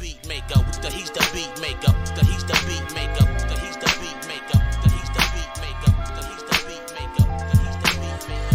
beat maker. He's the beat maker. He's the beat maker. He's the beat maker. He's the beat maker. He's the beat maker. He's the beat maker.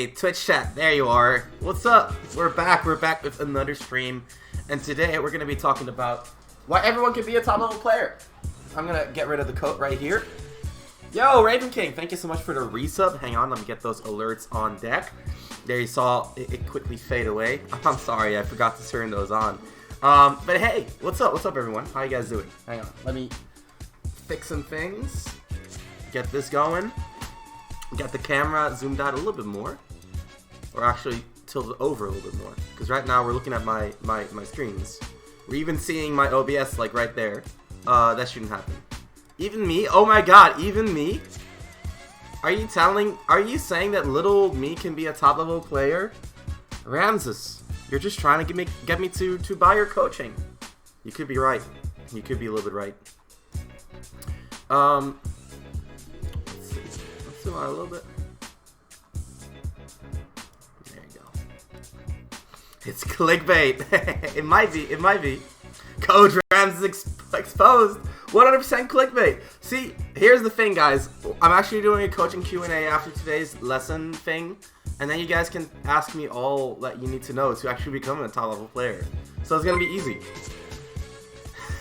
Hey, Twitch chat, there you are. What's up? We're back with another stream. And today we're going to be talking about why everyone can be a top level player. I'm going to get rid of the coat right here. Yo, Raven King, thank you so much for the resub. Hang on, let me get those alerts on deck. There you saw it quickly fade away. I'm sorry, I forgot to turn those on. But hey, what's up? What's up, everyone? How you guys doing? Hang on, let me fix some things. Get this going. Get the camera zoomed out a little bit more. Or actually tilted over a little bit more. Because right now we're looking at my screens. We're even seeing my OBS like right there. That shouldn't happen. Even me? Oh my god, even me? Are you saying that little me can be a top level player? Ramses, you're just trying to get me to buy your coaching. You could be right. You could be a little bit right. Let's see. Let's zoom out a little bit. There you go. It's clickbait. It might be. It might be. Coach Ramses exposed. 100% clickbait. See, here's the thing, guys. I'm actually doing a coaching Q&A after today's lesson thing, and then you guys can ask me all that you need to know to actually become a top level player. So it's gonna be easy.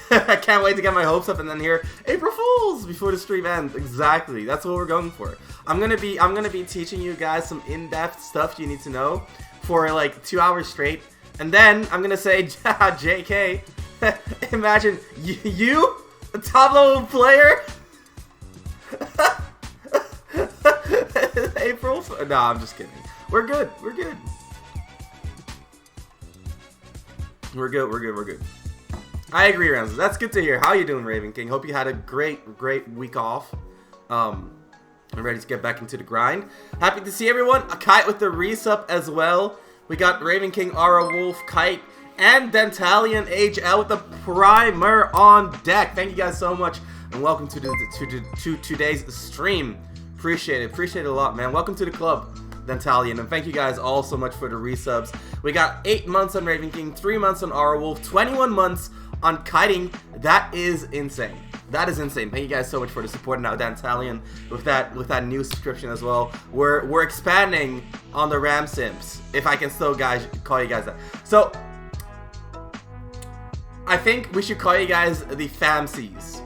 I can't wait to get my hopes up and then hear April Fools before the stream ends. Exactly. That's what we're going for. I'm gonna be teaching you guys some in-depth stuff you need to know for like 2 hours straight, and then I'm gonna say, JK. Imagine you. A top level player? April? No, I'm just kidding. We're good. We're good. We're good. We're good. We're good. I agree, Ramses. That's good to hear. How you doing, Raven King? Hope you had a great week off. I'm ready to get back into the grind. Happy to see everyone. A Kite with the resub as well. We got Raven King, Aura Wolf, Kite, and Dentalian HL with the primer on deck. Thank you guys so much, and welcome to today's stream. Appreciate it. Appreciate it a lot, man. Welcome to the club, Dentalian, and thank you guys all so much for the resubs. We got 8 months on Raven King, 3 months on Aura Wolf, 21 months on Kiting. That is insane. That is insane. Thank you guys so much for the support. Now Dantalian with that new subscription as well. We're expanding on the Ram Sims, if I can still call you guys that. So I think we should call you guys the Famsies.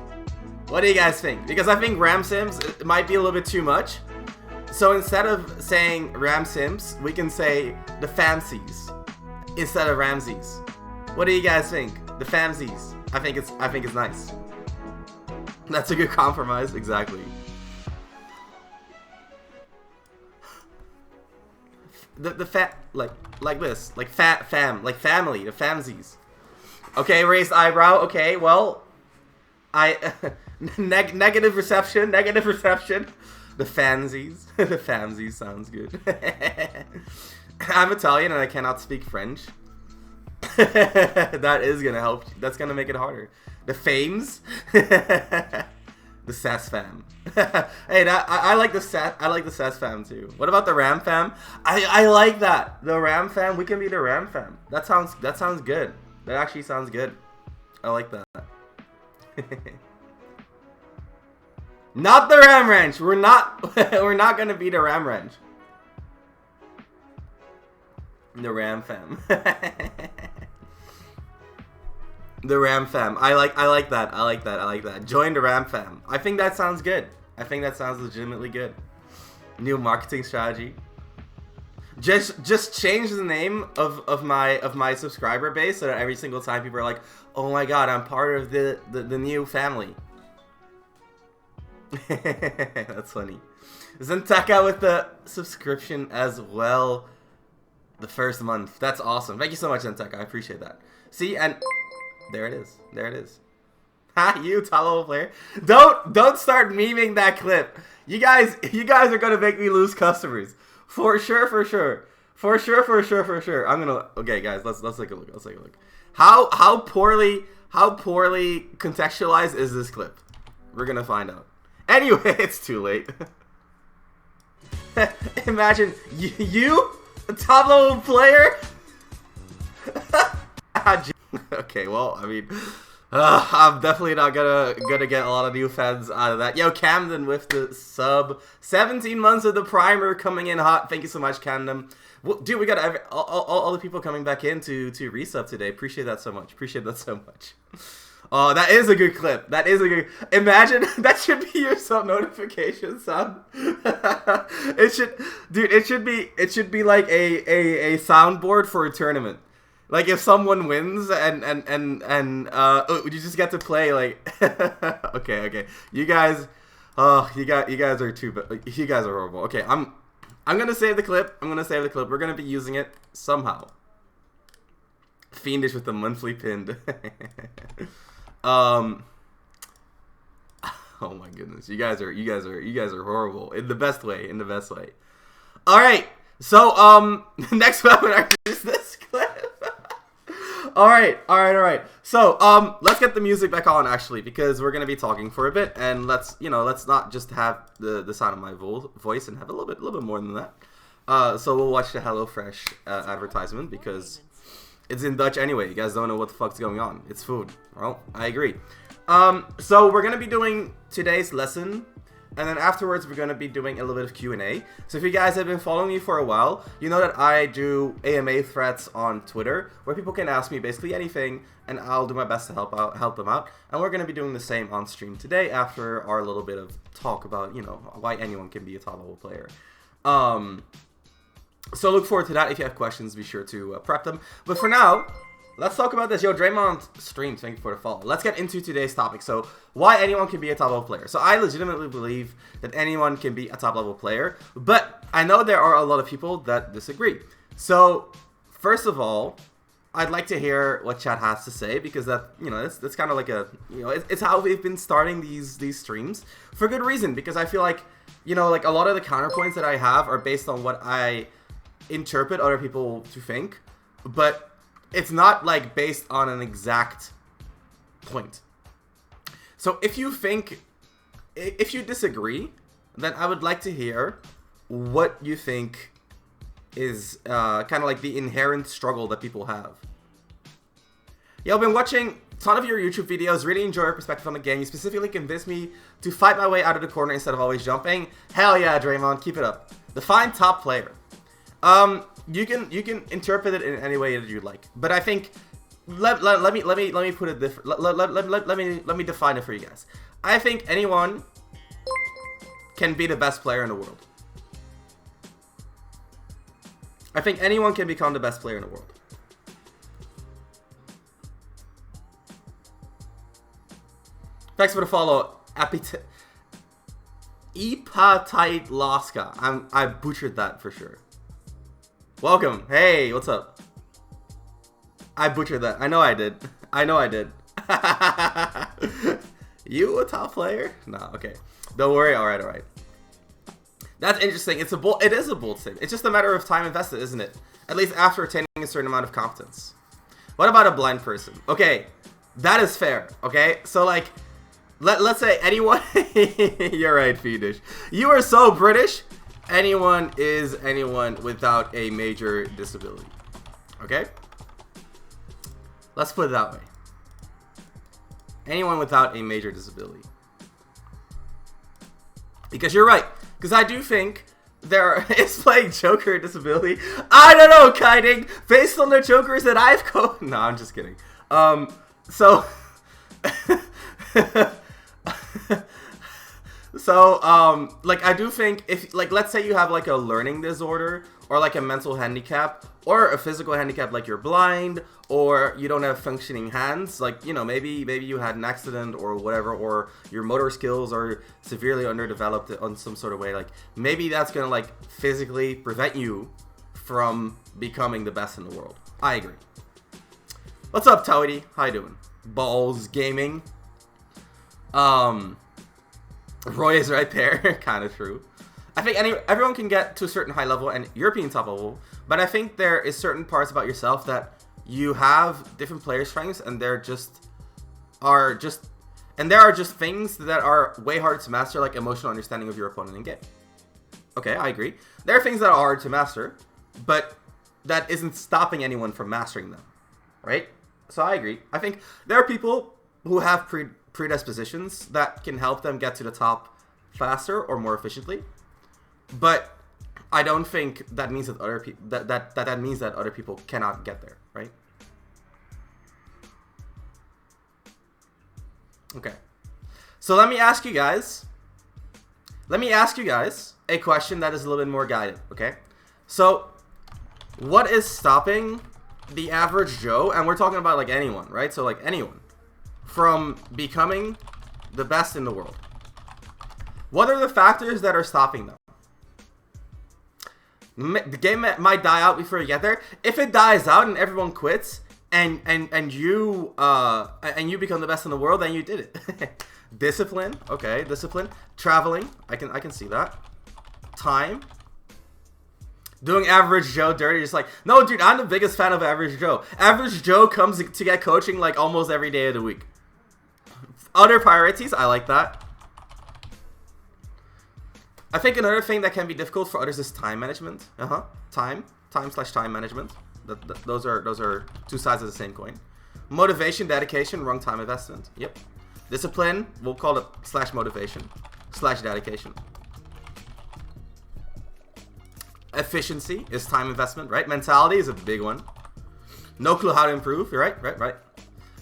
What do you guys think? Because I think Ram Sims might be a little bit too much. So instead of saying Ram Sims, we can say the Famsies instead of Ramses. What do you guys think? The Famsies. I think it's nice. That's a good compromise, exactly. The fat like this, like fam, like family, the Famsies. Okay, raised eyebrow. Okay, well, negative reception. The Famsies. The Famsies sounds good. I'm Italian and I cannot speak French. That is gonna help. That's gonna make it harder. The Fames. The Sass Fam. Hey, I like the Sass Fam too. What about the Ram Fam? I like that. The Ram Fam. We can be the Ram Fam. That sounds good. That actually sounds good. I like that. Not the Ram Ranch. We're not gonna be the Ram Ranch. The Ram Fam. The Ram Fam. I like that. I like that. Join the Ram Fam. I think that sounds good. I think that sounds legitimately good. New marketing strategy. Just change the name of my subscriber base so that every single time people are like, oh my god, I'm part of the new family. That's funny. Zentaka with the subscription as well. The first month. That's awesome. Thank you so much, Zentaka. I appreciate that. See, and there it is. There it is. Ha, you top level player. Don't start memeing that clip. You guys are gonna make me lose customers. For sure. I'm gonna. Okay, guys, let's take a look. Let's take a look. How poorly contextualized is this clip? We're gonna find out. Anyway, it's too late. Imagine you, a top level player. Okay, well, I mean, I'm definitely not gonna get a lot of new fans out of that. Yo, Camden with the sub. 17 months of the primer coming in hot. Thank you so much, Camden. Well, dude, we got all the people coming back in to resub today. Appreciate that so much. Appreciate that so much. Oh, that is a good clip. That is a good. Imagine that should be your sub notification sound. It should, dude. It should be like a soundboard for a tournament. Like if someone wins and you just get to play like. Okay. You guys are you guys are horrible. Okay, I'm gonna save the clip. We're gonna be using it somehow. Fiendish with the monthly pinned. Oh my goodness, you guys are horrible in the best way. All right, so next webinar is this clip. All right. So let's get the music back on actually, because we're gonna be talking for a bit, and let's not just have the sound of my voice and have a little bit more than that. So we'll watch the HelloFresh advertisement because it's in Dutch anyway. You guys don't know what the fuck's going on. It's food. Well, I agree. So we're gonna be doing today's lesson, and then afterwards we're gonna be doing a little bit of Q&A. So if you guys have been following me for a while, you know that I do AMA threads on Twitter where people can ask me basically anything, and I'll do my best to help them out. And we're gonna be doing the same on stream today after our little bit of talk about why anyone can be a top level player. So look forward to that. If you have questions, be sure to prep them. But for now, let's talk about this. Yo, Draymond streams, thank you for the follow. Let's get into today's topic. So, why anyone can be a top level player. So, I legitimately believe that anyone can be a top level player, but I know there are a lot of people that disagree. So, first of all, I'd like to hear what chat has to say, because that's kind of like it's how we've been starting these streams for good reason, because I feel like like a lot of the counterpoints that I have are based on what I interpret other people to think, but it's not like based on an exact point. So if you disagree, then I would like to hear what you think is kind of like the inherent struggle that people have. Yeah, I've been watching a ton of your YouTube videos, really enjoy your perspective on the game. You specifically convinced me to fight my way out of the corner instead of always jumping. Hell yeah, Draymond, keep it up. Define top player. You can interpret it in any way that you like, but I think let me put it different. Let me define it for you guys. I think anyone can be the best player in the world. I think anyone can become the best player in the world. Thanks for the follow, Ipatite Laska. I butchered that for sure. Welcome. Hey, what's up? I butchered that. I know I did. You a top player? No, okay. Don't worry. All right. That's interesting. It is a bold statement. It's just a matter of time invested, isn't it? At least after attaining a certain amount of competence. What about a blind person? Okay, that is fair. Okay, so like, let's say anyone. You're right, Fiendish. You are so British. Anyone is anyone without a major disability. Okay? Let's put it that way. Anyone without a major disability. Because you're right. Because I do think is playing Joker a disability. I don't know, Kiting. Based on the Jokers that I've No, I'm just kidding. So... So, like, I do think if, like, let's say you have, like, a learning disorder or, like, a mental handicap or a physical handicap, like you're blind or you don't have functioning hands, like, maybe you had an accident or whatever, or your motor skills are severely underdeveloped on some sort of way, like, maybe that's gonna, like, physically prevent you from becoming the best in the world. I agree. What's up, Towdy? How you doing? Balls Gaming. Roy is right there. Kind of true. I think everyone can get to a certain high level and European top level, but I think there is certain parts about yourself that you have different player strengths, and there are just things that are way harder to master, like emotional understanding of your opponent in game. Okay, I agree. There are things that are hard to master, but that isn't stopping anyone from mastering them, right? So I agree. I think there are people who have predispositions that can help them get to the top faster or more efficiently. But I don't think that means that other people that means that other people cannot get there, right? Okay. So let me ask you guys a question that is a little bit more guided, okay? So what is stopping the average Joe, and we're talking about like anyone, right? So like anyone, from becoming the best in the world? What are the factors that are stopping them? The game might die out before you get there. If it dies out and everyone quits, and you become the best in the world, then you did it. Discipline, okay, discipline. Traveling, I can see that. Time. Doing Average Joe dirty, just like, no, dude, I'm the biggest fan of Average Joe. Average Joe comes to get coaching like almost every day of the week. Other priorities, I like that. I think another thing that can be difficult for others is time management. Time / management. Those are two sides of the same coin. Motivation, dedication, wrong time investment. Yep. Discipline, we'll call it / motivation / dedication. Efficiency is time investment, right? Mentality is a big one. No clue how to improve. You're right.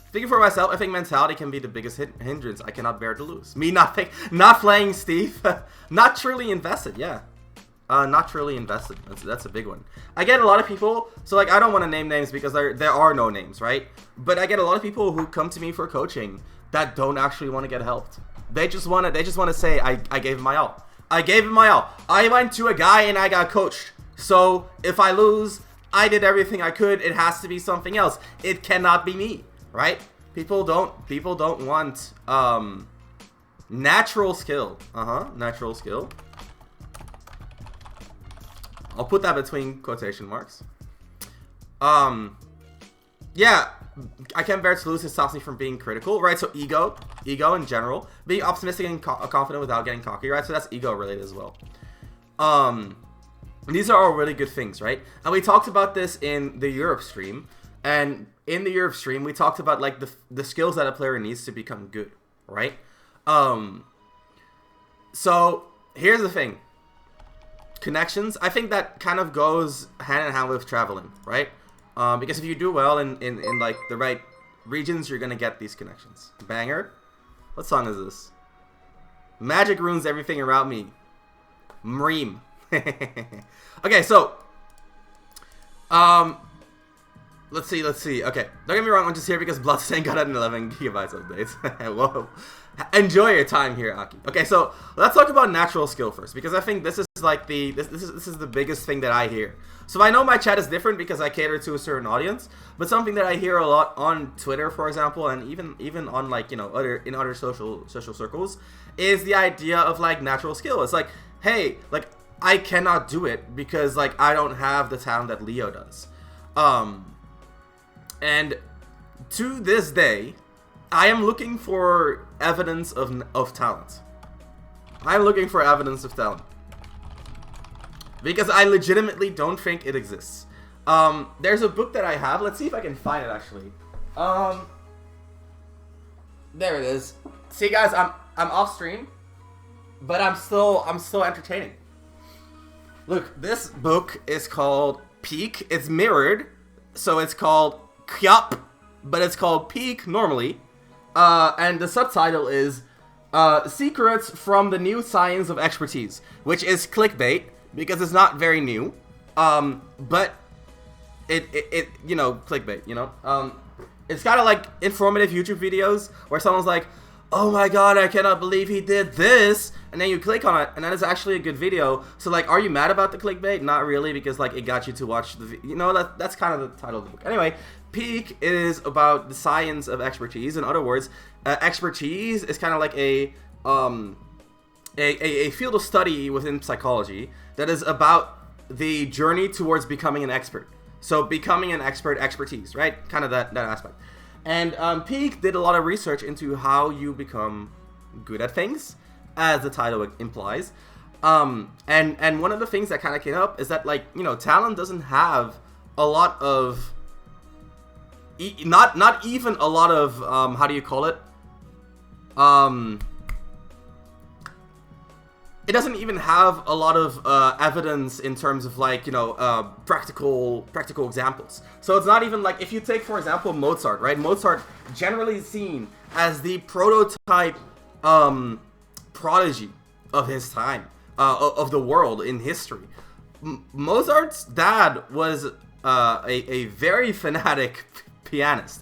Speaking for myself, I think mentality can be the biggest hindrance. I cannot bear to lose. Me not playing Steve. Not truly invested, yeah. Not truly invested. That's a big one. I get a lot of people, so like I don't want to name names because there are no names, right? But I get a lot of people who come to me for coaching that don't actually want to get helped. They just want to say I gave him my all. I gave him my all. I went to a guy and I got coached. So if I lose, I did everything I could. It has to be something else. It cannot be me. Right? People don't want natural skill. Natural skill. I'll put that between quotation marks. Yeah, I can't bear to lose. It stops me from being critical, right? So ego in general, being optimistic and confident without getting cocky, right? So that's ego related as well. These are all really good things, right? And we talked about this in the Europe stream. And in the Europe stream, we talked about like the skills that a player needs to become good, right? So here's the thing. Connections, I think that kind of goes hand in hand with traveling, right? Because if you do well in like the right regions, you're gonna get these connections. Banger. What song is this? Magic ruins everything around me. Mreem. Okay, so Let's see. Okay, don't get me wrong, I'm just here because Bloodstained got an 11 gigabytes update. Whoa. Enjoy your time here, Aki. Okay, so let's talk about natural skill first, because I think this is like this is the biggest thing that I hear. So I know my chat is different because I cater to a certain audience, but something that I hear a lot on Twitter, for example, and even on like, you know, other social circles, is the idea of like natural skill. It's like, hey, like I cannot do it because like I don't have the talent that Leo does. And to this day, I am looking for evidence of talent. I'm looking for evidence of talent. Because I legitimately don't think it exists. There's a book that I have. Let's see if I can find it actually. There it is. See guys, I'm off stream, but I'm still entertaining. Look, this book is called Peak. It's mirrored, so it's called Kyop, but it's called Peak normally. And the subtitle is Secrets from the New Science of Expertise, which is clickbait because it's not very new. But it you know, clickbait, you know. It's kind of like informative YouTube videos where someone's like, oh my god, I cannot believe he did this, and then you click on it, and that is actually a good video. So like, are you mad about the clickbait? Not really, because like it got you to watch the you know, that's kind of the title of the book. Anyway, Peak is about the science of expertise. In other words, expertise is kind of like a field of study within psychology that is about the journey towards becoming an expert. So becoming an expert, expertise, right? Kind of that aspect. And Peak did a lot of research into how you become good at things, as the title implies. And one of the things that kind of came up is that, like, you know, talent doesn't have a lot of not even a lot of how do you call it? It doesn't even have a lot of evidence in terms of like, you know, practical examples. So it's not even like, if you take, for example, Mozart, right? Mozart generally seen as the prototype prodigy of his time, of the world in history. Mozart's dad was a very fanatic pianist.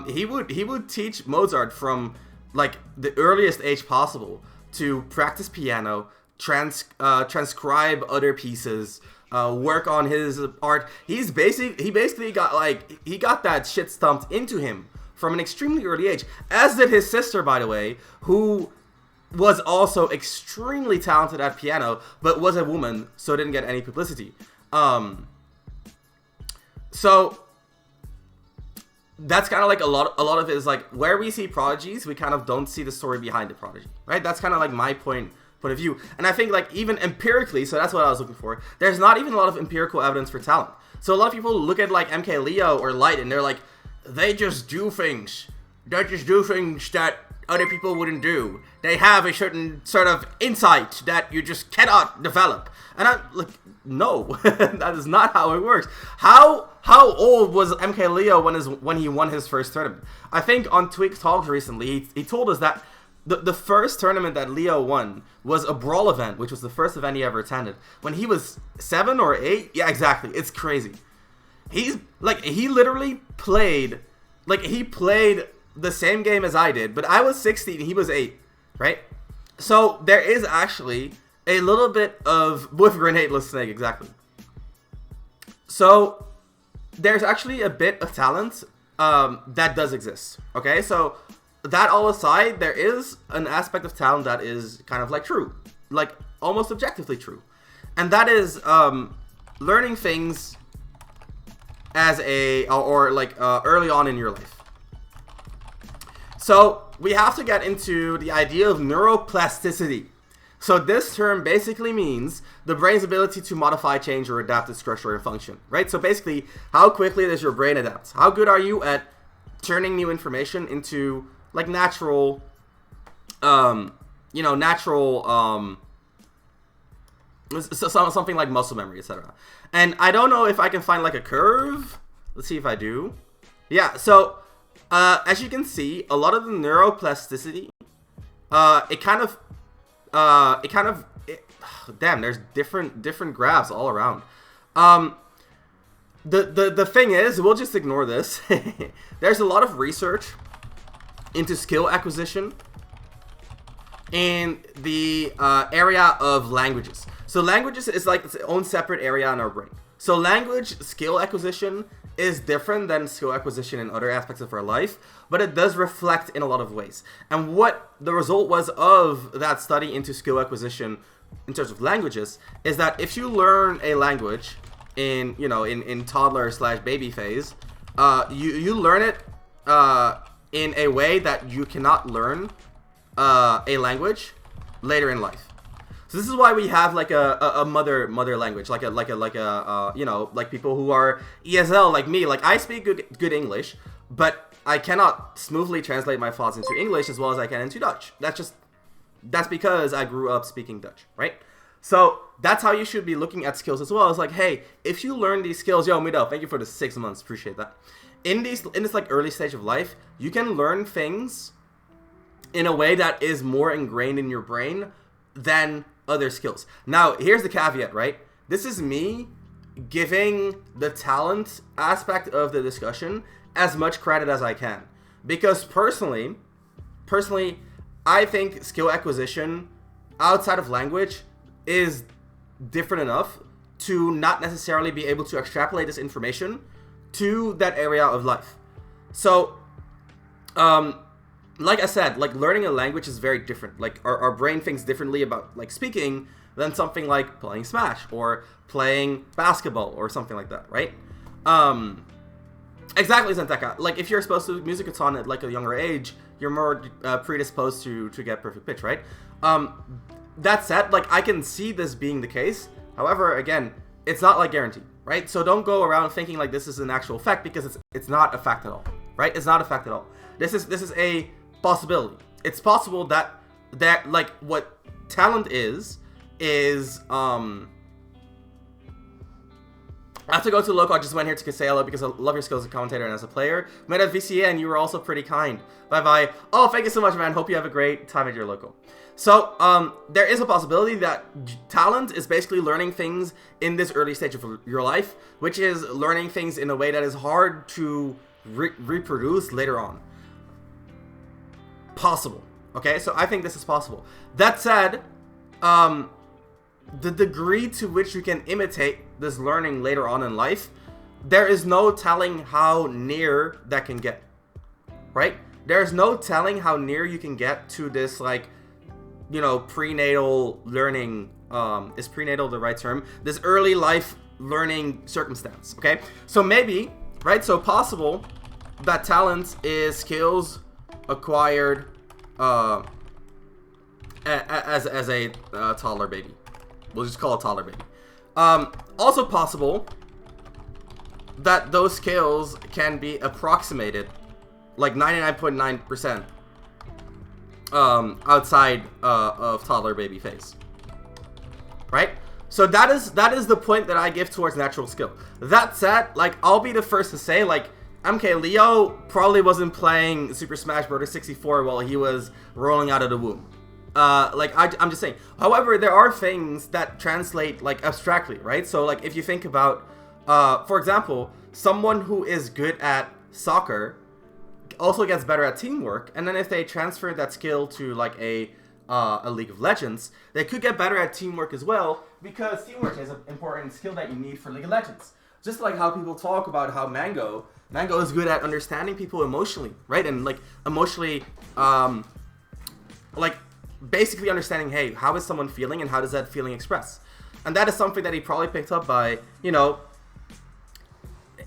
He would teach Mozart from like the earliest age possible to practice piano, transcribe other pieces, work on his art. He basically got that shit stumped into him from an extremely early age, as did his sister, by the way, who was also extremely talented at piano, but was a woman, so didn't get any publicity. So that's kind of like a lot of it is like, where we see prodigies, we kind of don't see the story behind the prodigy, right? That's kind of like my point of view. And I think like even empirically, so that's what I was looking for, there's not even a lot of empirical evidence for talent. So a lot of people look at like MK Leo or Light and they're like, they just do things that other people wouldn't do. They have a certain sort of insight that you just cannot develop. And I'm like, no, that is not how it works. How old was MK Leo when he won his first tournament? I think on Tweak Talks recently, he told us that the first tournament that Leo won was a Brawl event, which was the first event he ever attended, when he was 7 or 8. Yeah, exactly. It's crazy. He literally played, he played the same game as I did, but I was 16 and he was 8, right? So there is actually a little bit of, with Grenade-less Snake, exactly. So there's actually a bit of talent that does exist, okay? So that all aside, there is an aspect of talent that is kind of like true, like almost objectively true. And that is learning things as early on in your life. So we have to get into the idea of neuroplasticity. So this term basically means the brain's ability to modify, change, or adapt its structure and function, right? So basically, how quickly does your brain adapt? How good are you at turning new information into like natural something like muscle memory, etc. And I don't know if I can find like a curve. Let's see if I do. Yeah, so as you can see, a lot of the neuroplasticity, damn, there's different graphs all around. The thing is, we'll just ignore this. There's a lot of research into skill acquisition in the area of languages. So languages is like its own separate area in our brain. So language skill acquisition is different than skill acquisition in other aspects of our life, but it does reflect in a lot of ways. And what the result was of that study into skill acquisition in terms of languages is that if you learn a language in toddler/baby phase, you learn it in a way that you cannot learn a language later in life. So this is why we have like a mother language, like people who are ESL like me. Like I speak good English, but I cannot smoothly translate my thoughts into English as well as I can into Dutch. That's because I grew up speaking Dutch, right? So that's how you should be looking at skills as well. It's like, hey, if you learn these skills, yo, Mido, thank you for the 6 months, appreciate that. In this like early stage of life, you can learn things in a way that is more ingrained in your brain than other skills. Now, here's the caveat, right? This is me giving the talent aspect of the discussion as much credit as I can. Because personally, I think skill acquisition outside of language is different enough to not necessarily be able to extrapolate this information to that area of life. So, like I said, like learning a language is very different. Like our brain thinks differently about like speaking than something like playing Smash or playing basketball or something like that, right? Exactly, Zenteka. Like if you're exposed to music a ton at like a younger age, you're more predisposed to get perfect pitch, right? That said, like I can see this being the case. However, again, it's not like guaranteed. right? So don't go around thinking like this is an actual fact, because it's not a fact at all, right? It's not a fact at all. This is a possibility. It's possible that like what talent is I have to go to the local. I just went here to say hello because I love your skills as a commentator and as a player. Met at VCN, you were also pretty kind. Bye-bye. Oh, thank you so much, man. Hope you have a great time at your local. So, there is a possibility that talent is basically learning things in this early stage of your life, which is learning things in a way that is hard to reproduce later on. Possible. Okay, so I think this is possible. That said, the degree to which you can imitate this learning later on in life, there is no telling how near that can get, right? There's no telling how near you can get to this, like, you know, prenatal learning. Is prenatal the right term? This early life learning circumstance, okay? So maybe, right, so possible that talent is skills acquired as a toddler baby. We'll just call it toddler baby. Also possible that those skills can be approximated like 99.9% outside of toddler baby phase. Right? So that is the point that I give towards natural skill. That said, like, I'll be the first to say, like, MK Leo probably wasn't playing Super Smash Bros. 64 while he was rolling out of the womb. I'm just saying. However, there are things that translate, like, abstractly, right? So, like, if you think about, for example, someone who is good at soccer also gets better at teamwork, and then if they transfer that skill to, like, a League of Legends, they could get better at teamwork as well, because teamwork is an important skill that you need for League of Legends. Just like how people talk about how Mango is good at understanding people emotionally, right? And, like, emotionally, like, basically understanding, hey, how is someone feeling and how does that feeling express? And that is something that he probably picked up by, you know,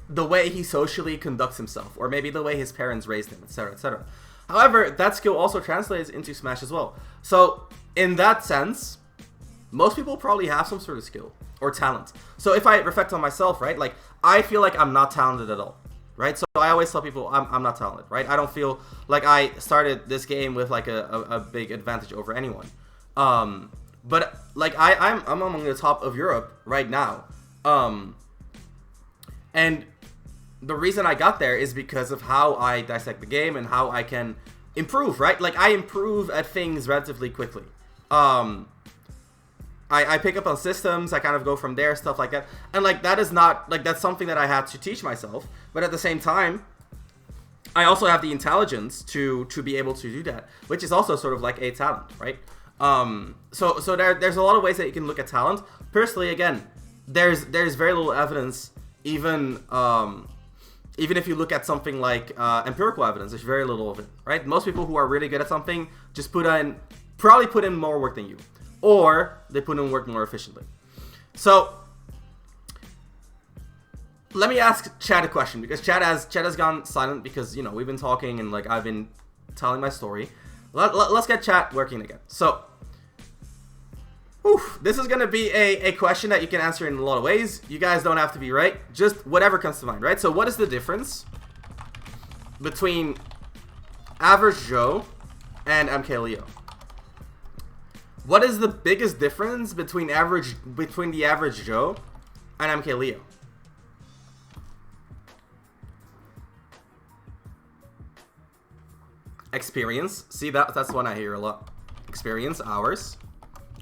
the way he socially conducts himself, or maybe the way his parents raised him, etc., etc. However, that skill also translates into Smash as well. So, in that sense, most people probably have some sort of skill or talent. So if I reflect on myself, right, like, I feel like I'm not talented at all. Right, so I always tell people I'm not talented, right? I don't feel like I started this game with, like, a big advantage over anyone. But, like, I'm among the top of Europe right now. And the reason I got there is because of how I dissect the game and how I can improve, right? Like, I improve at things relatively quickly. I pick up on systems, I kind of go from there, stuff like that. And, like, that is not, like, that's something that I had to teach myself. But at the same time, I also have the intelligence to be able to do that, which is also sort of like a talent, right? So there's a lot of ways that you can look at talent. Personally, again, there's very little evidence, even if you look at something like empirical evidence, there's very little of it, right? Most people who are really good at something just probably put in more work than you. Or they put in work more efficiently. So let me ask Chad a question, because Chad has gone silent because, you know, we've been talking and, like, I've been telling my story. Let's get Chad working again. So, this is gonna be a question that you can answer in a lot of ways. You guys don't have to be right, just whatever comes to mind, right? So what is the difference between Average Joe and MK Leo? What is the biggest difference between the average Joe and MK Leo? Experience. See, that's one I hear a lot. Experience, hours.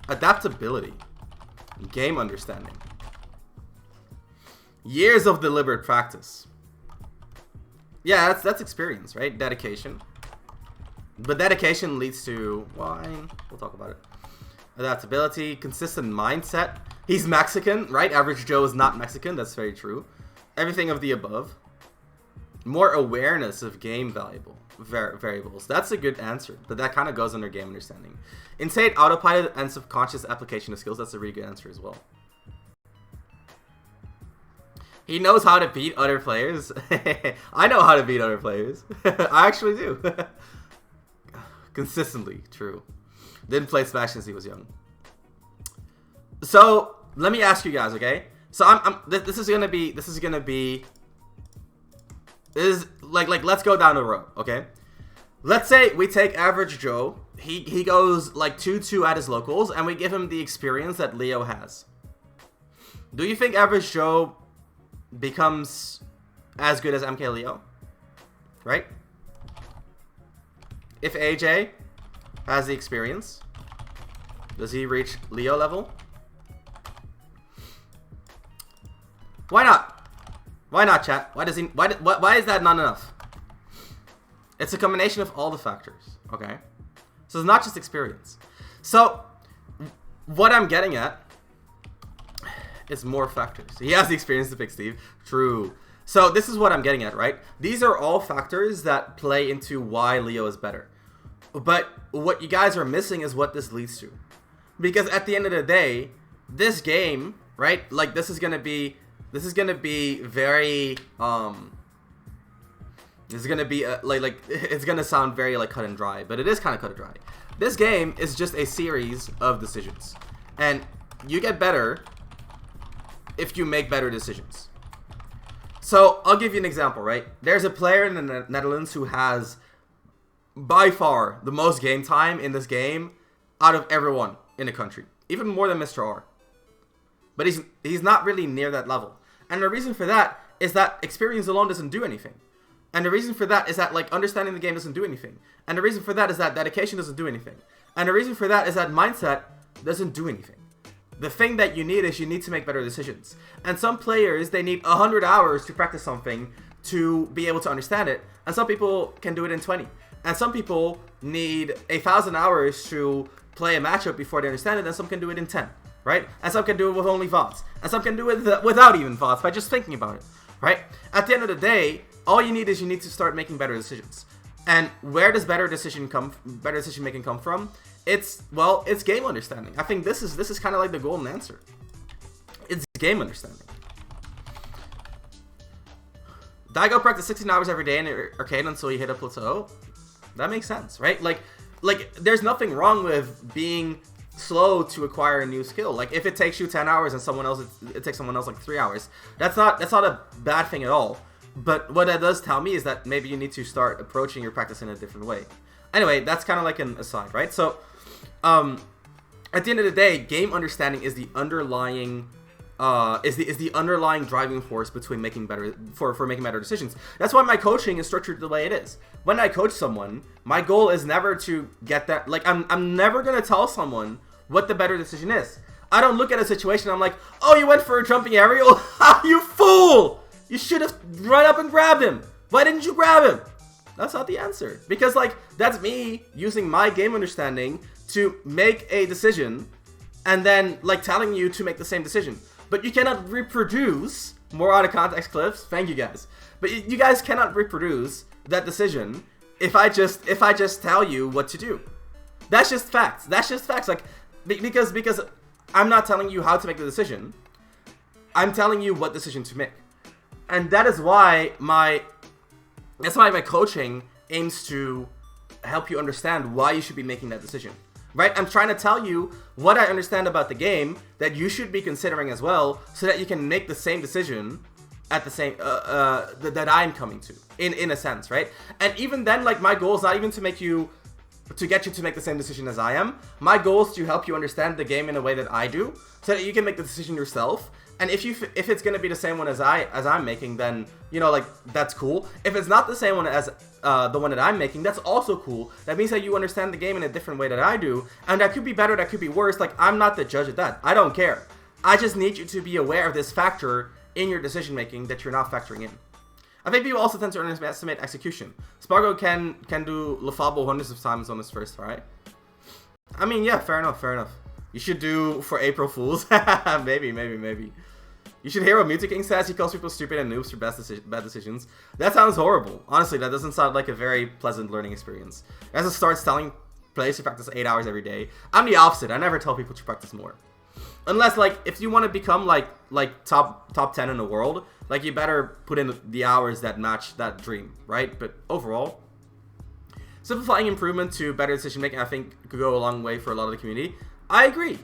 Adaptability. Game understanding. Years of deliberate practice. Yeah, that's experience, right? Dedication. But dedication leads to wine. We'll talk about it. Adaptability, consistent mindset. He's Mexican, right? Average Joe is not Mexican. That's very true. Everything of the above. More awareness of game variables. That's a good answer, but that kind of goes under game understanding. Insane autopilot and subconscious application of skills. That's a really good answer as well. He knows how to beat other players. I know how to beat other players. I actually do. Consistently true. Didn't play Smash since he was young. So, let me ask you guys, okay? So this is gonna be like let's go down the road, okay? Let's say we take average Joe. He goes like 2-2 at his locals, and we give him the experience that Leo has. Do you think average Joe becomes as good as MK Leo? Right? If AJ has the experience, does he reach Leo level? Why not? Why not, chat? Why does he? Why is that not enough? It's a combination of all the factors. Okay, so it's not just experience. So what I'm getting at is more factors. He has the experience to pick Steve. True. So this is what I'm getting at, right? These are all factors that play into why Leo is better. But what you guys are missing is what this leads to. Because at the end of the day, this game, right? Like this is gonna be very this is gonna be like it's gonna sound very like cut and dry, but it is kind of cut and dry. This game is just a series of decisions, and you get better if you make better decisions. So I'll give you an example, right? There's a player in the Netherlands who has by far the most game time in this game out of everyone in the country, even more than Mr. R. But he's not really near that level. And the reason for that is that experience alone doesn't do anything. And the reason for that is that like understanding the game doesn't do anything. And the reason for that is that dedication doesn't do anything. And the reason for that is that mindset doesn't do anything. The thing that you need is you need to make better decisions. And some players, they need 100 hours to practice something to be able to understand it. And some people can do it in 20. And some people need 1,000 hours to play a matchup before they understand it. And some can do it in 10. Right? And some can do it with only VODs. And some can do it without even VODs by just thinking about it. Right? At the end of the day, all you need is you need to start making better decisions. And where does better decision making come from? It's game understanding. I think this is kind of like the golden answer. It's game understanding. Daigo practiced 16 hours every day in arcade until he hit a plateau. That makes sense, right? Like there's nothing wrong with being slow to acquire a new skill. Like if it takes you 10 hours and it takes someone else like 3 hours, that's not a bad thing at all. But what that does tell me is that maybe you need to start approaching your practice in a different way. Anyway, that's kind of like an aside, right? So at the end of the day, game understanding is the underlying underlying driving force between making better for making better decisions. That's why my coaching is structured the way it is. When I coach someone, my goal is never to get that, like I'm never gonna tell someone what the better decision is. I don't look at a situation, I'm like, oh, you went for a jumping aerial? You fool! You should have run up and grabbed him. Why didn't you grab him? That's not the answer. Because like that's me using my game understanding to make a decision and then like telling you to make the same decision. But you cannot reproduce more out of context clips. Thank you guys. But you guys cannot reproduce that decision if I just tell you what to do. That's just facts. That's just facts. Like because I'm not telling you how to make the decision. I'm telling you what decision to make. And that is why my coaching aims to help you understand why you should be making that decision. Right? I'm trying to tell you what I understand about the game that you should be considering as well, so that you can make the same decision at the same that I'm coming to in a sense, right? And even then, like my goal is not even to get you to make the same decision as I am. My goal is to help you understand the game in a way that I do, so that you can make the decision yourself. And if it's gonna be the same one as I'm making, then you know, like that's cool. If it's not the same one as the one that I'm making, that's also cool. That means that you understand the game in a different way that I do, and that could be better, that could be worse. Like I'm not the judge of that. I don't care. I just need you to be aware of this factor in your decision making that you're not factoring in. I think people also tend to underestimate execution. Spargo can do Lafabo hundreds of times on his first try. I mean, yeah, fair enough. You should do for April Fools. maybe. You should hear what Muta King says. He calls people stupid and noobs for bad decisions. That sounds horrible. Honestly, that doesn't sound like a very pleasant learning experience. As it starts telling players to practice 8 hours every day. I'm the opposite. I never tell people to practice more. Unless, like, if you want to become, like top 10 in the world, like, you better put in the hours that match that dream, right? But overall, simplifying improvement to better decision making, I think, could go a long way for a lot of the community. I agree.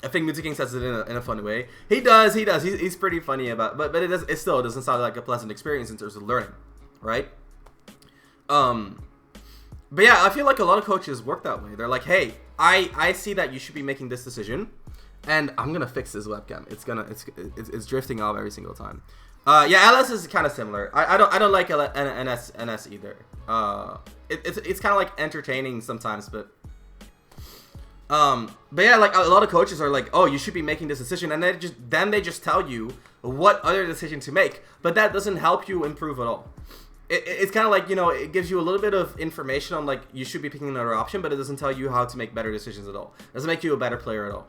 I think Music King says it in a funny way. He does. He's pretty funny about, but it still doesn't sound like a pleasant experience in terms of learning, right? But yeah, I feel like a lot of coaches work that way. They're like, hey, I see that you should be making this decision, and I'm gonna fix this webcam. It's drifting off every single time. Yeah, LS is kind of similar. I don't like NS either. It's kind of like entertaining sometimes, but yeah, like a lot of coaches are like, oh, you should be making this decision, and then they just tell you what other decision to make, but that doesn't help you improve at all. It's kind of like, you know, it gives you a little bit of information on like you should be picking another option, but it doesn't tell you how to make better decisions at all. It doesn't make you a better player at all,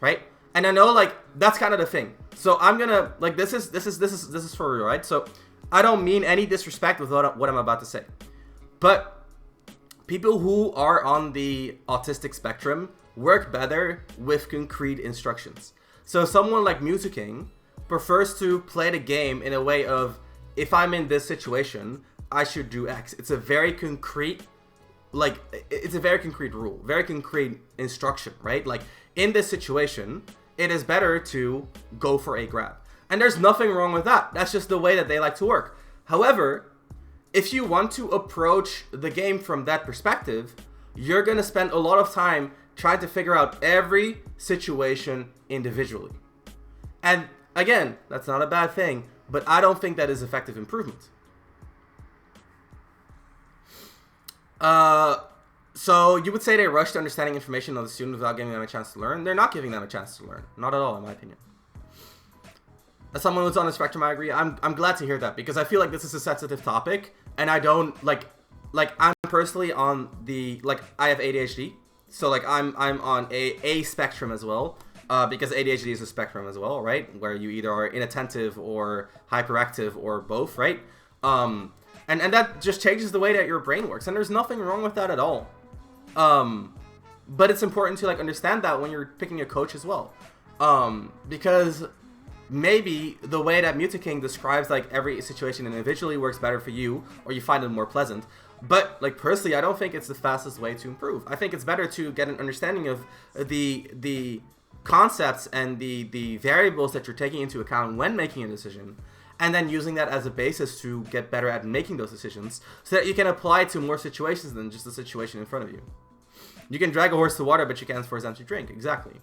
right? And I know like that's kind of the thing. So I'm gonna like this is for real, right? So I don't mean any disrespect with what I'm about to say, but people who are on the autistic spectrum work better with concrete instructions. So someone like Music King prefers to play the game in a way of, if I'm in this situation, I should do X. It's a very concrete, like, it's a very concrete rule, very concrete instruction, right? Like, in this situation, it is better to go for a grab. And there's nothing wrong with that. That's just the way that they like to work. However, if you want to approach the game from that perspective, you're going to spend a lot of time trying to figure out every situation individually. And again, that's not a bad thing, but I don't think that is effective improvement. So you would say they rush to understanding information of the student without giving them a chance to learn? They're not giving them a chance to learn. Not at all, in my opinion. As someone who's on the spectrum, I agree. I'm glad to hear that, because I feel like this is a sensitive topic, and I don't like I'm personally on the, like, I have ADHD, so like I'm on a spectrum as well. Because ADHD is a spectrum as well, right? Where you either are inattentive or hyperactive or both, right? And that just changes the way that your brain works, and there's nothing wrong with that at all. But it's important to like understand that when you're picking a coach as well, because maybe the way that Music King describes like every situation individually works better for you, or you find it more pleasant. But like personally, I don't think it's the fastest way to improve. I think it's better to get an understanding of the concepts and the variables that you're taking into account when making a decision, and then using that as a basis to get better at making those decisions, so that you can apply it to more situations than just the situation in front of you. You can drag a horse to water, but you can't force them to drink. Exactly.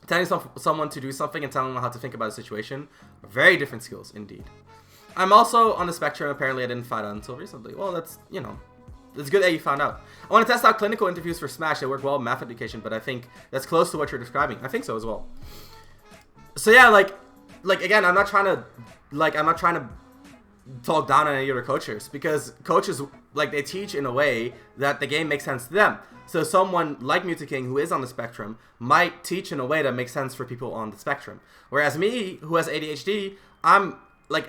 Telling someone to do something and telling them how to think about a situation are very different skills indeed. I'm also on the spectrum. Apparently I didn't find out until recently. Well, that's, you know, it's good that you found out. I want to test out clinical interviews for Smash. They work well in math education, but I think that's close to what you're describing. I think so as well. So yeah, like again, I'm not trying to talk down on any other coaches, because coaches, like, they teach in a way that the game makes sense to them. So someone like Music King, who is on the spectrum, might teach in a way that makes sense for people on the spectrum. Whereas me, who has ADHD, I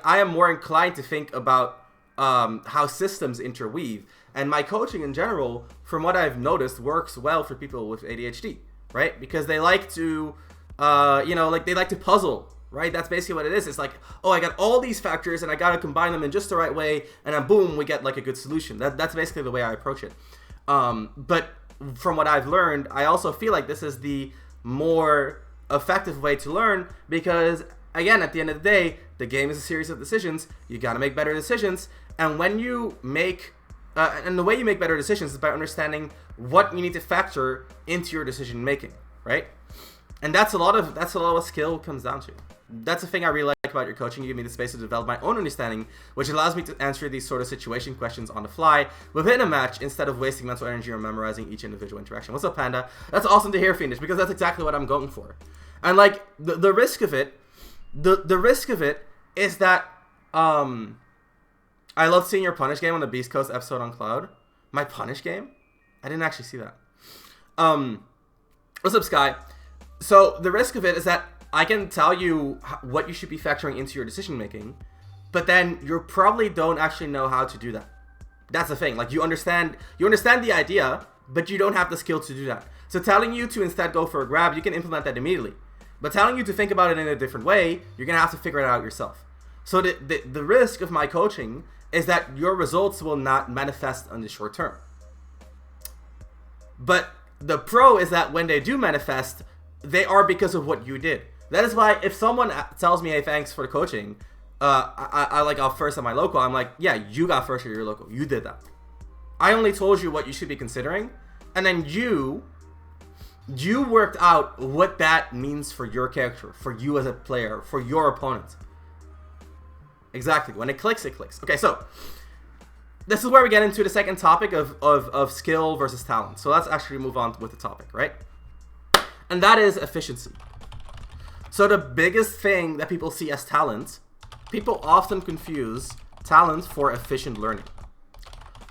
am more inclined to think about how systems interweave. And my coaching in general, from what I've noticed, works well for people with ADHD, right? Because they like to, they like to puzzle, right? That's basically what it is. It's like, oh, I got all these factors and I got to combine them in just the right way, and then boom, we get like a good solution. That's basically the way I approach it. But from what I've learned, I also feel like this is the more effective way to learn, because again, at the end of the day, the game is a series of decisions. You got to make better decisions, and when you make and the way you make better decisions is by understanding what you need to factor into your decision making, right? And that's a lot of what skill comes down to. That's the thing I really like about your coaching. You give me the space to develop my own understanding, which allows me to answer these sort of situation questions on the fly within a match, instead of wasting mental energy on memorizing each individual interaction. What's up, Panda? That's awesome to hear, Fiendish, because that's exactly what I'm going for. And like the risk of it, the risk of it is that I love seeing your Punish game on the Beast Coast episode on Cloud. My Punish game? I didn't actually see that. What's up, Sky? So the risk of it is that I can tell you what you should be factoring into your decision making, but then you probably don't actually know how to do that. That's the thing. Like, you understand the idea, but you don't have the skill to do that. So telling you to instead go for a grab, you can implement that immediately. But telling you to think about it in a different way, you're gonna have to figure it out yourself. So the risk of my coaching is that your results will not manifest on the short term. But The pro is that when they do manifest, they are because of what you did. That is why if someone tells me, hey, thanks for the coaching, I like off first at my local, I'm like, yeah, you got first at your local. You did that. I only told you what you should be considering, and then you worked out what that means for your character, for you as a player, for your opponent. Exactly. When it clicks, it clicks. Okay, so this is where we get into the second topic of skill versus talent. So let's actually move on with the topic, right? And that is efficiency. So the biggest thing that people see as talent, people often confuse talent for efficient learning.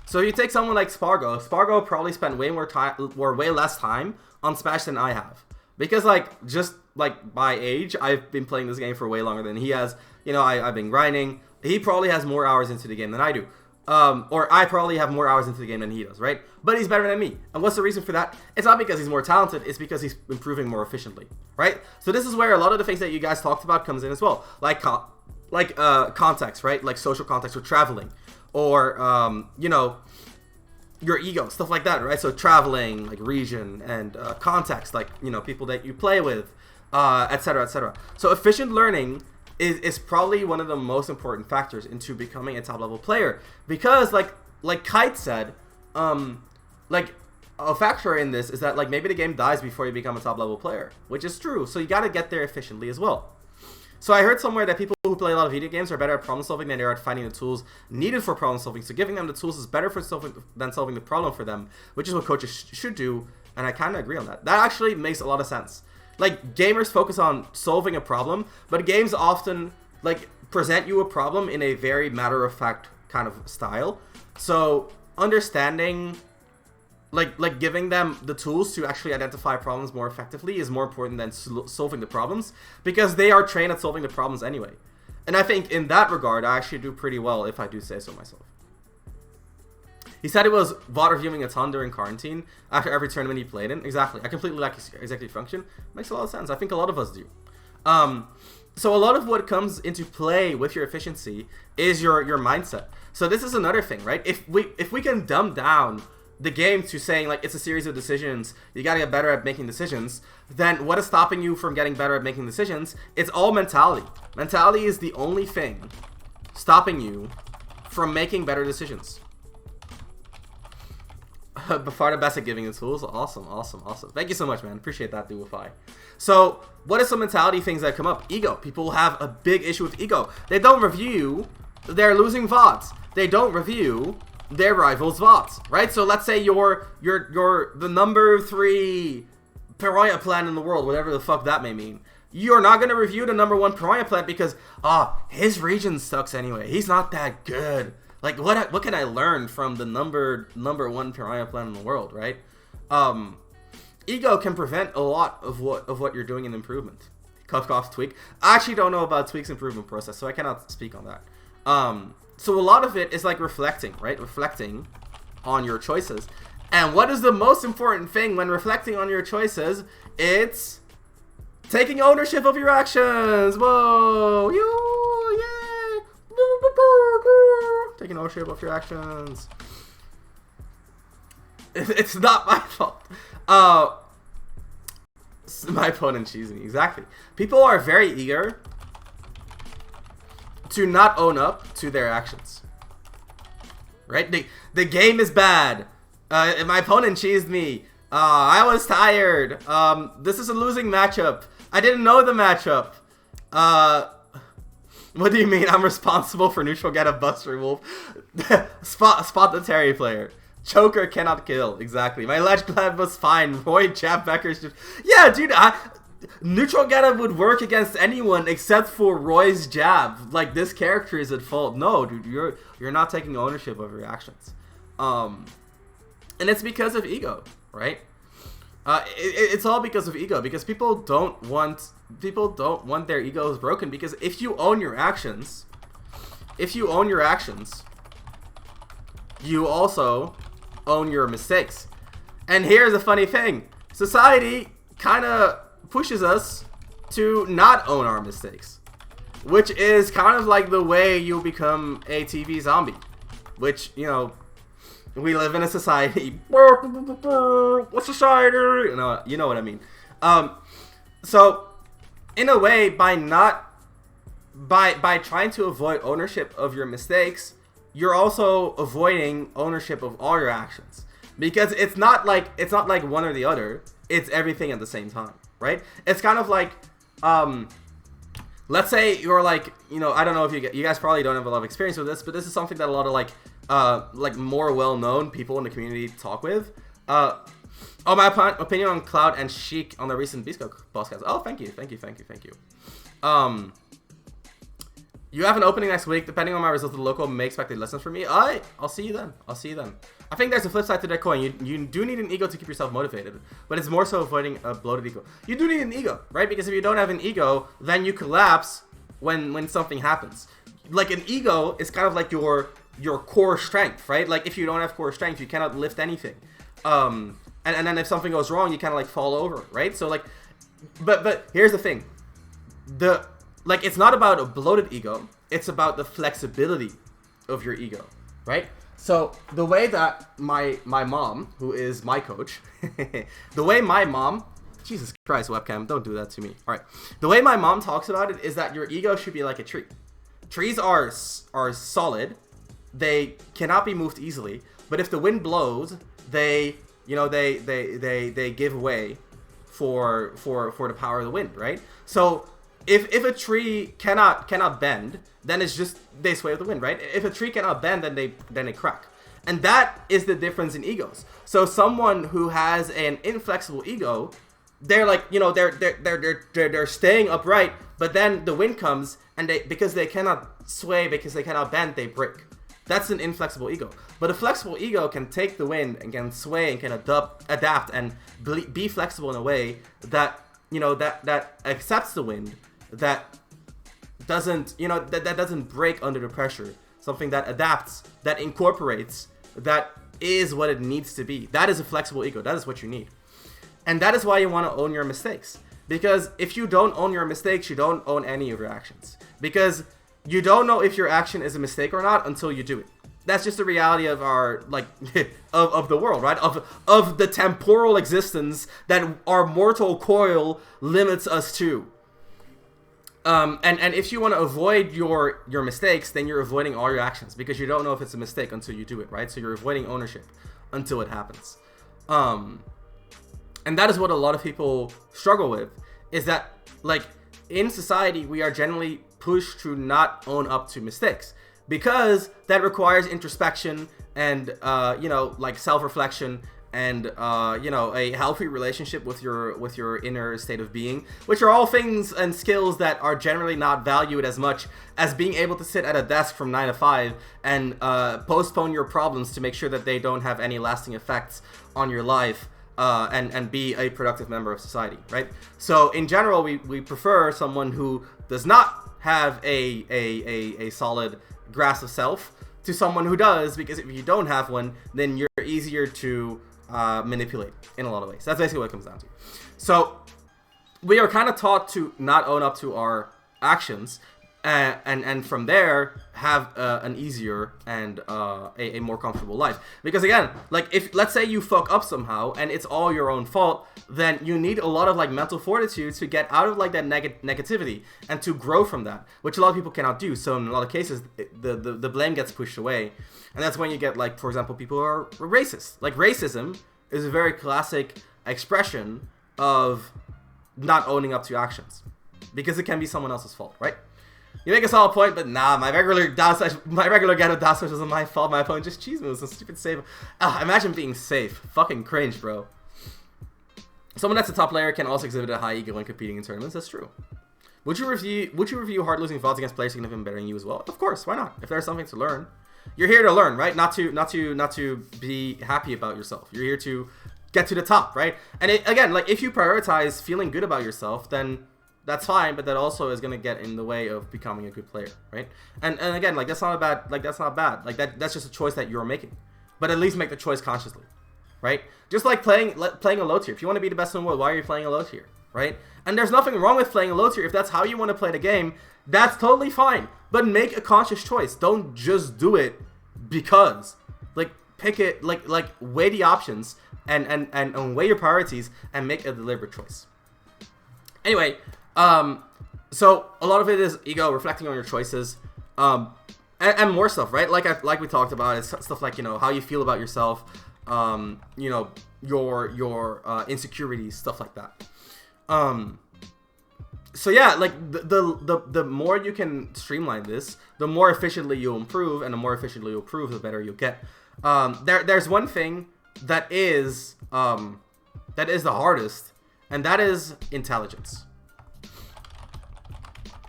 So you take someone like Spargo probably spent way more time or way less time on Smash than I have. Because just by age, I've been playing this game for way longer than he has. You know, I've been grinding. He probably has more hours into the game than I do. Or I probably have more hours into the game than he does, right? But he's better than me. And what's the reason for that? It's not because he's more talented, it's because he's improving more efficiently, right? So this is where a lot of the things that you guys talked about comes in as well. Like context, right? Like social context or traveling. Or, you know, your ego, stuff like that, right? So traveling, like region, and context, like, you know, people that you play with, etc., etc. So efficient learning is probably one of the most important factors into becoming a top level player, because like Kite said, like a factor in this is that like maybe the game dies before you become a top level player, which is true. So you got to get there efficiently as well. So I heard somewhere that people who play a lot of video games are better at problem solving than they are at finding the tools needed for problem solving. So giving them the tools is better for than solving the problem for them, which is what coaches should do. And I kind of agree on that. That actually makes a lot of sense. Like, gamers focus on solving a problem, but games often like present you a problem in a very matter-of-fact kind of style. So understanding, like giving them the tools to actually identify problems more effectively is more important than solving the problems, because they are trained at solving the problems anyway. And I think in that regard, I actually do pretty well, if I do say so myself. He said he was VOD reviewing a ton during quarantine after every tournament he played in. Exactly. I completely like his executive function. Makes a lot of sense. I think a lot of us do. So a lot of what comes into play with your efficiency is your mindset. So this is another thing, right? If we can dumb down the game to saying like it's a series of decisions, you gotta get better at making decisions, then what is stopping you from getting better at making decisions? It's all mentality. Mentality is the only thing stopping you from making better decisions. Before the best at giving the tools. Awesome. Thank you so much, man. Appreciate that, Duify. So, what are some mentality things that come up? Ego. People have a big issue with ego. They don't review their losing VODs. They don't review their rivals' VODs, right? So let's say you're the number 3 Piranha plant in the world, whatever the fuck that may mean. You're not gonna review the number 1 Piranha plant because his region sucks anyway. He's not that good. Like, what can I learn from the number 1 Piranha plant in the world, right? Ego can prevent a lot of what you're doing in improvement. Cough, Tweak. I actually don't know about Tweak's improvement process, so I cannot speak on that. So a lot of it is like reflecting, right? Reflecting on your choices. And what is the most important thing when reflecting on your choices? It's taking ownership of your actions. Whoa! Yay! Taking ownership of your actions. It's not my fault. My opponent cheesed me. Exactly. People are very eager to not own up to their actions. Right? The game is bad. My opponent cheesed me. I was tired. This is a losing matchup. I didn't know the matchup. What do you mean I'm responsible for neutral get a Buster Wolf? Spot the Terry player. Choker cannot kill. Exactly. My ledge glad was fine. Roy Jab Becker's just... Yeah, dude, neutral getup would work against anyone except for Roy's jab. Like, this character is at fault. No, dude, you're not taking ownership of your actions. And it's because of ego, right? It's all because of ego, because people don't want their egos broken, because if you own your actions, you also own your mistakes. And here's the funny thing. Society kind of pushes us to not own our mistakes, which is kind of like the way you become a TV zombie, which, you know, We live in a society. What society? You know what I mean. So, in a way, by trying to avoid ownership of your mistakes, you're also avoiding ownership of all your actions. Because it's not like one or the other. It's everything at the same time, right? It's kind of like, let's say you're like, I don't know if you guys probably don't have a lot of experience with this, but this is something that a lot of like more well-known people in the community talk with. My opinion on Cloud and Sheik on the recent Beastco podcast. Oh, thank you. You have an opening next week. Depending on my results, the local may expect a lesson from me. Alright, I'll see you then. I think there's a flip side to that coin. You do need an ego to keep yourself motivated, but it's more so avoiding a bloated ego. You do need an ego, right? Because if you don't have an ego, then you collapse when something happens. Like an ego is kind of like your core strength, right? Like if you don't have core strength, you cannot lift anything. And then if something goes wrong, you kind of like fall over, right? So like, but here's the thing. It's not about a bloated ego. It's about the flexibility of your ego, right? So the way that my mom, who is my coach, the way my mom, Jesus Christ, webcam, don't do that to me. All right. The way my mom talks about it is that your ego should be like a tree. Trees are solid. They cannot be moved easily. But if the wind blows, they give way for the power of the wind, right? So if a tree cannot bend, then it's just they sway with the wind, right? If a tree cannot bend, then they crack. And that is the difference in egos. So someone who has an inflexible ego, they're like, they're staying upright, but then the wind comes and because they cannot sway, because they cannot bend, they break. That's an inflexible ego. But a flexible ego can take the wind and can sway and can adapt and be flexible in a way that, that accepts the wind, that doesn't, that doesn't break under the pressure. Something that adapts, that incorporates, that is what it needs to be. That is a flexible ego. That is what you need. And that is why you want to own your mistakes. Because if you don't own your mistakes, you don't own any of your actions. Because you don't know if your action is a mistake or not until you do it. That's just the reality of our, of the world, right? Of the temporal existence that our mortal coil limits us to. And if you want to avoid your mistakes, then you're avoiding all your actions because you don't know if it's a mistake until you do it, right? So you're avoiding ownership until it happens. And that is what a lot of people struggle with, is that, in society, we are generally pushed to not own up to mistakes because that requires introspection and, self-reflection and, a healthy relationship with your inner state of being, which are all things and skills that are generally not valued as much as being able to sit at a desk from 9 to 5 and postpone your problems to make sure that they don't have any lasting effects on your life. And be a productive member of society, right? So in general, we prefer someone who does not have a solid grasp of self to someone who does, because if you don't have one, then you're easier to manipulate in a lot of ways. That's basically what it comes down to. So we are kind of taught to not own up to our actions, and from there have an easier and a more comfortable life. Because again, if let's say you fuck up somehow and it's all your own fault, then you need a lot of mental fortitude to get out of that negativity and to grow from that, which a lot of people cannot do. So in a lot of cases, the blame gets pushed away, and that's when you get for example, people who are racist. Racism is a very classic expression of not owning up to actions, because it can be someone else's fault, right? You make a solid point, but nah, my regular ghetto down smash wasn't my fault. My opponent just cheese moves, a stupid save. Imagine being safe. Fucking cringe, bro. Someone that's a top player can also exhibit a high ego when competing in tournaments. That's true. Would you review hard losing VODs against players significantly better than you as well? Of course, why not? If there's something to learn, you're here to learn, right? Not to be happy about yourself. You're here to get to the top, right? And again, if you prioritize feeling good about yourself, then that's fine, but that also is gonna get in the way of becoming a good player, right? And again, that's not bad. That's not bad. That's just a choice that you're making. But at least make the choice consciously, right? Just like playing a low tier. If you want to be the best in the world, why are you playing a low tier, right? And there's nothing wrong with playing a low tier if that's how you want to play the game. That's totally fine. But make a conscious choice. Don't just do it because. pick it, like weigh the options and weigh your priorities and make a deliberate choice. Anyway, so a lot of it is ego, reflecting on your choices, and more stuff, right? Like we talked about, it's stuff like, you know, how you feel about yourself, you know, your insecurities, stuff like that. So yeah, like the more you can streamline this, the more efficiently you'll improve, and the more efficiently you'll improve, the better you'll get. There's one thing that is the hardest, and that is intelligence.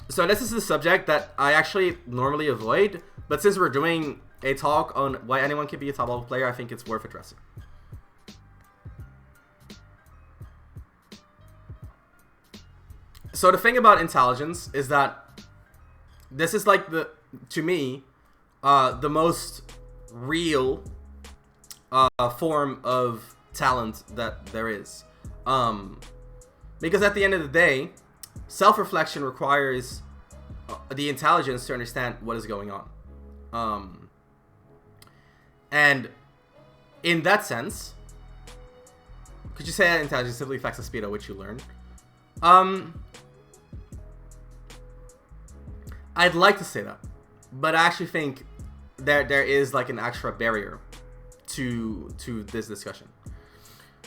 So this is the subject that I actually normally avoid, but since we're doing a talk on why anyone can be a top level player, I think it's worth addressing. So the thing about intelligence is that this is like to me, the most real form of talent that there is. Because at the end of the day, self-reflection requires the intelligence to understand what is going on. And in that sense, could you say that intelligence simply affects the speed at which you learn? I'd like to say that, but I actually think there is like an extra barrier to this discussion.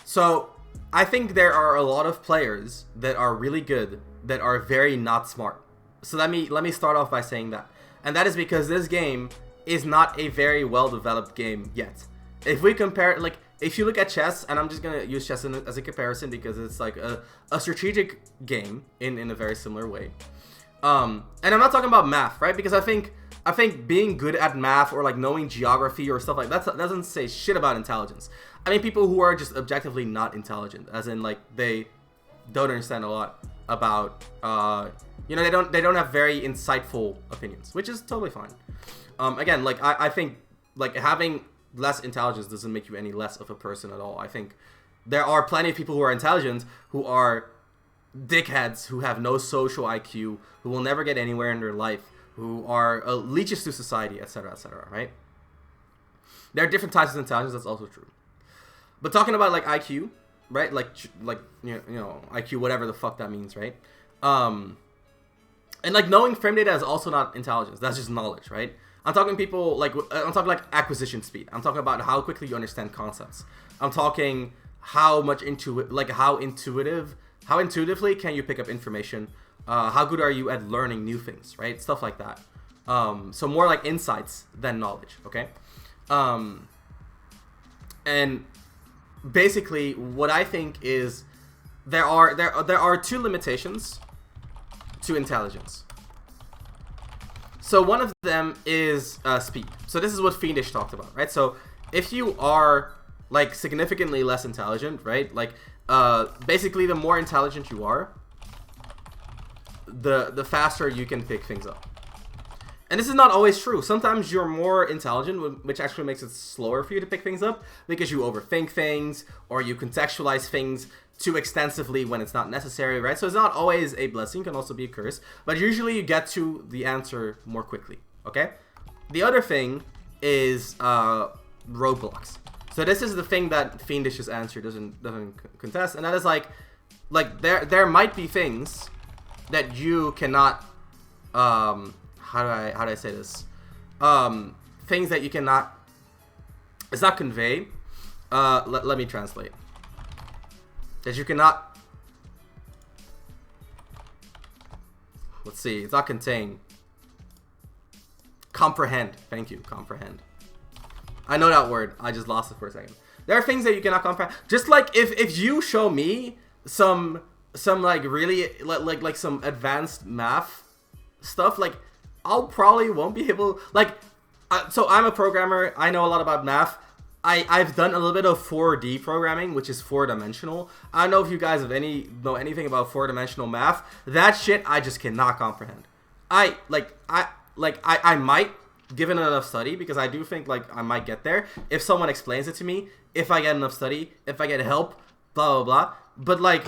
So I think there are a lot of players that are really good that are very not smart. So let me start off by saying that. And that is because this game is not a very well developed game yet. If we compare, like, if you look at chess, and I'm just gonna use chess as a comparison because it's like a strategic game in a very similar way. And I'm not talking about math, right? Because I think being good at math or like knowing geography or stuff like that doesn't say shit about intelligence. I mean, people who are just objectively not intelligent, as in like they don't understand a lot about, you know, they don't have very insightful opinions, which is totally fine. Again, like I think like having less intelligence doesn't make you any less of a person at all. I think there are plenty of people who are intelligent who are dickheads, who have no social IQ, who will never get anywhere in their life, who are leeches to society, etc., right? There are different types of intelligence. That's also true. But talking about like IQ, right? Like you know IQ, whatever the fuck that means, right? And like knowing frame data is also not intelligence. That's just knowledge, right? I'm talking people like I'm talking like acquisition speed. I'm talking about how quickly you understand concepts. I'm talking how intuitively can you pick up information. How good are you at learning new things, right? Stuff like that. So more like insights than knowledge, okay? And basically, what I think is there are two limitations to intelligence. So one of them is speed. So this is what Fiendish talked about, right? So if you are like significantly less intelligent, right? Like basically, the more intelligent you are, the faster you can pick things up. And this is not always true. Sometimes you're more intelligent, which actually makes it slower for you to pick things up because you overthink things or you contextualize things too extensively when it's not necessary, right? So it's not always a blessing, it can also be a curse, but usually you get to the answer more quickly, okay? The other thing is roadblocks. So this is the thing that Fiendish's answer doesn't contest, and that is like there might be things that you cannot how do I say this? Things that you cannot, it's not convey. Let me translate. That you cannot, let's see, it's not contain. Comprehend. Thank you, comprehend. I know that word. I just lost it for a second. There are things that you cannot comprehend. Just like if you show me some like really like some advanced math stuff, like I'll probably won't be able, like so I'm a programmer. I know a lot about math. I've done a little bit of 4D programming, which is 4-dimensional. I don't know if you guys know anything about 4-dimensional math. That shit I just cannot comprehend. I might, given enough study, because I do think like I might get there if someone explains it to me, if I get enough study, if I get help, blah blah blah. But like,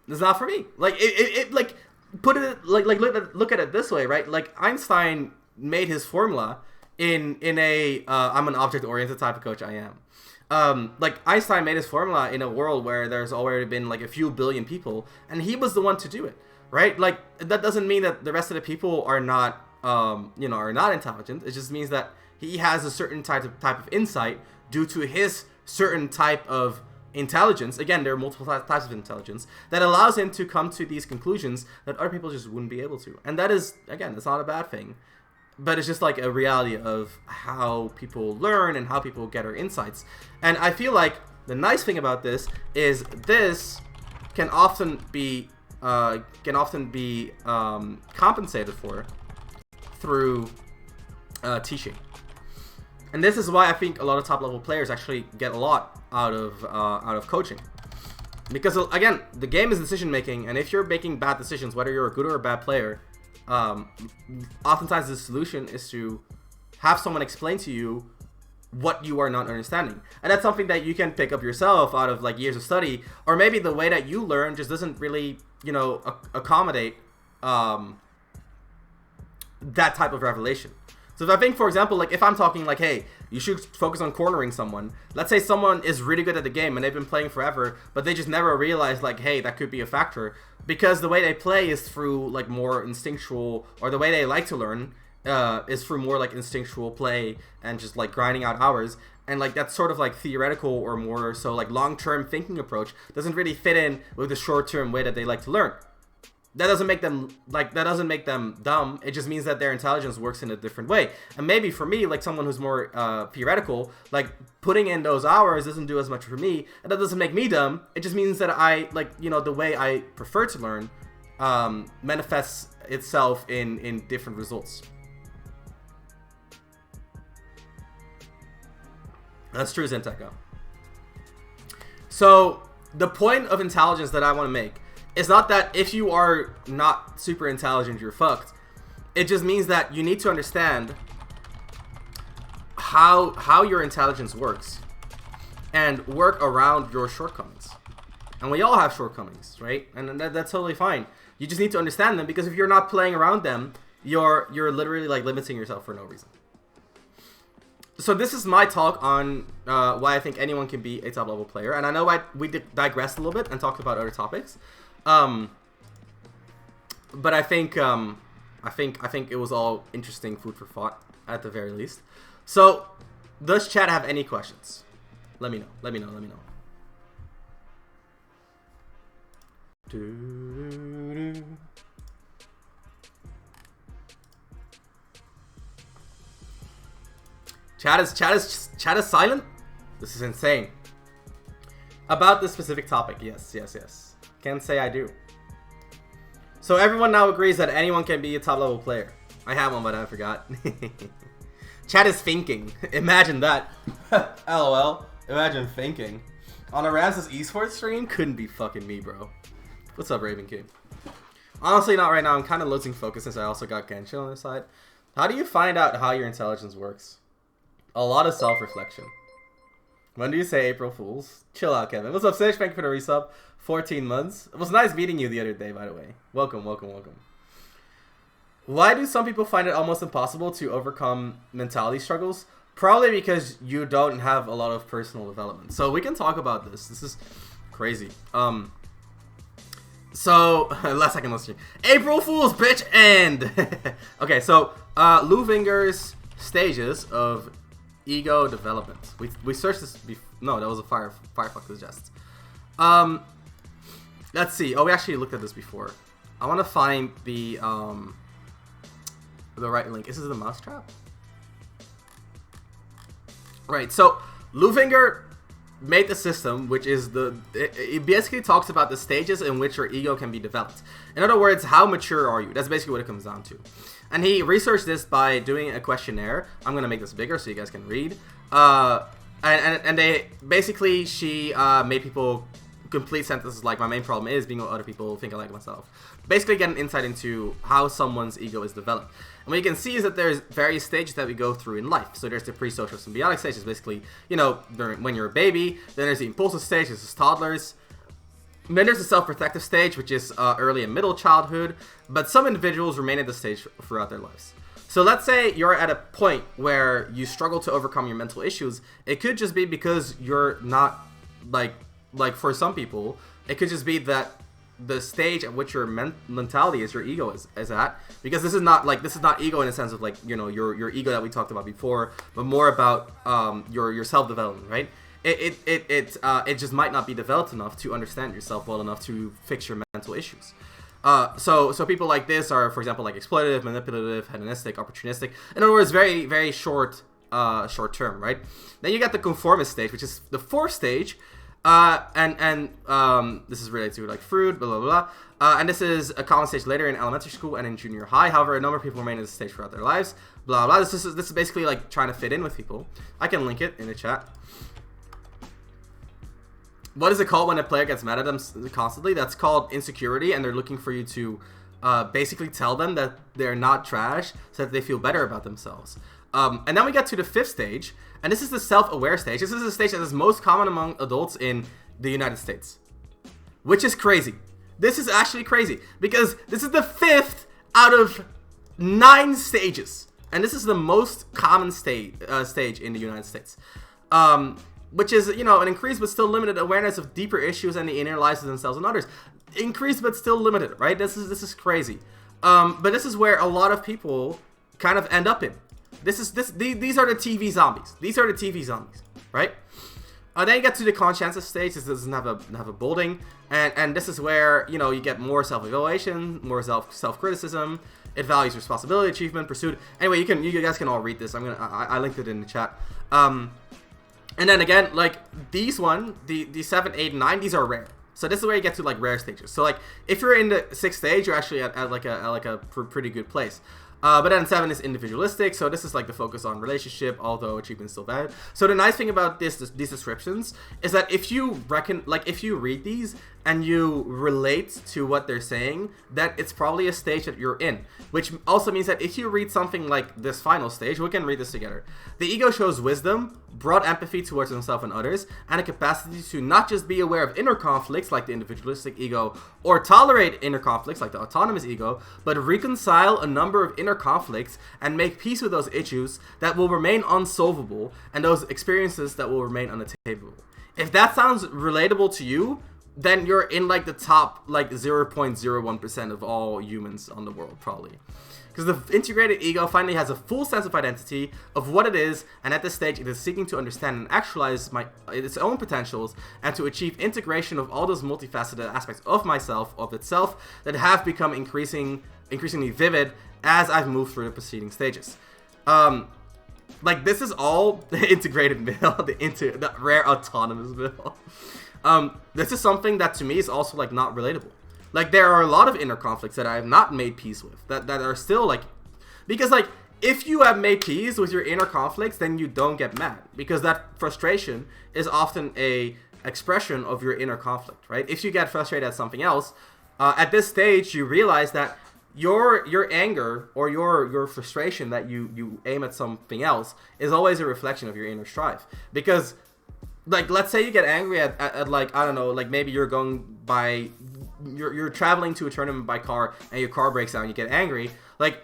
it's not for me. Like it like put it like look at it this way, right? Like Einstein made his formula in a I'm an object-oriented type of coach. I am. Like Einstein made his formula in a world where there's already been like a few billion people, and he was the one to do it, right? Like that doesn't mean that the rest of the people are not, are not intelligent. It just means that he has a certain type of insight due to his certain type of intelligence. Again, there are multiple types of intelligence that allows him to come to these conclusions that other people just wouldn't be able to. And that is, again, that's not a bad thing, but it's just like a reality of how people learn and how people get our insights. And I feel like the nice thing about this is this can often be compensated for through teaching. And this is why I think a lot of top level players actually get a lot out of coaching, because again, the game is decision making, and if you're making bad decisions, whether you're a good or a bad player, oftentimes the solution is to have someone explain to you what you are not understanding. And that's something that you can pick up yourself out of like years of study, or maybe the way that you learn just doesn't really, accommodate that type of revelation. So if I think, for example, like if I'm talking like, hey, you should focus on cornering someone. Let's say someone is really good at the game and they've been playing forever, but they just never realized like, hey, that could be a factor, because the way they play is through like more instinctual, or the way they like to learn is through more like instinctual play and just like grinding out hours. And like that sort of like theoretical or more so like long-term thinking approach doesn't really fit in with the short-term way that they like to learn. That doesn't make them dumb. It just means that their intelligence works in a different way. And maybe for me, like someone who's more theoretical, like putting in those hours doesn't do as much for me, and that doesn't make me dumb. It just means that I the way I prefer to learn manifests itself in different results. That's true, Zenteco. So the point of intelligence that I want to make is not that if you are not super intelligent, you're fucked. It just means that you need to understand how your intelligence works and work around your shortcomings. And we all have shortcomings, right? And that's totally fine. You just need to understand them, because if you're not playing around them, you're literally like limiting yourself for no reason. So this is my talk on why I think anyone can be a top level player. And I know we digressed a little bit and talked about other topics. But I think it was all interesting food for thought at the very least. So, does chat have any questions? Let me know. Chat is silent? This is insane. About this specific topic, yes. Can't say I do. So everyone now agrees that anyone can be a top level player. I have one, but I forgot. Chat is thinking. Imagine that. LOL. Imagine thinking. On a Ramses esports stream? Couldn't be fucking me, bro. What's up, Raven King? Honestly, not right now. I'm kind of losing focus since I also got Genshin on the side. How do you find out how your intelligence works? A lot of self-reflection. When do you say April Fools? Chill out, Kevin. What's up, Sage? Thank you for the resub. 14 months. It was nice meeting you the other day, by the way. Welcome. Why do some people find it almost impossible to overcome mentality struggles? Probably because you don't have a lot of personal development. So we can talk about this. This is crazy. So, last second listening. April Fools, bitch, and... Okay, so, Luvinger's stages of ego development. We searched this before. No, that was a Firefox suggest. Let's see. Oh, we actually looked at this before. I want to find the right link. Is this the mousetrap? Right. So Luvinger made the system, which is it basically talks about the stages in which your ego can be developed. In other words, how mature are you? That's basically what it comes down to. And he researched this by doing a questionnaire. I'm gonna make this bigger so you guys can read. And they basically she made people complete sentences like, my main problem is being with other people, think I like myself. Basically get an insight into how someone's ego is developed. And what you can see is that there's various stages that we go through in life. So there's the pre-social symbiotic stage, is basically, when you're a baby. Then there's the impulsive stage, this is toddlers. And then there's the self-protective stage, which is early and middle childhood. But some individuals remain at this stage throughout their lives. So let's say you're at a point where you struggle to overcome your mental issues. It could just be because you're not like for some people, it could just be that the stage at which your mentality is, your ego is at, because this is not ego in a sense of like, you know, your ego that we talked about before, but more about your self-development, right? It just might not be developed enough to understand yourself well enough to fix your mental issues. So people like this are, for example, like exploitative, manipulative, hedonistic, opportunistic. In other words, very, very short term, right? Then you got the conformist stage, which is the fourth stage. This is related to like fruit, blah, blah, blah. And this is a common stage later in elementary school and in junior high. However, a number of people remain in this stage throughout their lives, blah, blah. This is basically like trying to fit in with people. I can link it in the chat. What is it called when a player gets mad at them constantly? That's called insecurity, and they're looking for you to basically tell them that they're not trash so that they feel better about themselves. And then we get to the fifth stage, and this is the self-aware stage. This is the stage that is most common among adults in the United States, which is crazy. This is actually crazy, because this is the fifth out of 9 stages, and this is the most common stage in the United States. Which is, you know, an increased but still limited awareness of deeper issues and the inner lives of themselves and others. Increased but still limited, right? This is crazy. But this is where a lot of people kind of end up in. These are the TV zombies. These are the TV zombies, right? Then you get to the conscientious stage. This doesn't have a building, and this is where, you know, you get more self-evaluation, more self-criticism. It values responsibility, achievement, pursuit. Anyway, you guys can all read this. I linked it in the chat. And then again, like these the 7, 8, and 9, these are rare. So this is where you get to like rare stages. So like if you're in the 6th stage, you're actually at like a pretty good place. But then 7 is individualistic, so this is like the focus on relationship, although achievement is still valid. So the nice thing about these descriptions is that if you read these and you relate to what they're saying, that it's probably a stage that you're in. Which also means that if you read something like this final stage, we can read this together. The ego shows wisdom, broad empathy towards himself and others, and a capacity to not just be aware of inner conflicts like the individualistic ego, or tolerate inner conflicts like the autonomous ego, but reconcile a number of inner conflicts and make peace with those issues that will remain unsolvable and those experiences that will remain unattainable. If that sounds relatable to you, then you're in like the top like 0.01% of all humans on the world, probably. Because the integrated ego finally has a full sense of identity of what it is, and at this stage it is seeking to understand and actualize its own potentials and to achieve integration of all those multifaceted aspects of myself, of itself, that have become increasingly vivid as I've moved through the preceding stages. Like this is all the integrated middle, the rare autonomous middle. This is something that to me is also like not relatable. Like there are a lot of inner conflicts that I have not made peace with that are still like, because like if you have made peace with your inner conflicts, then you don't get mad, because that frustration is often a expression of your inner conflict, right? If you get frustrated at something else, at this stage you realize that your anger or your frustration that you aim at something else is always a reflection of your inner strife. Because like let's say you get angry at like, I don't know, like maybe you're traveling to a tournament by car and your car breaks down, you get angry. Like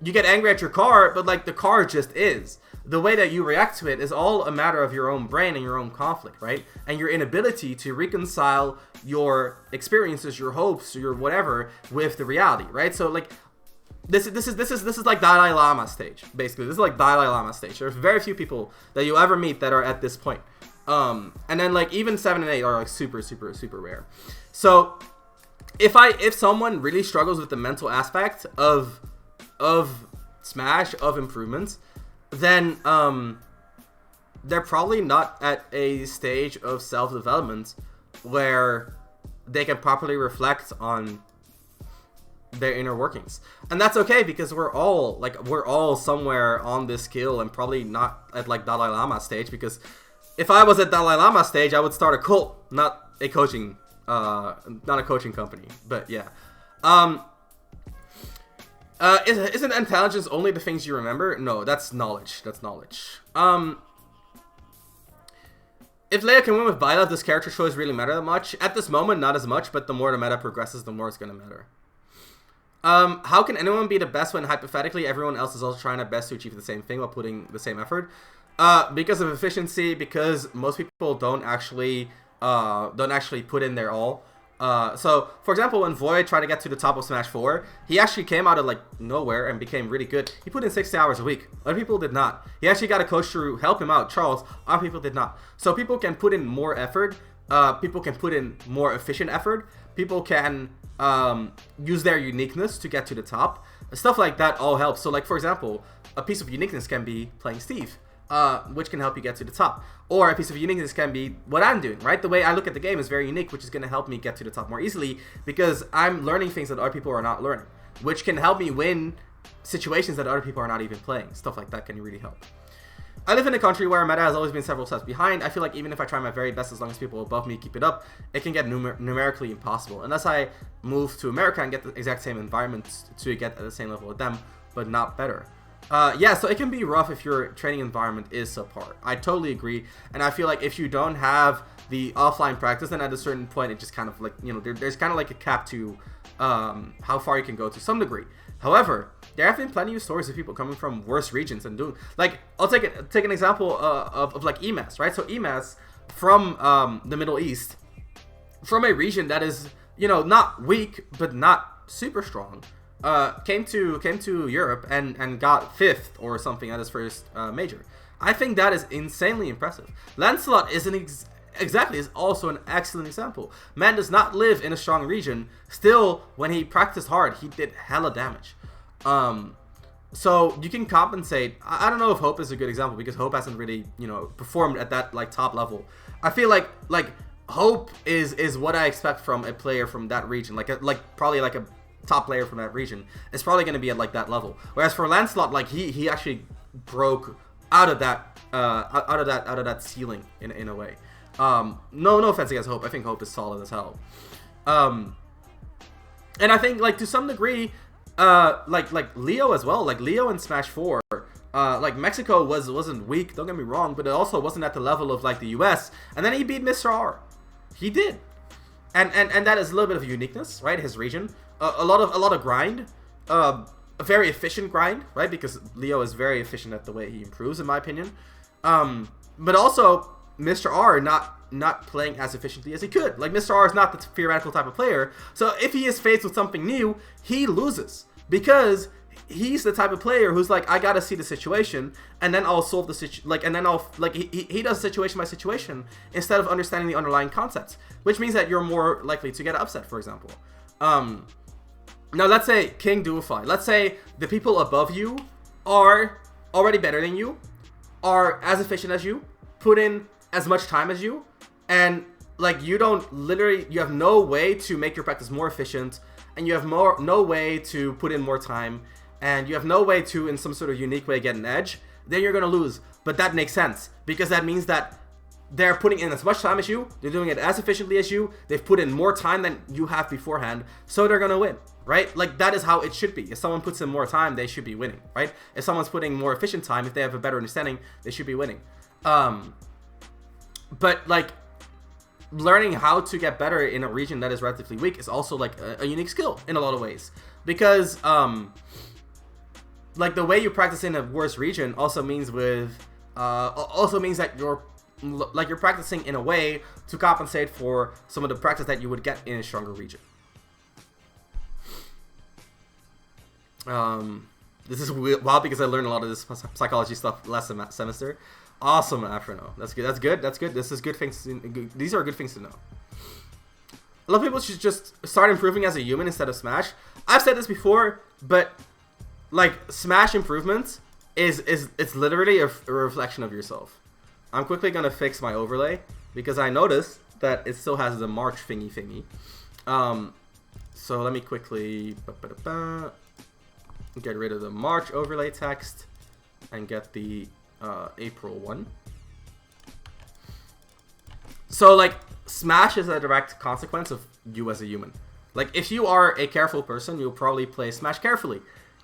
you get angry at your car, but like the car just is. The way that you react to it is all a matter of your own brain and your own conflict, right? And your inability to reconcile your experiences, your hopes, your whatever with the reality, right? So like this is like Dalai Lama stage, basically. This is like Dalai Lama stage. There's very few people that you'll ever meet that are at this point. And then like even 7 and 8 are like super rare. So if someone really struggles with the mental aspect of Smash, of improvements, then they're probably not at a stage of self-development where they can properly reflect on their inner workings. And that's okay, because we're all somewhere on this scale, and probably not at like Dalai Lama stage, because if I was at Dalai Lama stage, I would start a cult, not a coaching company. But yeah. Isn't intelligence only the things you remember? No, that's knowledge. If Leia can win with Byleth, does character choice really matter that much? At this moment, not as much, but the more the meta progresses, the more it's going to matter. How can anyone be the best when hypothetically everyone else is also trying their best to achieve the same thing while putting the same effort? Because of efficiency, because most people don't actually put in their all. So, for example, when Void tried to get to the top of Smash 4, he actually came out of, like, nowhere and became really good. He put in 60 hours a week. Other people did not. He actually got a coach to help him out, Charles. Other people did not. So people can put in more effort. People can put in more efficient effort. People can use their uniqueness to get to the top. Stuff like that all helps. So, like, for example, a piece of uniqueness can be playing Steve. Which can help you get to the top. Or a piece of uniqueness can be what I'm doing, right? The way I look at the game is very unique, which is going to help me get to the top more easily because I'm learning things that other people are not learning, which can help me win situations that other people are not even playing. Stuff like that can really help. I live in a country where meta has always been several steps behind. I feel like even if I try my very best, as long as people above me keep it up, it can get numerically impossible. Unless I move to America and get the exact same environment to get at the same level with them, but not better. Yeah, so it can be rough if your training environment is subpar. I totally agree, and I feel like if you don't have the offline practice, then at a certain point it just kind of like, you know, there's kind of like a cap to how far you can go to some degree. However, there have been plenty of stories of people coming from worse regions and doing, like, I'll take an example of like EMAS, right? So EMAS from the Middle East, from a region that is, you know, not weak but not super strong. Came to Europe and got 5th or something at his first major. I think that is insanely impressive. Lancelot is is also an excellent example. Man does not live in a strong region. Still, when he practiced hard, he did hella damage. So you can compensate. I don't know if Hope is a good example because Hope hasn't really, you know, performed at that like top level. I feel like Hope is what I expect from a player from that region, probably like a top player from that region. It's probably going to be at like that level. Whereas for Lancelot, like he actually broke out of that ceiling in a way. No offense against Hope. I think Hope is solid as hell. And I think like to some degree, like Leo as well. Like Leo in Smash 4. Like Mexico wasn't weak. Don't get me wrong, but it also wasn't at the level of like the US. And then he beat Mr. R. He did. And that is a little bit of uniqueness, right? His region. A lot of grind, a very efficient grind, right? Because Leo is very efficient at the way he improves, in my opinion. But also Mr. R not playing as efficiently as he could. Like Mr. R is not the theoretical type of player, so if he is faced with something new, he loses because he's the type of player who's like, I gotta see the situation, and then I'll solve the situation. And then I'll he does situation by situation instead of understanding the underlying concepts, which means that you're more likely to get upset, for example. Now let's say King Duify. Let's say the people above you are already better than you, are as efficient as you, put in as much time as you, and like you have no way to make your practice more efficient, and you have no way to put in more time, and you have no way to in some sort of unique way get an edge, then you're gonna lose. But that makes sense because that means that they're putting in as much time as you, they're doing it as efficiently as you, they've put in more time than you have beforehand, so they're gonna win, right? Like that is how it should be. If someone puts in more time, they should be winning, right? If someone's putting more efficient time, if they have a better understanding, they should be winning. But like learning how to get better in a region that is relatively weak is also like a unique skill in a lot of ways, because like the way you practice in a worse region also means that you're practicing in a way to compensate for some of the practice that you would get in a stronger region. This is wild because I learned a lot of this psychology stuff last semester. Awesome, Afrono. That's good. This is good things. These are good things to know. A lot of people should just start improving as a human instead of Smash. I've said this before, but like Smash improvements it's literally a reflection of yourself. I'm quickly gonna fix my overlay because I noticed that it still has the March thingy. So let me quickly get rid of the March overlay text and get the April one. So like Smash is a direct consequence of you as a human. Like if you are a careful person, you'll probably play Smash carefully.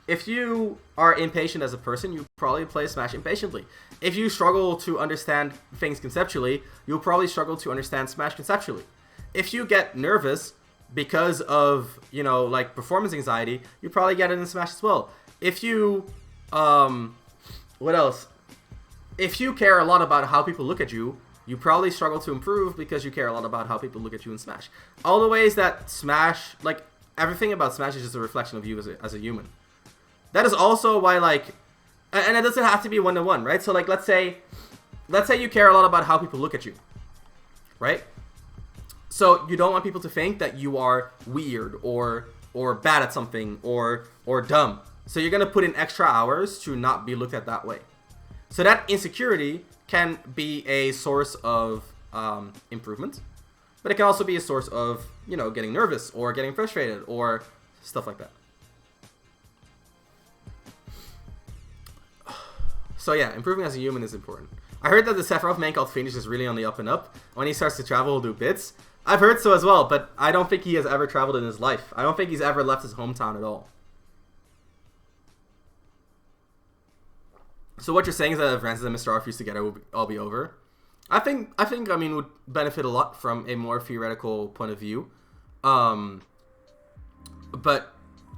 If you are impatient as a person, you probably play Smash impatiently. If you struggle to understand things conceptually, you'll probably struggle to understand Smash conceptually. If you get nervous because of, you know, like performance anxiety, you probably get it in Smash as well. If you, what else? If you care a lot about how people look at you, you probably struggle to improve because you care a lot about how people look at you in Smash. All the ways that Smash, like, everything about Smash is just a reflection of you as a human. That is also why, like, and it doesn't have to be one-to-one, right? So, like, let's say you care a lot about how people look at you, right? So you don't want people to think that you are weird or bad at something or dumb. So you're gonna put in extra hours to not be looked at that way. So that insecurity can be a source of improvement, but it can also be a source of, you know, getting nervous or getting frustrated or stuff like that. So yeah, improving as a human is important. I heard that the Sephiroth main called Phoenix is really on the up and up. When he starts to travel, he'll do bits. I've heard so as well, but I don't think he has ever traveled in his life. I don't think he's ever left his hometown at all. So what you're saying is that if Francis and Mr. R fused together, will all be over? I think I mean would benefit a lot from a more theoretical point of view, but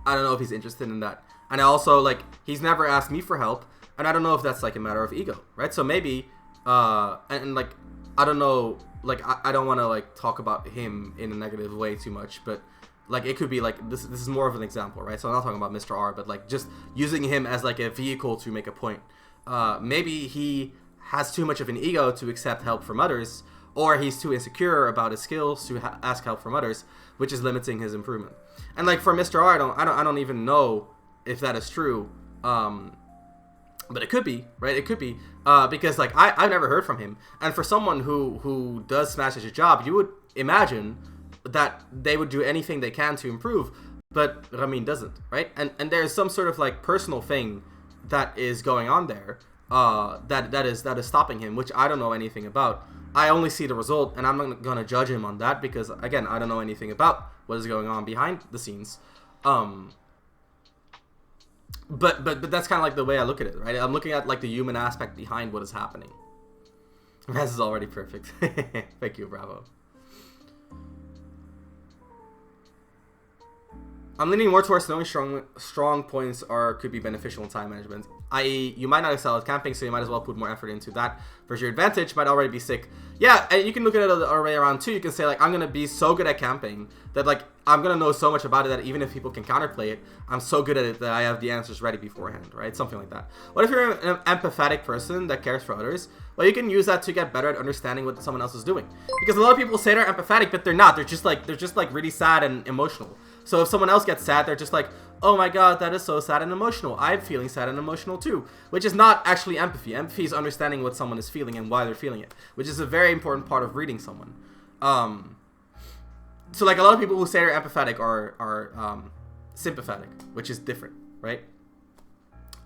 I don't know if he's interested in that. And also, like, he's never asked me for help, and I don't know if that's like a matter of ego, right? So maybe and like, I don't know, like, I don't want to like talk about him in a negative way too much, but like, it could be like this is more of an example, right? So I'm not talking about Mr. R, but like just using him as like a vehicle to make a point. Maybe he has too much of an ego to accept help from others, or he's too insecure about his skills to ask help from others, which is limiting his improvement. And like for Mr. R, I don't even know if that is true, but it could be, right? It could be, because like I've never heard from him, and for someone who does Smash as a job, you would imagine that they would do anything they can to improve, but Ramin doesn't, right? And there's some sort of like personal thing that is going on there, that is stopping him, which I don't know anything about. I only see the result, and I'm not gonna judge him on that because, again, I don't know anything about what is going on behind the scenes. But that's kind of like the way I look at it, right? I'm looking at like the human aspect behind what is happening. Rez is already perfect. Thank you, bravo. I'm leaning more towards knowing strong points could be beneficial in time management. I.e., you might not excel at camping, so you might as well put more effort into that. For your advantage, might already be sick. Yeah, and you can look at it the other way around too. You can say like, I'm gonna be so good at camping that like I'm gonna know so much about it that even if people can counterplay it, I'm so good at it that I have the answers ready beforehand, right? Something like that. What if you're an empathetic person that cares for others? Well, you can use that to get better at understanding what someone else is doing. Because a lot of people say they're empathetic, but they're not. They're just like really sad and emotional. So if someone else gets sad, they're just like, oh my god, that is so sad and emotional. I'm feeling sad and emotional too. Which is not actually empathy. Empathy is understanding what someone is feeling and why they're feeling it. Which is a very important part of reading someone. So like a lot of people who say they're empathetic are sympathetic, which is different, right?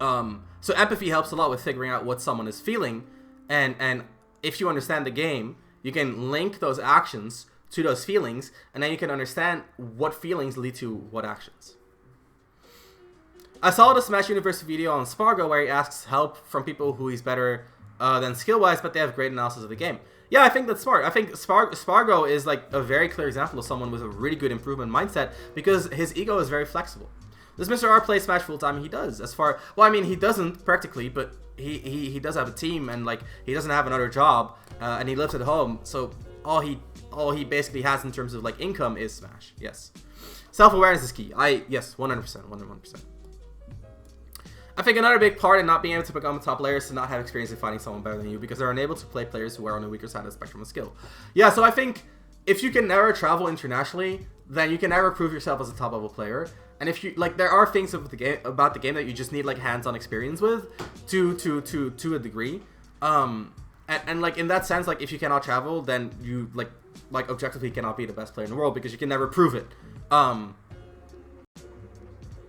So empathy helps a lot with figuring out what someone is feeling. And if you understand the game, you can link those actions to those feelings, and then you can understand what feelings lead to what actions. I saw the Smash Universe video on Spargo where he asks help from people who he's better than skill-wise, but they have great analysis of the game. Yeah, I think that's smart. I think Spargo is like a very clear example of someone with a really good improvement mindset because his ego is very flexible. Does Mr. R play Smash full-time? He does. Well, I mean, he doesn't practically, but he does have a team, and like he doesn't have another job, and he lives at home, so all he basically has in terms of like income is Smash. Yes. Self-awareness is key. Yes, 100%. I think another big part in not being able to become a top player is to not have experience in fighting someone better than you because they're unable to play players who are on the weaker side of the spectrum of skill. Yeah, so I think if you can never travel internationally, then you can never prove yourself as a top level player. And if you like, there are things about the game that you just need like hands-on experience with to a degree. And like in that sense, like if you cannot travel, then you like objectively cannot be the best player in the world because you can never prove it.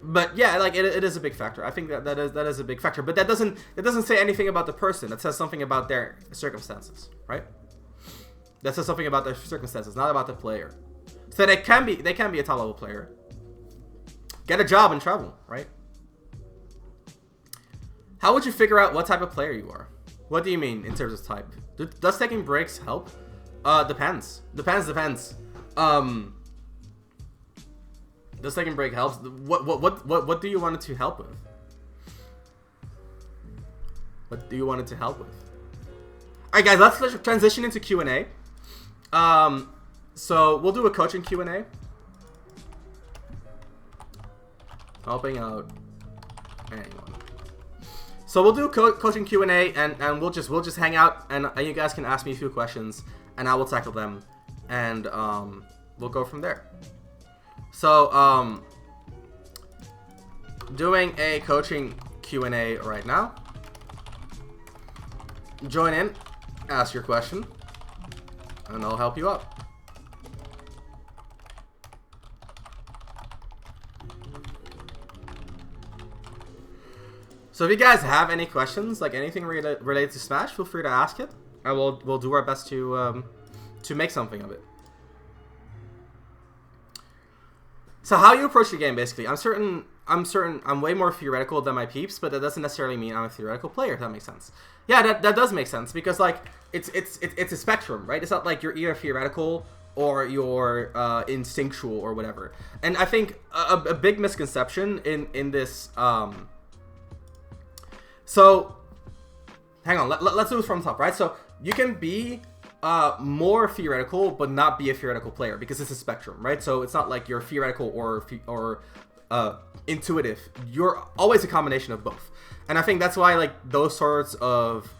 But yeah, like it is a big factor. I think that is a big factor. But that doesn't say anything about the person. That says something about their circumstances, right? That says something about their circumstances, not about the player. So they can be a top level player. Get a job and travel, right? How would you figure out what type of player you are? What do you mean in terms of type? Does taking breaks help? Depends. The second break helps. What do you want it to help with? What do you want it to help with? Alright guys, let's transition into Q&A. So we'll do a coaching Q&A. Helping out anyone. So we'll do coaching Q&A, and we'll just hang out, and you guys can ask me a few questions, and I will tackle them, and we'll go from there. So doing a coaching Q&A right now. Join in, ask your question, and I'll help you out. So if you guys have any questions, like anything related to Smash, feel free to ask it, and we'll do our best to make something of it. So how you approach the game, basically, I'm way more theoretical than my peeps, but that doesn't necessarily mean I'm a theoretical player, if that makes sense. Yeah, that does make sense, because like it's a spectrum, right? It's not like you're either theoretical or you're instinctual or whatever. And I think a big misconception in this so hang on, let's do this from the top, right? So you can be more theoretical but not be a theoretical player, because it's a spectrum, right? So it's not like you're theoretical or intuitive. You're always a combination of both. And I think that's why like those sorts of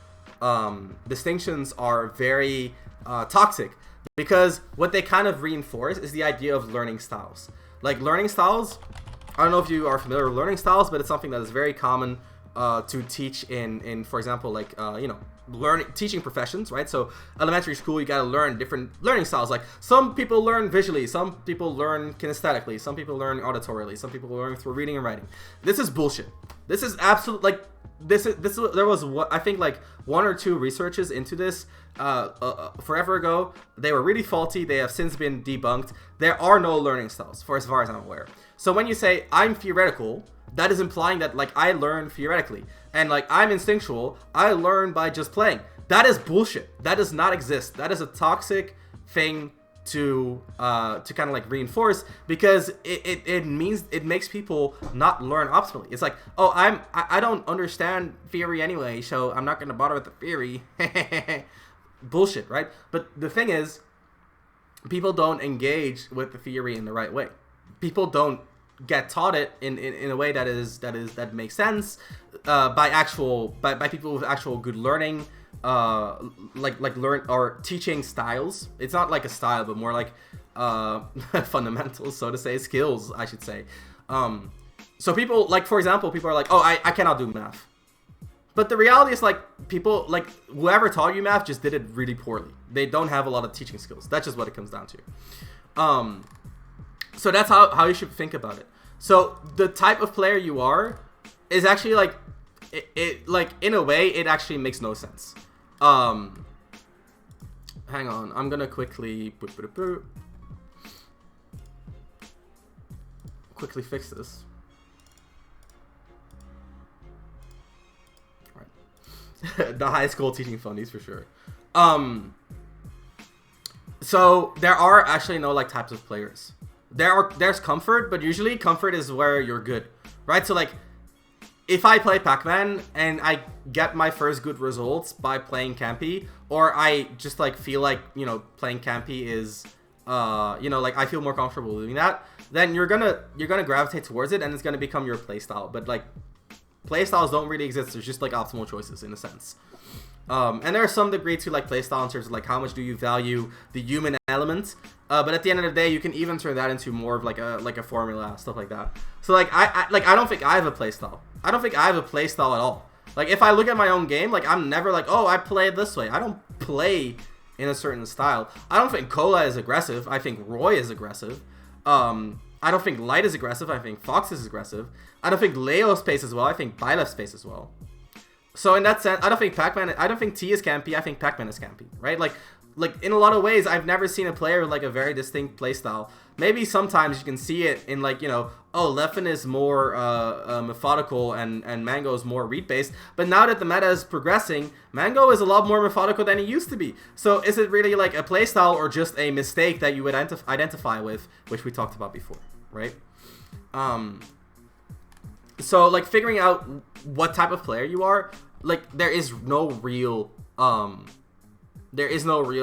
distinctions are very toxic, because what they kind of reinforce is the idea of learning styles. Like learning styles, I don't know if you are familiar with learning styles, but it's something that is very common to teach in for example, like teaching professions, right? So elementary school, you got to learn different learning styles. Like some people learn visually, some people learn kinesthetically, some people learn auditorily, some people learn through reading and writing. This is bullshit. This is absolute, like this there was what I think like 1 or 2 researches into this forever ago. They were really faulty. They have since been debunked. There are no learning styles, for as far as I'm aware. So when you say I'm theoretical, that is implying that like I learn theoretically, and like I'm instinctual, I learn by just playing. That is bullshit. That does not exist. That is a toxic thing to kind of like reinforce, because it means it makes people not learn optimally. It's like, oh, I don't understand theory anyway, so I'm not gonna bother with the theory. Bullshit, right? But the thing is, people don't engage with the theory in the right way. People don't get taught it in a way that makes sense by people with actual good learning like learn or teaching styles. It's not like a style, but more like fundamentals, so to say, skills, I should say. So people, like, for example, people are like, oh, I cannot do math. But the reality is, like, people, like, whoever taught you math just did it really poorly. They don't have a lot of teaching skills. That's just what it comes down to. So that's how you should think about it. So the type of player you are is actually like it like in a way it actually makes no sense. Hang on, I'm gonna quickly fix this. All right. The high school teaching funnies for sure. So there are actually no like types of players. There's comfort, but usually comfort is where you're good, right? So like if I play Pac-Man and I get my first good results by playing Campy, or I just like feel like, you know, playing Campy is like I feel more comfortable doing that, then you're gonna gravitate towards it, and it's gonna become your playstyle. But like playstyles don't really exist. There's just like optimal choices in a sense. And there's some degree to like playstyle in terms of like how much do you value the human element. But at the end of the day, you can even turn that into more of like a formula, stuff like that. So like I don't think I have a playstyle. I don't think I have a playstyle at all. Like if I look at my own game, like I'm never like, oh, I play this way. I don't play in a certain style. I don't think Cola is aggressive. I think Roy is aggressive. I don't think Light is aggressive. I think Fox is aggressive. I don't think Leo space as well. I think Byleth space as well. So in that sense, I don't think T is campy. I think Pac-Man is campy, right? Like in a lot of ways, I've never seen a player with like a very distinct playstyle. Maybe sometimes you can see it in like, you know, oh, Leffen is more methodical and Mango is more read-based. But now that the meta is progressing, Mango is a lot more methodical than he used to be. So is it really like a playstyle or just a mistake that you would identify with, which we talked about before, right? So like figuring out what type of player you are, like there is no real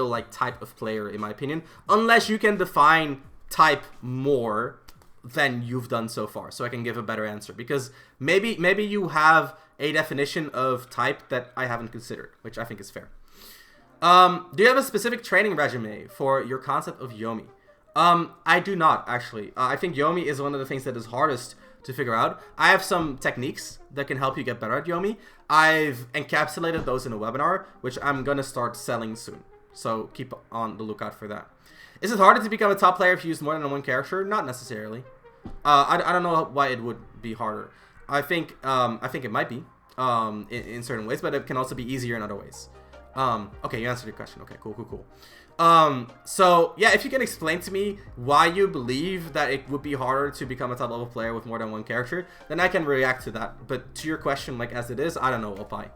like type of player in my opinion, unless you can define type more than you've done so far, so I can give a better answer, because maybe you have a definition of type that I haven't considered, which I think is fair. Do you have a specific training regimen for your concept of Yomi? I do not, actually. I think Yomi is one of the things that is hardest to figure out. I have some techniques that can help you get better at Yomi. I've encapsulated those in a webinar, which I'm going to start selling soon. So keep on the lookout for that. Is it harder to become a top player if you use more than one character? Not necessarily. I don't know why it would be harder. I think it might be in certain ways, but it can also be easier in other ways. Okay, you answered your question. Okay, cool. So yeah, if you can explain to me why you believe that it would be harder to become a top level player with more than one character, then I can react to that. But to your question, like as it is, I don't know, Opie.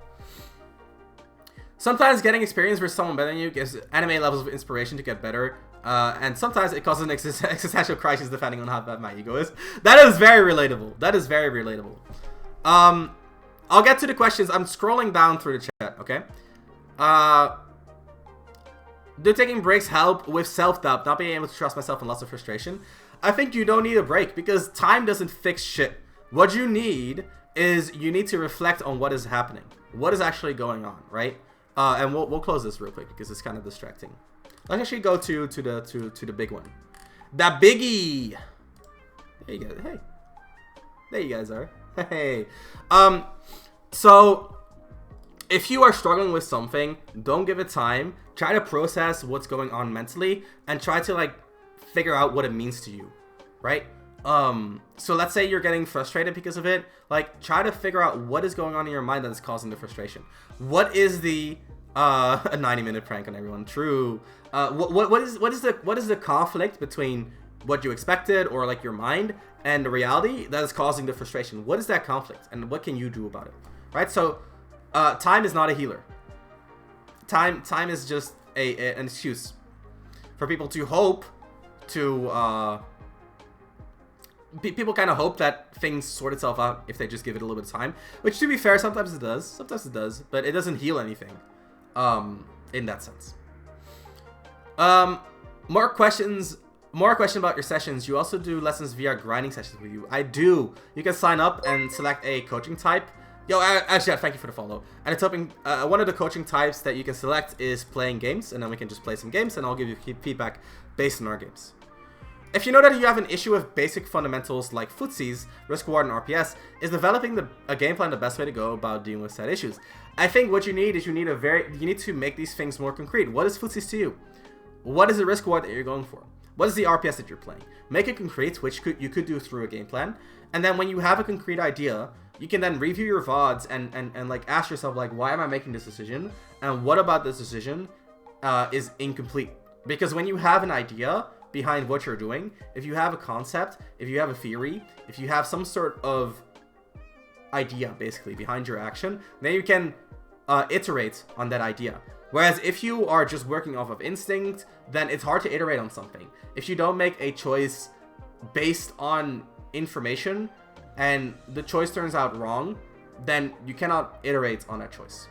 Sometimes getting experience with someone better than you gives anime levels of inspiration to get better, and sometimes it causes an existential crisis depending on how bad my ego is. That is very relatable. I'll get to the questions. I'm scrolling down through the chat, okay? Do taking breaks help with self-doubt, not being able to trust myself and lots of frustration? I think you don't need a break, because time doesn't fix shit. What you need is you need to reflect on what is happening, what is actually going on, right? And we'll close this real quick because it's kind of distracting. Let's actually go to the big one, that biggie. There you guys. Hey, there you guys are. Hey, so if you are struggling with something, don't give it time. Try to process what's going on mentally and try to like figure out what it means to you, right? So let's say you're getting frustrated because of it. Like, try to figure out what is going on in your mind that is causing the frustration. What is the a 90-minute prank on everyone? True. What is the conflict between what you expected or like your mind and the reality that is causing the frustration? What is that conflict, and what can you do about it? Right? So time is not a healer. Time is just an excuse for people to hope to people kind of hope that things sort itself out if they just give it a little bit of time, which, to be fair, sometimes it does, but it doesn't heal anything in that sense. More questions about your sessions. You also do lessons via grinding sessions with you. I do. You can sign up and select a coaching type. Yo, actually, thank you for the follow. And it's hoping one of the coaching types that you can select is playing games, and then we can just play some games, and I'll give you feedback based on our games. If you know that you have an issue with basic fundamentals like footsies, risk reward, and RPS, is developing a game plan the best way to go about dealing with said issues? I think what you need is you need to make these things more concrete. What is footsies to you? What is the risk reward that you're going for? What is the RPS that you're playing? Make it concrete, which you could do through a game plan. And then when you have a concrete idea, you can then review your VODs and like ask yourself, like, why am I making this decision? And what about this decision is incomplete? Because when you have an idea behind what you're doing, if you have a concept, if you have a theory, if you have some sort of idea basically behind your action, then you can iterate on that idea. Whereas if you are just working off of instinct, then it's hard to iterate on something. If you don't make a choice based on information and the choice turns out wrong, then you cannot iterate on that choice.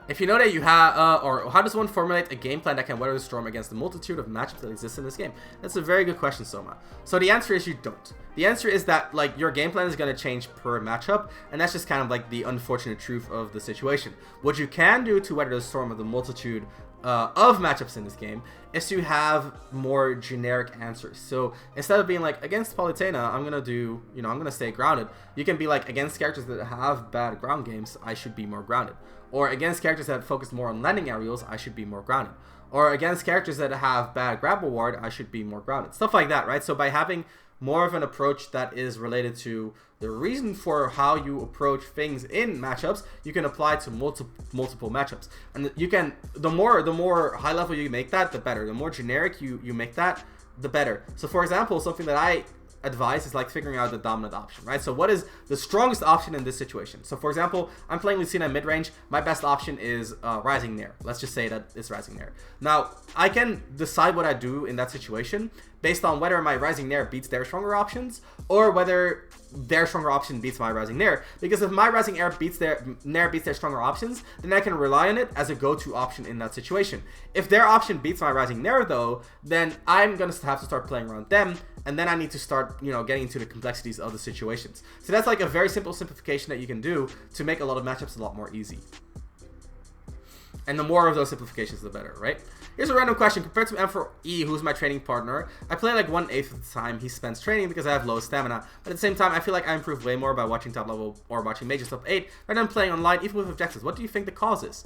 If you know that you have, or how does one formulate a game plan that can weather the storm against the multitude of matchups that exist in this game? That's a very good question, Soma. So the answer is you don't. The answer is that, like, your game plan is going to change per matchup, and that's just kind of like the unfortunate truth of the situation. What you can do to weather the storm of the multitude of matchups in this game is to have more generic answers. So instead of being like, against Palutena, I'm going to stay grounded, you can be like, against characters that have bad ground games, I should be more grounded. Or against characters that focus more on landing aerials, I should be more grounded. Or against characters that have bad grab reward, I should be more grounded. Stuff like that, right? So by having more of an approach that is related to the reason for how you approach things in matchups, you can apply to multiple matchups. And you can, the more high level you make that, the better. The more generic you make that, the better. So for example, something that I advice is like figuring out the dominant option, right? So what is the strongest option in this situation? So for example, I'm playing Lucina mid-range. My best option is Rising Nair. Let's just say that it's Rising Nair. Now, I can decide what I do in that situation based on whether my Rising Nair beats their stronger options or whether their stronger option beats my Rising Nair. Because if my Rising Nair beats their stronger options, then I can rely on it as a go-to option in that situation. If their option beats my Rising Nair though, then I'm gonna have to start playing around them, and then I need to start, you know, getting into the complexities of the situations. So that's like a very simple simplification that you can do to make a lot of matchups a lot more easy. And the more of those simplifications, the better, right? Here's a random question. Compared to M4E, who's my training partner, I play like 1/8 of the time he spends training because I have low stamina. But at the same time, I feel like I improve way more by watching top level or watching Mages top 8 rather than playing online, even with objectives. What do you think the cause is?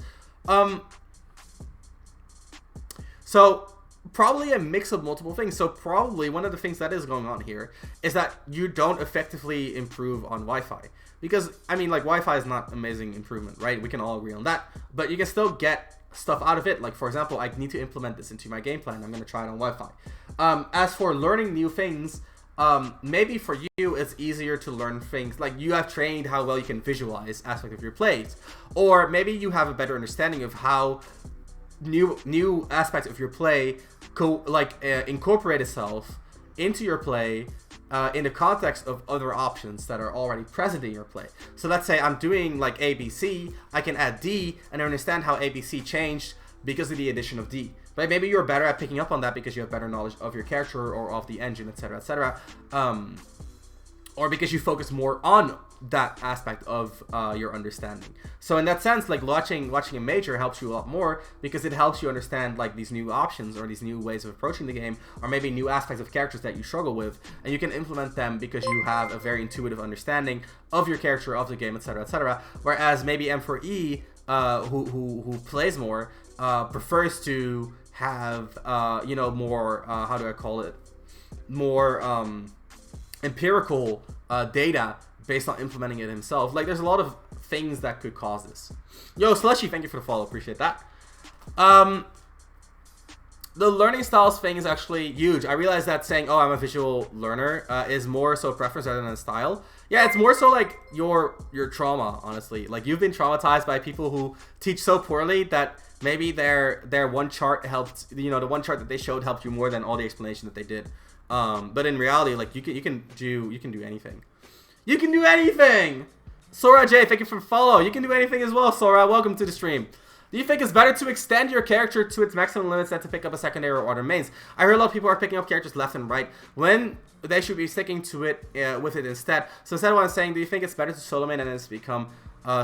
So probably a mix of multiple things. So probably one of the things that is going on here is that you don't effectively improve on Wi-Fi. Because, I mean, like, Wi-Fi is not amazing improvement, right? We can all agree on that. But you can still get stuff out of it. Like, for example, I need to implement this into my game plan. I'm going to try it on Wi-Fi. As for learning new things, maybe for you, it's easier to learn things. Like, you have trained how well you can visualize aspect of your plays. Or maybe you have a better understanding of how new aspects of your play incorporate itself into your play in the context of other options that are already present in your play. So let's say I'm doing like ABC, I can add D and understand how ABC changed because of the addition of D. But maybe you're better at picking up on that because you have better knowledge of your character or of the engine, etc., etc. Or because you focus more on that aspect of your understanding. So in that sense, like watching a major helps you a lot more because it helps you understand like these new options or these new ways of approaching the game, or maybe new aspects of characters that you struggle with, and you can implement them because you have a very intuitive understanding of your character, of the game, etc., etc. Whereas maybe M4E, who plays more, prefers to have you know, more how do I call it, more empirical data based on implementing it himself. Like, there's a lot of things that could cause this. Yo, Slushy, thank you for the follow. Appreciate that. The learning styles thing is actually huge. I realize that saying, oh, I'm a visual learner is more so preference rather than a style. Yeah, it's more so like your trauma, honestly. Like, you've been traumatized by people who teach so poorly that maybe their one chart helped, you know, the one chart that they showed helped you more than all the explanation that they did. But in reality, like, you can do anything. You can do anything! Sora J, thank you for the follow. You can do anything as well, Sora. Welcome to the stream. Do you think it's better to extend your character to its maximum limits than to pick up a secondary or other mains? I heard a lot of people are picking up characters left and right when they should be sticking to it with it instead. So instead of what I'm saying, do you think it's better to solo main and then become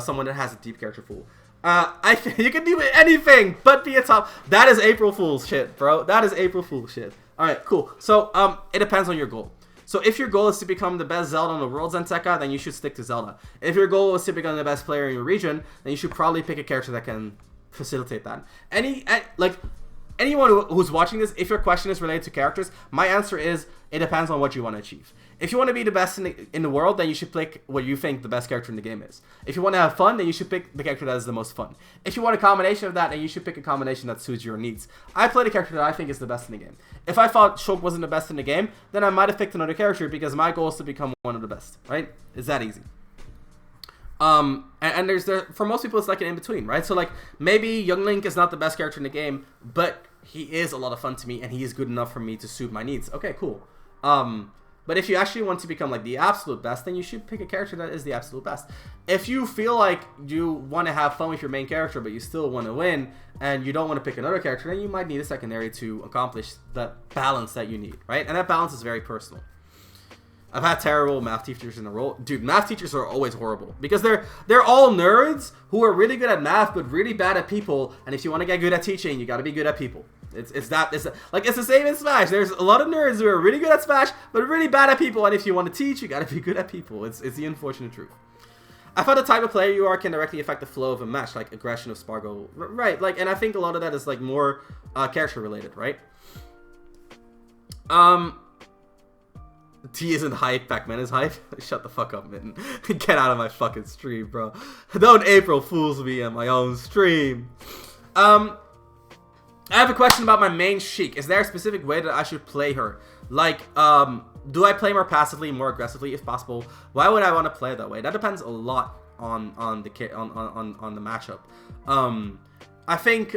someone that has a deep character pool? I think you can do anything but be a top. That is April Fool's shit, bro. That is April Fool's shit. Alright, cool. So, it depends on your goal. So if your goal is to become the best Zelda in the world, Zenteka, then you should stick to Zelda. If your goal is to become the best player in your region, then you should probably pick a character that can facilitate that. Anyone who's watching this, if your question is related to characters, my answer is it depends on what you want to achieve. If you want to be the best in the world, then you should pick what you think the best character in the game is. If you want to have fun, then you should pick the character that is the most fun. If you want a combination of that, then you should pick a combination that suits your needs. I played a character that I think is the best in the game. If I thought Shulk wasn't the best in the game, then I might have picked another character because my goal is to become one of the best, right? It's that easy. And there's for most people, it's like an in-between, right? So like, maybe Young Link is not the best character in the game, but he is a lot of fun to me and he is good enough for me to suit my needs. Okay, cool. But if you actually want to become like the absolute best, then you should pick a character that is the absolute best. If you feel like you want to have fun with your main character, but you still want to win, and you don't want to pick another character, then you might need a secondary to accomplish that balance that you need, right? And that balance is very personal. I've had terrible math teachers in a row. Dude, math teachers are always horrible because they're all nerds who are really good at math but really bad at people. And if you want to get good at teaching, you got to be good at people. It's the same in Smash. There's a lot of nerds who are really good at Smash but really bad at people. And if you want to teach, you got to be good at people. It's the unfortunate truth. I thought the type of player you are can directly affect the flow of a match, like aggression of Spargo, right? Like, and I think a lot of that is like more character related, right? T isn't hype, Pac-Man is hype. Shut the fuck up, Mitten. Get out of my fucking stream, bro. Don't April Fools me on my own stream. I have a question about my main Sheik. Is there a specific way that I should play her? Like, do I play more passively, more aggressively if possible? Why would I want to play that way? That depends a lot on the matchup. I think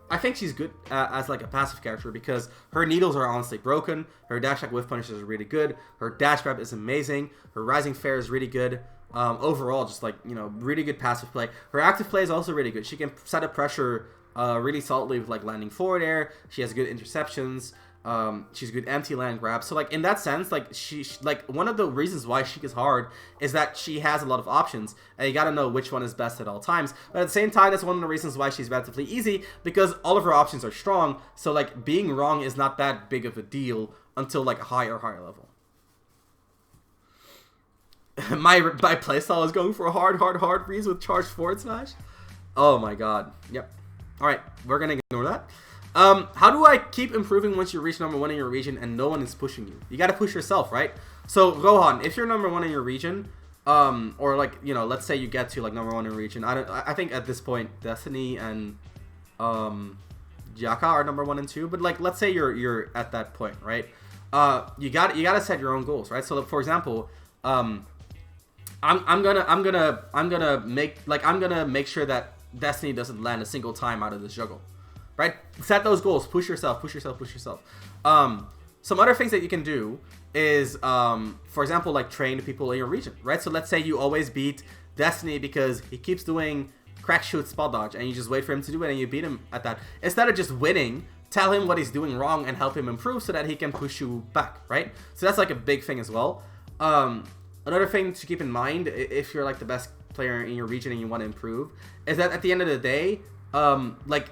I think she's good as like a passive character because her needles are honestly broken. Her dash attack whiff punishes are really good. Her dash grab is amazing. Her rising fair is really good. Overall, just like, you know, really good passive play. Her active play is also really good. She can set up pressure really solidly with like landing forward air. She has good interceptions. She's good empty land grab. So like in that sense, like she like one of the reasons why Sheik is hard is that she has a lot of options and you gotta know which one is best at all times. But at the same time, that's one of the reasons why she's relatively easy because all of her options are strong. So like being wrong is not that big of a deal until like a higher level. my playstyle is going for a hard freeze with charged forward smash. Oh my god. Yep. All right, we're gonna ignore that. How do I keep improving once you reach number 1 in your region and no one is pushing you? You got to push yourself, right? So Gohan, if you're number 1 in your region, or like, you know, let's say you get to like number 1 in your region. I think at this point Destiny and Jaka are number 1 and 2, but like let's say you're at that point, right? You got to set your own goals, right? So like, for example, I'm gonna make sure that Destiny doesn't land a single time out of this juggle. Right? Set those goals. Push yourself. Some other things that you can do is, for example, like train people in your region, right? So let's say you always beat Destiny because he keeps doing crack shoot spot dodge and you just wait for him to do it and you beat him at that. Instead of just winning, tell him what he's doing wrong and help him improve so that he can push you back, right? So that's like a big thing as well. Another thing to keep in mind if you're like the best player in your region and you want to improve is that at the end of the day, like,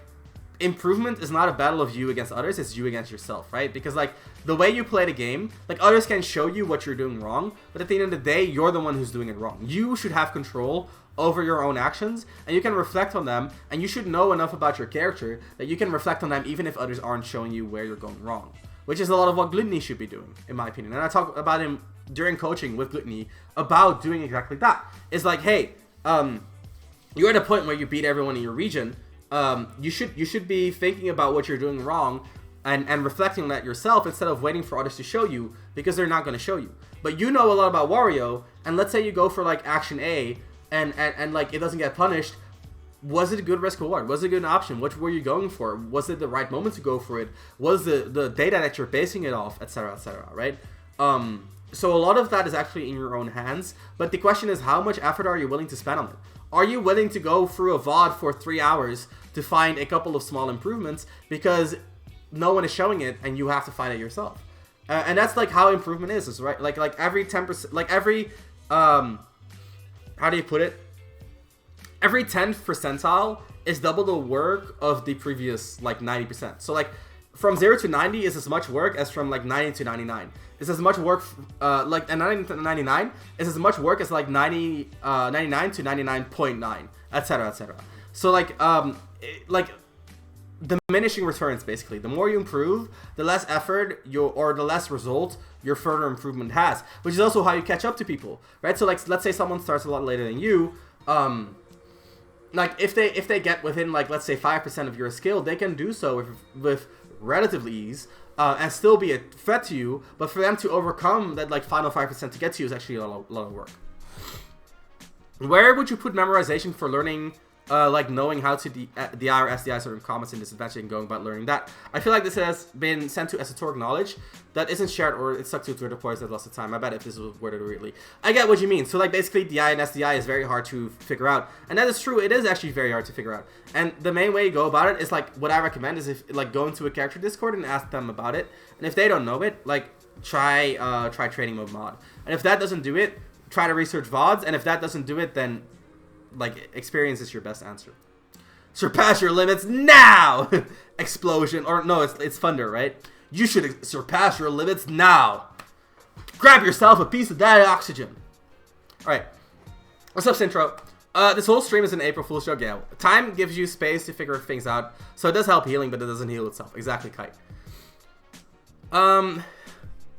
improvement is not a battle of you against others, it's you against yourself, right? Because like the way you play the game, like others can show you what you're doing wrong, but at the end of the day, you're the one who's doing it wrong. You should have control over your own actions and you can reflect on them, and you should know enough about your character that you can reflect on them even if others aren't showing you where you're going wrong, which is a lot of what Gluttony should be doing, in my opinion. And I talk about him during coaching with Gluttony about doing exactly that. It's like, hey, you're at a point where you beat everyone in your region. You should be thinking about what you're doing wrong and reflecting on that yourself instead of waiting for others to show you, because they're not going to show you. But you know a lot about Wario, and let's say you go for like action A and like it doesn't get punished. Was it a good risk reward? Was it a good option? What were you going for? Was it the right moment to go for it? Was the data that you're basing it off, etc., right? So a lot of that is actually in your own hands, but the question is, how much effort are you willing to spend on it? Are you willing to go through a VOD for 3 hours to find a couple of small improvements because no one is showing it and you have to find it yourself? And that's like how improvement is right? Like every 10%, like every, how do you put it? Every 10th percentile is double the work of the previous like 90%. So like from 0 to 90 is as much work as from like 90 to 99. It's as much work, like, and 90 to 99 is as much work as like 99 to 99.9, etc. So like diminishing returns, basically. The more you improve, the less effort or the less result your further improvement has, which is also how you catch up to people, right? So like, let's say someone starts a lot later than you, like if they get within like, let's say 5% of your skill, they can do so with relatively ease. And still be a threat to you, but for them to overcome that like final 5% to get to you is actually a lot of work. Where would you put memorization for learning, like knowing how to DI or SDI certain comments and disadvantage and going about learning that? I feel like this has been sent to esoteric knowledge that isn't shared, or it's stuck to Twitter players that lost of time. I bet if this was worded weirdly. I get what you mean. So like basically DI and SDI is very hard to figure out. And that is true. It is actually very hard to figure out. And the main way you go about it is like, what I recommend is if like go into a character Discord and ask them about it. And if they don't know it, like try training mode mod. And if that doesn't do it, try to research VODs. And if that doesn't do it, then like experience is your best answer. Surpass your limits now. Explosion, or no, it's thunder, right? You should surpass your limits now. Grab yourself a piece of that oxygen. All right, what's up, Sintro? This whole stream is an April Fool's joke. Yeah, time gives you space to figure things out, so it does help healing, but it doesn't heal itself. Exactly, Kite.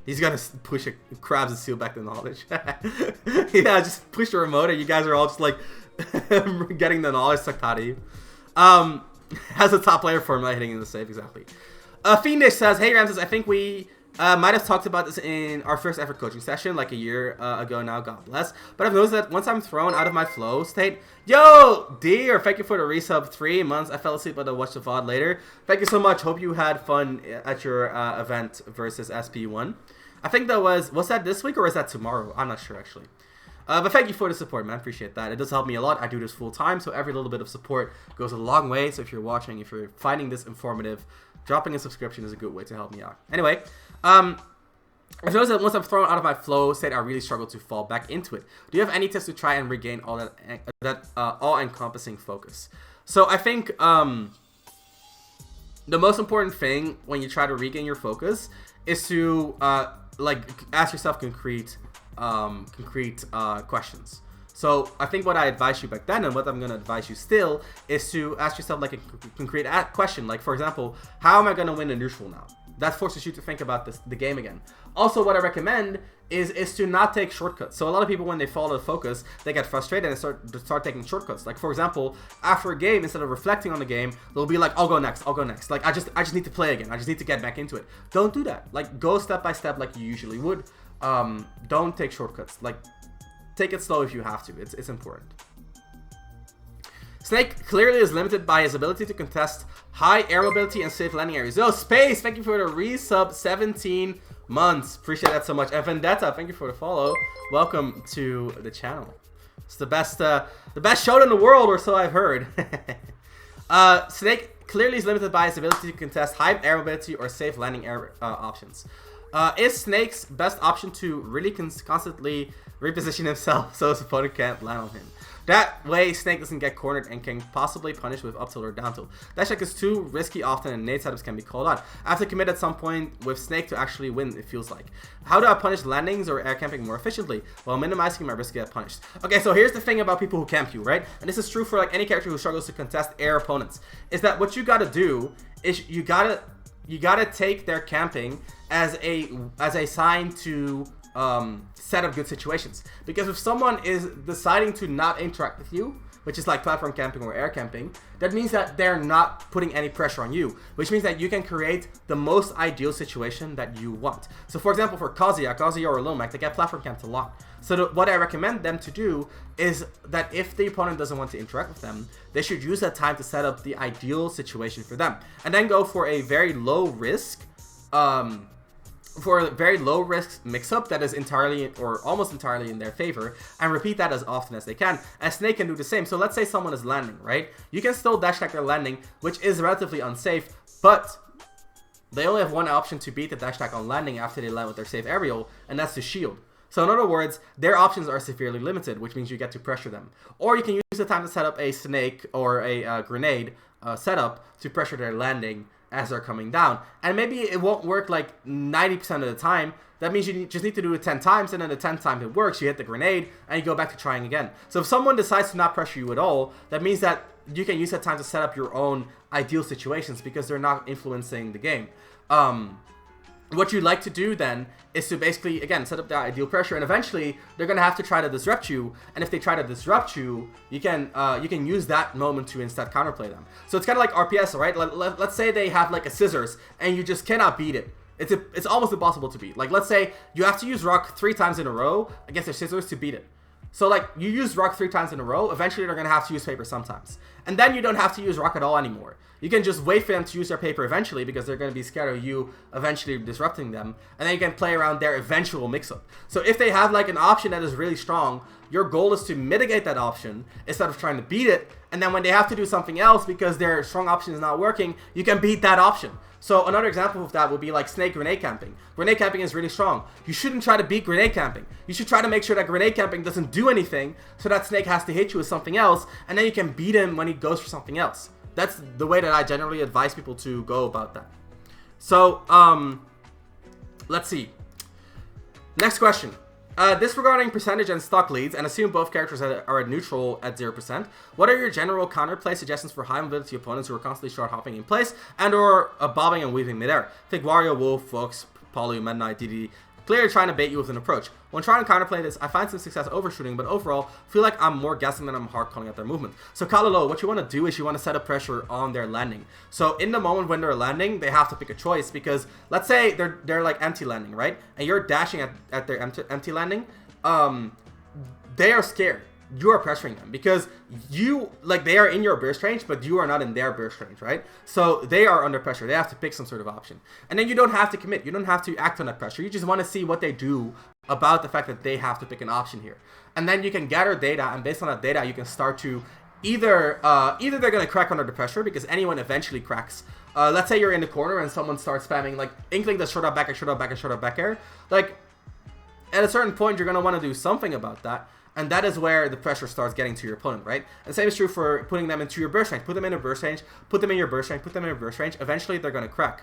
He's gonna push crabs and seal back the knowledge. Yeah, just push the remote, and you guys are all just like getting the knowledge sucked out of you. Has a top player formula hitting in the safe, exactly. Fiendish says, hey Ramses, I think we Might have talked about this in our first ever coaching session like a year ago now, God bless. But I've noticed that once I'm thrown out of my flow state, yo, Deer, thank you for the resub, 3 months. I fell asleep but I watched the VOD later. Thank you so much. Hope you had fun at your event versus SP1. I think that was that this week or is that tomorrow? I'm not sure actually. But thank you for the support, man. Appreciate that. It does help me a lot. I do this full time, so every little bit of support goes a long way. So if you're watching, if you're finding this informative, dropping a subscription is a good way to help me out. Anyway, I've noticed that once I'm thrown out of my flow state, I really struggle to fall back into it. Do you have any tips to try and regain all that all-encompassing focus? So I think the most important thing when you try to regain your focus is to like ask yourself concrete questions. So I think what I advised you back then and what I'm going to advise you still is to ask yourself like a concrete question. Like, for example, how am I going to win a neutral now? That forces you to think about the game again. Also, what I recommend is to not take shortcuts. So a lot of people, when they fall out of focus, they get frustrated and start taking shortcuts. Like, for example, after a game, instead of reflecting on the game, they'll be like, I'll go next. Like, I just need to play again. I just need to get back into it. Don't do that. Like, go step by step like you usually would. Don't take shortcuts. Like, take it slow if you have to. It's important. Snake clearly is limited by his ability to contest high air mobility and safe landing areas. Yo, Space, thank you for the resub, 17 months. Appreciate that so much. And Vendetta, thank you for the follow. Welcome to the channel. It's the best show in the world, or so I've heard. Snake clearly is limited by his ability to contest high air mobility or safe landing air options. Is Snake's best option to really constantly reposition himself so his opponent can't land on him? That way, Snake doesn't get cornered and can possibly punish with up tilt or down tilt. Dash attack is too risky often and nade setups can be called out. I have to commit at some point with Snake to actually win, it feels like. How do I punish landings or air camping more efficiently while minimizing my risk to get punished? Okay, so here's the thing about people who camp you, right? And this is true for like any character who struggles to contest air opponents. Is that what you gotta do is you gotta take their camping as a sign to set up good situations. Because if someone is deciding to not interact with you, which is like platform camping or air camping, that means that they're not putting any pressure on you, which means that you can create the most ideal situation that you want. So for example, for Kazuya or Lomac, they get platform camped a lot. So what I recommend them to do is that if the opponent doesn't want to interact with them, they should use that time to set up the ideal situation for them. And then go for a very low risk mix-up that is entirely or almost entirely in their favor, and repeat that as often as they can. And Snake can do the same. So let's say someone is landing, right? You can still dash attack their landing, which is relatively unsafe, but they only have one option to beat the dash attack on landing after they land with their safe aerial, and that's to shield. So in other words, their options are severely limited, which means you get to pressure them. Or you can use the time to set up a Snake or a grenade setup to pressure their landing as they're coming down. And maybe it won't work like 90% of the time. That means you just need to do it 10 times, and then the 10th time it works, you hit the grenade, and you go back to trying again. So if someone decides to not pressure you at all, that means that you can use that time to set up your own ideal situations because they're not influencing the game. What you'd like to do then is to basically, again, set up the ideal pressure, and eventually they're going to have to try to disrupt you, and if they try to disrupt you, you can use that moment to instead counterplay them. So it's kind of like RPS, right? Let's say they have like a scissors, and you just cannot beat it. It's almost impossible to beat. Like, let's say you have to use rock 3 times in a row against their scissors to beat it. So like, you use rock 3 times in a row, eventually they're going to have to use paper sometimes. And then you don't have to use rock at all anymore. You can just wait for them to use their paper eventually because they're going to be scared of you eventually disrupting them. And then you can play around their eventual mix-up. So if they have like an option that is really strong, your goal is to mitigate that option instead of trying to beat it. And then when they have to do something else because their strong option is not working, you can beat that option. So another example of that would be like Snake grenade camping. Grenade camping is really strong. You shouldn't try to beat grenade camping. You should try to make sure that grenade camping doesn't do anything so that Snake has to hit you with something else, and then you can beat him when he goes for something else. That's the way that I generally advise people to go about that. So, let's see. Next question. Disregarding percentage and stock leads, and assume both characters are at neutral at 0%, what are your general counterplay suggestions for high mobility opponents who are constantly short hopping in place and or bobbing and weaving midair? Think Wario, Wolf, Fox, Palu, Meta Knight, DD, clearly trying to bait you with an approach. When trying to counterplay this, I find some success overshooting, but overall, feel like I'm more guessing than I'm hard calling out their movement. So Kalalo, what you want to do is you want to set up pressure on their landing. So in the moment when they're landing, they have to pick a choice, because let's say they're like empty landing, right? And you're dashing at their empty landing. They are scared. You are pressuring them because they are in your burst range, but you are not in their burst range, right? So they are under pressure. They have to pick some sort of option. And then you don't have to commit. You don't have to act on that pressure. You just want to see what they do about the fact that they have to pick an option here. And then you can gather data, and based on that data, you can start to either they're going to crack under the pressure, because anyone eventually cracks. Let's say you're in the corner and someone starts spamming, like, inkling the short up back air, short up back air, short up back air. Like, at a certain point, you're going to want to do something about that. And that is where the pressure starts getting to your opponent, right? And the same is true for putting them into your burst range. Put them in a burst range, put them in your burst range, put them in your burst range. Eventually, they're going to crack.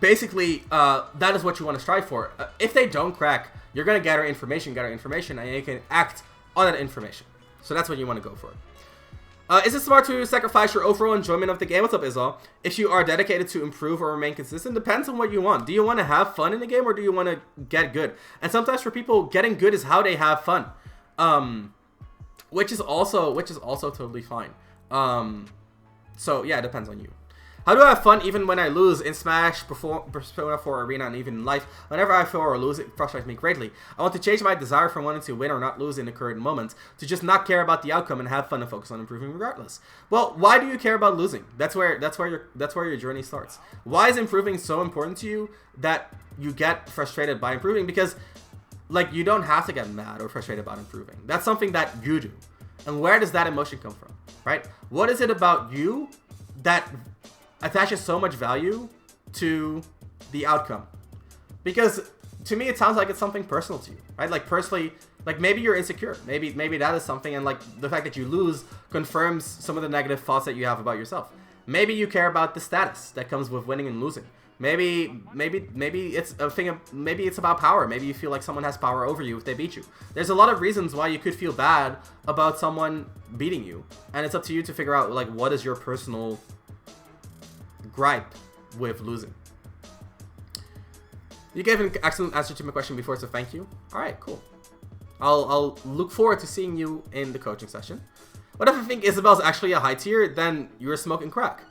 Basically, that is what you want to strive for. If they don't crack, you're going to gather information, and you can act on that information. So that's what you want to go for. Is it smart to sacrifice your overall enjoyment of the game? What's up, Isol? If you are dedicated to improve or remain consistent, depends on what you want. Do you want to have fun in the game, or do you want to get good? And sometimes for people, getting good is how they have fun, which is also totally fine. So yeah, it depends on you. How do I have fun even when I lose in Smash, Persona 4 Arena, and even in life? Whenever I fail or lose, it frustrates me greatly. I want to change my desire from wanting to win or not lose in the current moment to just not care about the outcome and have fun and focus on improving regardless. Well, why do you care about losing? That's where your journey starts. Why is improving so important to you that you get frustrated by improving? Because, like, you don't have to get mad or frustrated about improving. That's something that you do. And where does that emotion come from, right? What is it about you that attaches so much value to the outcome? Because to me, it sounds like it's something personal to you, right? Like, personally, like, maybe you're insecure. Maybe that is something, and like the fact that you lose confirms some of the negative thoughts that you have about yourself. Maybe you care about the status that comes with winning and losing. Maybe it's a thing of, maybe it's about power. Maybe you feel like someone has power over you if they beat you. There's a lot of reasons why you could feel bad about someone beating you, and it's up to you to figure out, like, what is your personal gripe with losing. You gave an excellent answer to my question before, so thank you. Alright, cool. I'll look forward to seeing you in the coaching session. What if I think Isabel's actually a high tier, then you're smoking crack?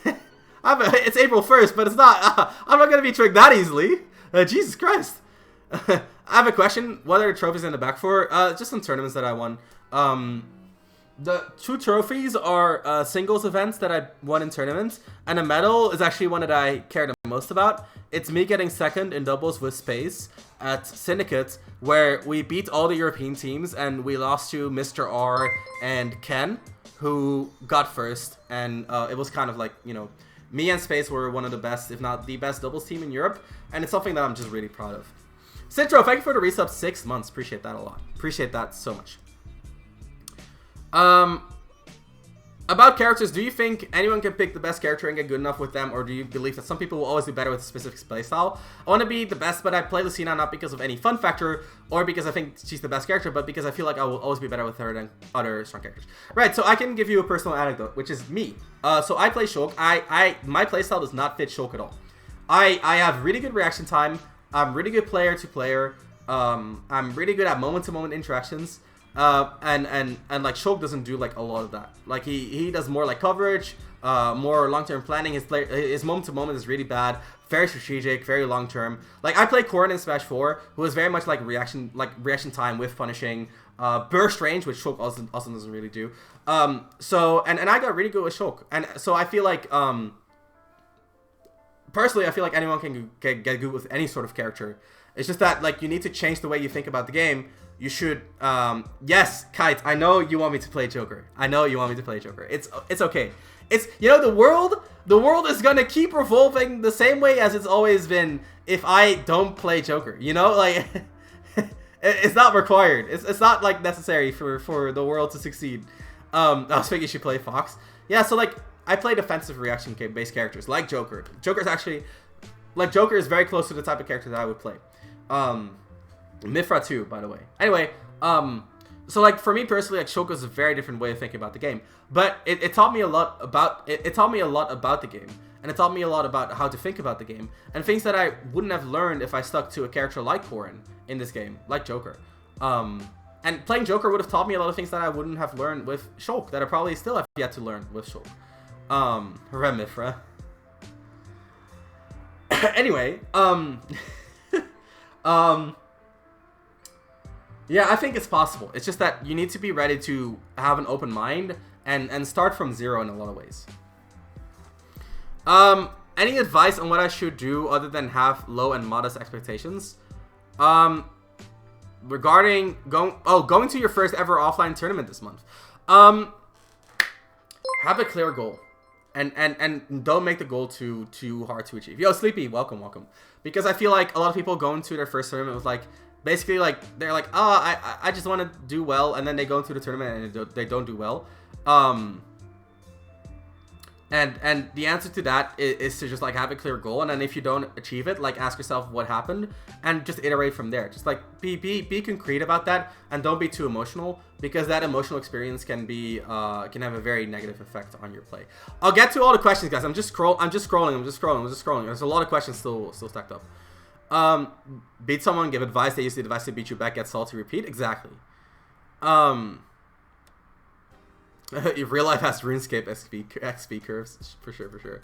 It's April 1st, but it's not. I'm not going to be tricked that easily. Jesus Christ. I have a question. What are the trophies in the back for? Just some tournaments that I won. The 2 trophies are singles events that I won in tournaments, and a medal is actually one that I care the most about. It's me getting second in doubles with Space at Syndicate, where we beat all the European teams, and we lost to Mr. R and Ken, who got first, and it was kind of like, you know, me and Space were one of the best, if not the best doubles team in Europe, and it's something that I'm just really proud of. Citro, thank you for the resub, 6 months. Appreciate that a lot. Appreciate that so much. About characters, do you think anyone can pick the best character and get good enough with them, or do you believe that some people will always be better with a specific playstyle? I want to be the best, but I play Lucina not because of any fun factor, or because I think she's the best character, but because I feel like I will always be better with her than other strong characters. Right, so I can give you a personal anecdote, which is me. So I play Shulk. My playstyle does not fit Shulk at all. I have really good reaction time. I'm really good player to player. I'm really good at moment-to-moment interactions. And like Shulk doesn't do like a lot of that. Like he does more like coverage, more long-term planning. His moment-to-moment is really bad, very strategic, very long-term. Like I play Corrin in Smash 4, who is very much like reaction time with punishing, burst range, which Shulk also doesn't really do. So I got really good with Shulk, and so I feel like personally I feel like anyone can get good with any sort of character. It's just that like you need to change the way you think about the game. You should, yes, Kite, I know you want me to play Joker. It's okay. It's, you know, the world is gonna keep revolving the same way as it's always been if I don't play Joker, you know? Like, it's not required. It's not, like, necessary for the world to succeed. I was thinking you should play Fox. Yeah, so, like, I play defensive reaction-based characters, like Joker. Joker is very close to the type of character that I would play. Mifra too, by the way. Anyway, so like for me personally, like Shulk is a very different way of thinking about the game, but it taught me a lot about the game, and it taught me a lot about how to think about the game, and things that I wouldn't have learned if I stuck to a character like Thorin in this game, like Joker. And playing Joker would have taught me a lot of things that I wouldn't have learned with Shulk, that I probably still have yet to learn with Shulk. Remifra. Anyway, yeah, I think it's possible. It's just that you need to be ready to have an open mind and start from zero in a lot of ways. Any advice on what I should do other than have low and modest expectations? Regarding going to your first ever offline tournament this month. Have a clear goal. And don't make the goal too hard to achieve. Yo, Sleepy, welcome. Because I feel like a lot of people go into their first tournament with like, basically like, they're like, oh, I just want to do well, and then they go into the tournament and they don't do well. And the answer to that is to just like have a clear goal, and then if you don't achieve it, like ask yourself what happened and just iterate from there. Just like be concrete about that, and don't be too emotional, because that emotional experience can have a very negative effect on your play. I'll get to all the questions, guys. I'm just scrolling. There's a lot of questions still stacked up. Beat someone, give advice. They use the advice to beat you back. Get salty, repeat. Exactly. Real life has RuneScape XP curves, for sure.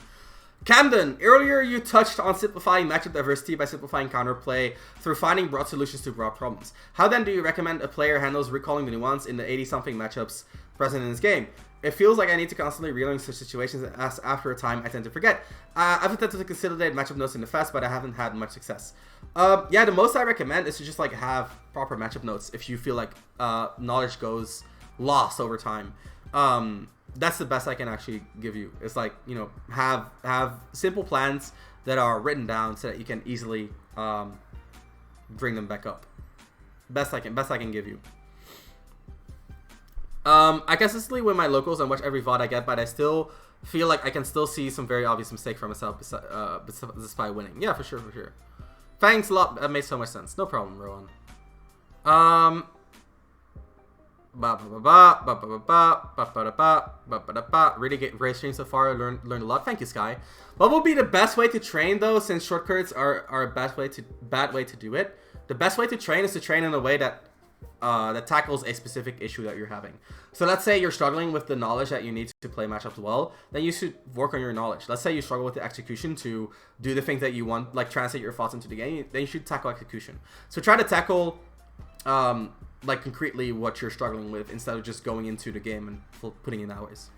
Camden, earlier you touched on simplifying matchup diversity by simplifying counterplay through finding broad solutions to broad problems. How then do you recommend a player handles recalling the nuance in the 80-something matchups present in this game? It feels like I need to constantly relearn such situations, as after a time I tend to forget. I've attempted to consolidate matchup notes in the past, but I haven't had much success. Yeah, the most I recommend is to just like have proper matchup notes if you feel like knowledge goes lost over time. That's the best I can actually give you. It's like, you know, have simple plans that are written down so that you can easily bring them back up. Best I can give you. I consistently win my locals and watch every VOD I get, but I still feel like I can still see some very obvious mistake for myself despite winning. Yeah, for sure. Thanks a lot. That made so much sense. No problem, Rowan. Really great stream so far. Learned a lot. Thank you, Sky. What will be the best way to train though, since shortcuts are a bad way to do it? The best way to train is to train in a way that tackles a specific issue that you're having. So let's say you're struggling with the knowledge that you need to play matchups well, then you should work on your knowledge. Let's say you struggle with the execution to do the things that you want, like translate your thoughts into the game, then you should tackle execution. So try to tackle like concretely what you're struggling with instead of just going into the game and putting in hours.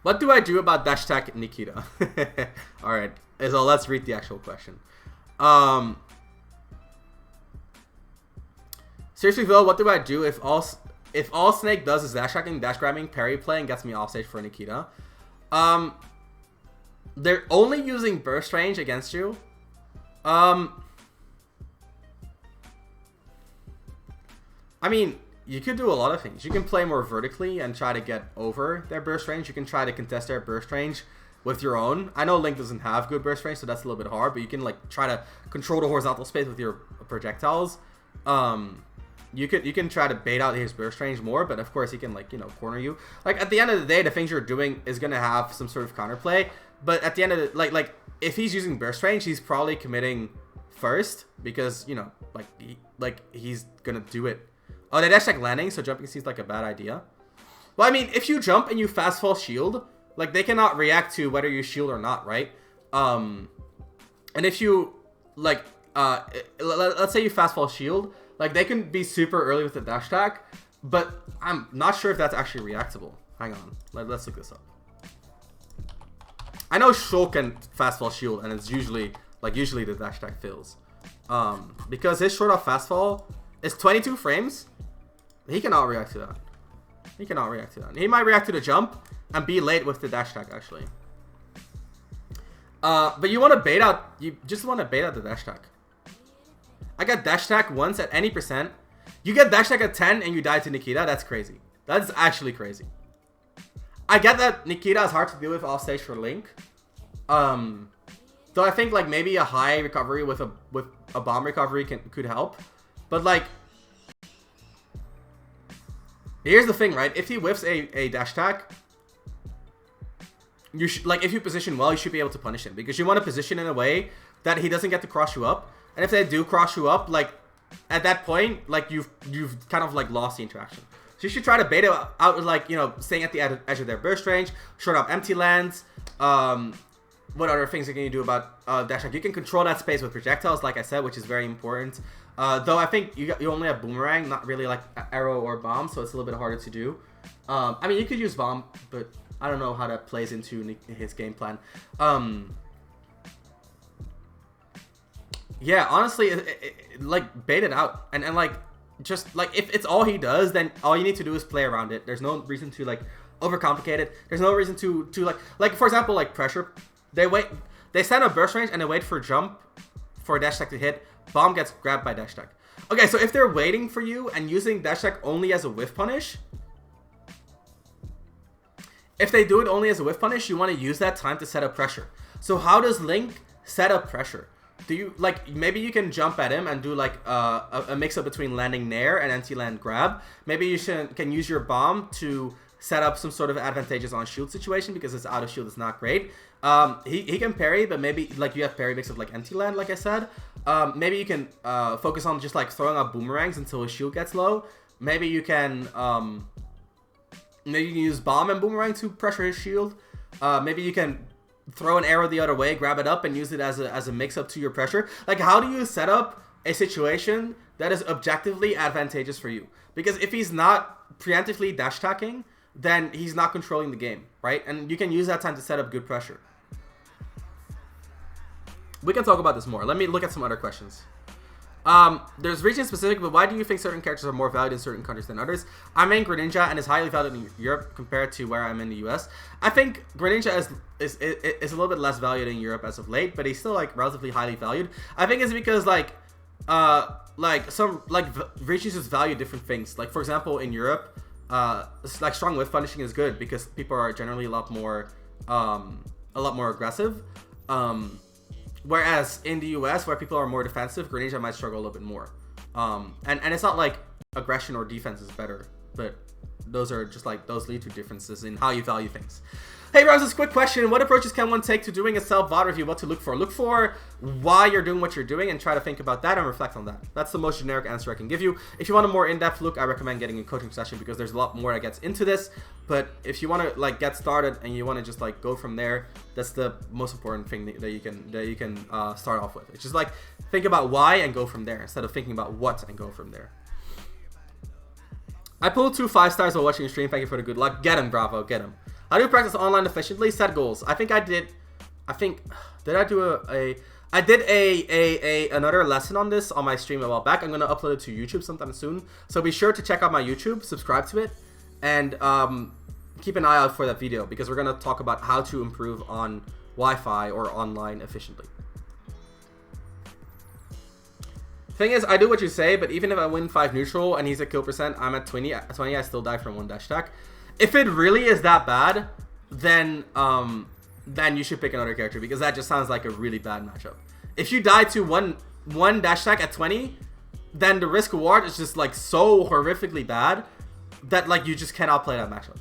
What do I do about dash attack Nikita? Alright, so let's read the actual question. Seriously though, what do I do if all Snake does is dash attacking, dash grabbing, parry play, and gets me off stage for Nikita? They're only using burst range against you. I mean, you could do a lot of things. You can play more vertically and try to get over their burst range. You can try to contest their burst range with your own. I know Link doesn't have good burst range, so that's a little bit hard, but you can like try to control the horizontal space with your projectiles. You can try to bait out his burst range more, but of course he can, like, you know, corner you. Like at the end of the day, the things you're doing is gonna have some sort of counterplay. But at the end of the like if he's using burst range, he's probably committing first because, you know, he's gonna do it. Oh, they dash like landing, so jumping seems like a bad idea. Well, I mean, if you jump and you fast fall shield, like they cannot react to whether you shield or not, right? And if you like, let's say you fast fall shield, like they can be super early with the dash attack, but I'm not sure if that's actually reactable. Hang on, let's look this up. I know Shulk can fast fall shield, and it's usually the dash attack fails, because his short off fast fall is 22 frames. He cannot react to that. He might react to the jump and be late with the dash attack actually. But you want to bait out. You just want to bait out the dash attack. I got dash attack once at any %. You get dash attack at 10 and you die to Nikita. That's crazy. That's actually crazy. I get that Nikita is hard to deal with offstage for Link. So I think like maybe a high recovery with a bomb recovery could help. But like, here's the thing, right? If he whiffs a dash attack, you should, like, if you position well, you should be able to punish him, because you want to position in a way that he doesn't get to cross you up. And if they do cross you up, like, at that point, like, you've kind of, like, lost the interaction. So you should try to bait it out with, like, you know, staying at the edge of their burst range, short up empty lands. What other things can you do about dash attack? You can control that space with projectiles, like I said, which is very important. Though I think you only have boomerang, not really like arrow or bomb, so it's a little bit harder to do. I mean, you could use bomb, but I don't know how that plays into his game plan. Yeah, honestly, like, bait it out. And like, just, like, if it's all he does, then all you need to do is play around it. There's no reason to, like, overcomplicate it. There's no reason to like, for example, like, pressure. They send a burst range, and they wait for jump for a dash attack to hit. Bomb gets grabbed by dash attack. Okay, so if they're waiting for you and using dash attack only as a whiff punish, if they do it only as a whiff punish, you want to use that time to set up pressure. So how does Link set up pressure? Do you, like, maybe you can jump at him and do, like, a mix-up between landing nair and anti-land grab. Maybe you can use your bomb to set up some sort of advantageous on shield situation, because it's out of shield is not great. He can parry, but maybe, like, you have parry mix of, like, anti-land, like I said. Maybe you can focus on just, like, throwing out boomerangs until his shield gets low. Maybe you can use bomb and boomerang to pressure his shield. Maybe you can throw an arrow the other way, grab it up, and use it as a mix-up to your pressure. Like, how do you set up a situation that is objectively advantageous for you? Because if he's not preemptively dash attacking, then he's not controlling the game, right? And you can use that time to set up good pressure. We can talk about this more. Let me look at some other questions. There's region specific, but why do you think certain characters are more valued in certain countries than others? I'm in Greninja and is highly valued in Europe compared to where I'm in the US. I think Greninja is a little bit less valued in Europe as of late, but he's still, like, relatively highly valued. I think it's because, like some, like, regions just value different things. Like, for example, in Europe, like, strong whiff punishing is good because people are generally a lot more aggressive. Whereas in the US, where people are more defensive, Greninja might struggle a little bit more. And it's not like aggression or defense is better, but those are just, like, those lead to differences in how you value things. Hey, Roses, quick question. What approaches can one take to doing a self-VOD review? What to look for? Look for why you're doing what you're doing and try to think about that and reflect on that. That's the most generic answer I can give you. If you want a more in-depth look, I recommend getting a coaching session because there's a lot more that gets into this. But if you want to, like, get started and you want to just, like, go from there, that's the most important thing that you can start off with. It's just, like, think about why and go from there instead of thinking about what and go from there. I pulled 2 5-stars while watching your stream. Thank you for the good luck. Get him, Bravo. Get him. How do you practice online efficiently? Set goals. I think did I do I did another lesson on this on my stream a while back. I'm going to upload it to YouTube sometime soon. So be sure to check out my YouTube, subscribe to it, and keep an eye out for that video because we're going to talk about how to improve on Wi-Fi or online efficiently. Thing is, I do what you say, but even if I win 5 neutral and he's at kill percent, I'm at 20, I still die from 1 dash attack. If it really is that bad, then you should pick another character because that just sounds like a really bad matchup. If you die to one dash attack at 20, then the risk reward is just, like, so horrifically bad that, like, you just cannot play that matchup.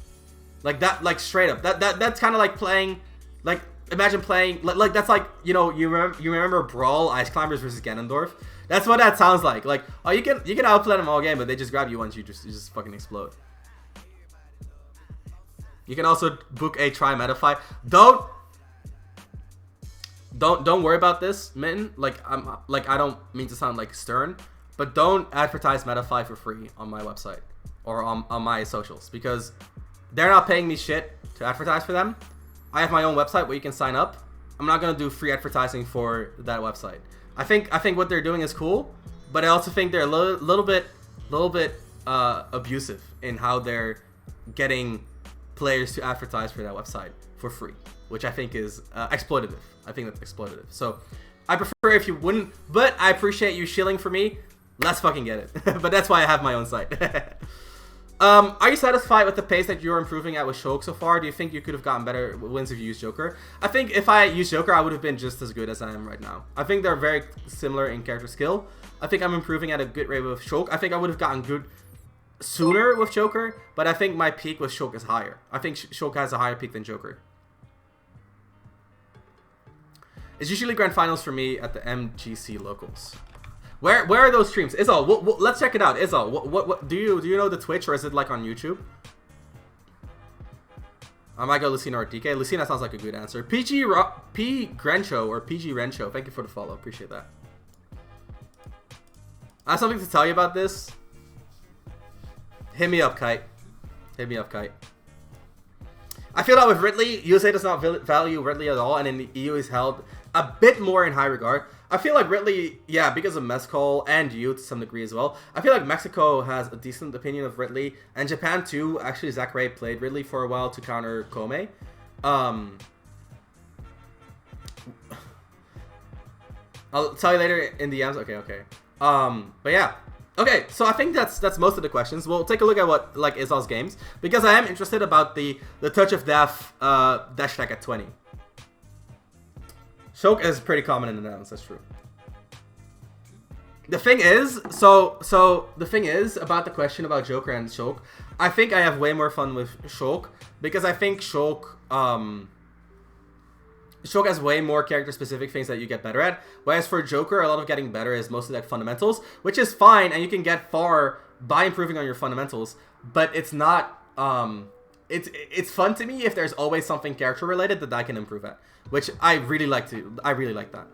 Like that, like, straight up. That's kind of like playing, like, imagine playing like that's like, you know, you remember Brawl Ice Climbers versus Ganondorf? That's what that sounds like. Like, oh, you can outplay them all game, but they just grab you once you just fucking explode. You can also book a try Metafy. Don't worry about this, Mitten. Like, I don't mean to sound, like, stern, but don't advertise Metafy for free on my website or on my socials because they're not paying me shit to advertise for them. I have my own website where you can sign up. I'm not gonna do free advertising for that website. I think what they're doing is cool, but I also think they're a little bit abusive in how they're getting players to advertise for that website for free, which I think is exploitative. I think that's exploitative. So I prefer if you wouldn't, but I appreciate you shilling for me. Let's fucking get it. But that's why I have my own site. Are you satisfied with the pace that you're improving at with Shulk so far? Do you think you could have gotten better wins if you used Joker? I think if I used Joker, I would have been just as good as I am right now. I think they're very similar in character skill. I think I'm improving at a good rate with Shulk. I think I would have gotten good sooner with Joker, but I think my peak with Shulk is higher. I think Shulk has a higher peak than Joker. It's usually grand finals for me at the MGC locals. Where are those streams? Izal, let's check it out. Izal, what do you know the Twitch, or is it like on YouTube? I might go Lucina or DK. Lucina sounds like a good answer. P Grencho or PG Rencho. Thank you for the follow. Appreciate that. I have something to tell you about this. Hit me up, Kite. Hit me up, Kite. I feel that with Ridley, USA does not value Ridley at all, and in the EU is held a bit more in high regard. I feel like Ridley, yeah, because of Mezcal and you to some degree as well. I feel like Mexico has a decent opinion of Ridley, and Japan too. Actually, Zach Ray played Ridley for a while to counter Kome. I'll tell you later in the DMs. Okay. But yeah. Okay, so I think that's most of the questions. We'll take a look at what like Izal's games, because I am interested about the touch of death dash attack at 20. Choke is pretty common in the Netherlands. That's true. The thing is, so the thing is about the question about Joker and Choke, I think I have way more fun with Choke, because I think Choke has way more character-specific things that you get better at, whereas for Joker, a lot of getting better is mostly like fundamentals, which is fine, and you can get far by improving on your fundamentals, but it's not, it's fun to me if there's always something character-related that I can improve at, which I really like that. I really like that.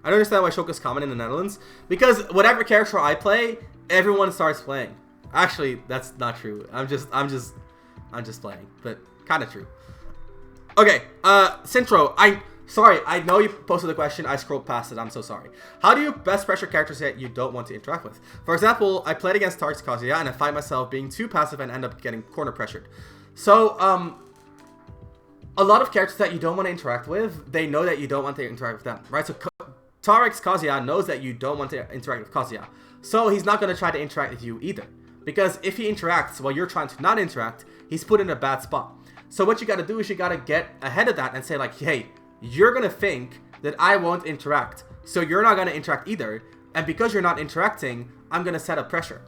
I don't understand why Choke is common in the Netherlands, because whatever character I play, everyone starts playing. Actually, that's not true. I'm just playing, but kind of true. Okay, Sintro, sorry, I know you posted the question, I scrolled past it, I'm so sorry. How do you best pressure characters that you don't want to interact with? For example, I played against Tarks Kazuya, and I find myself being too passive and end up getting corner pressured. So, a lot of characters that you don't want to interact with, they know that you don't want to interact with them, right? So, Tarks Kazuya knows that you don't want to interact with Kazuya, so he's not going to try to interact with you either. Because if he interacts while you're trying to not interact, he's put in a bad spot. So what you gotta do is you gotta get ahead of that and say like, hey, you're gonna think that I won't interact, so you're not gonna interact either, and because you're not interacting, I'm gonna set up pressure.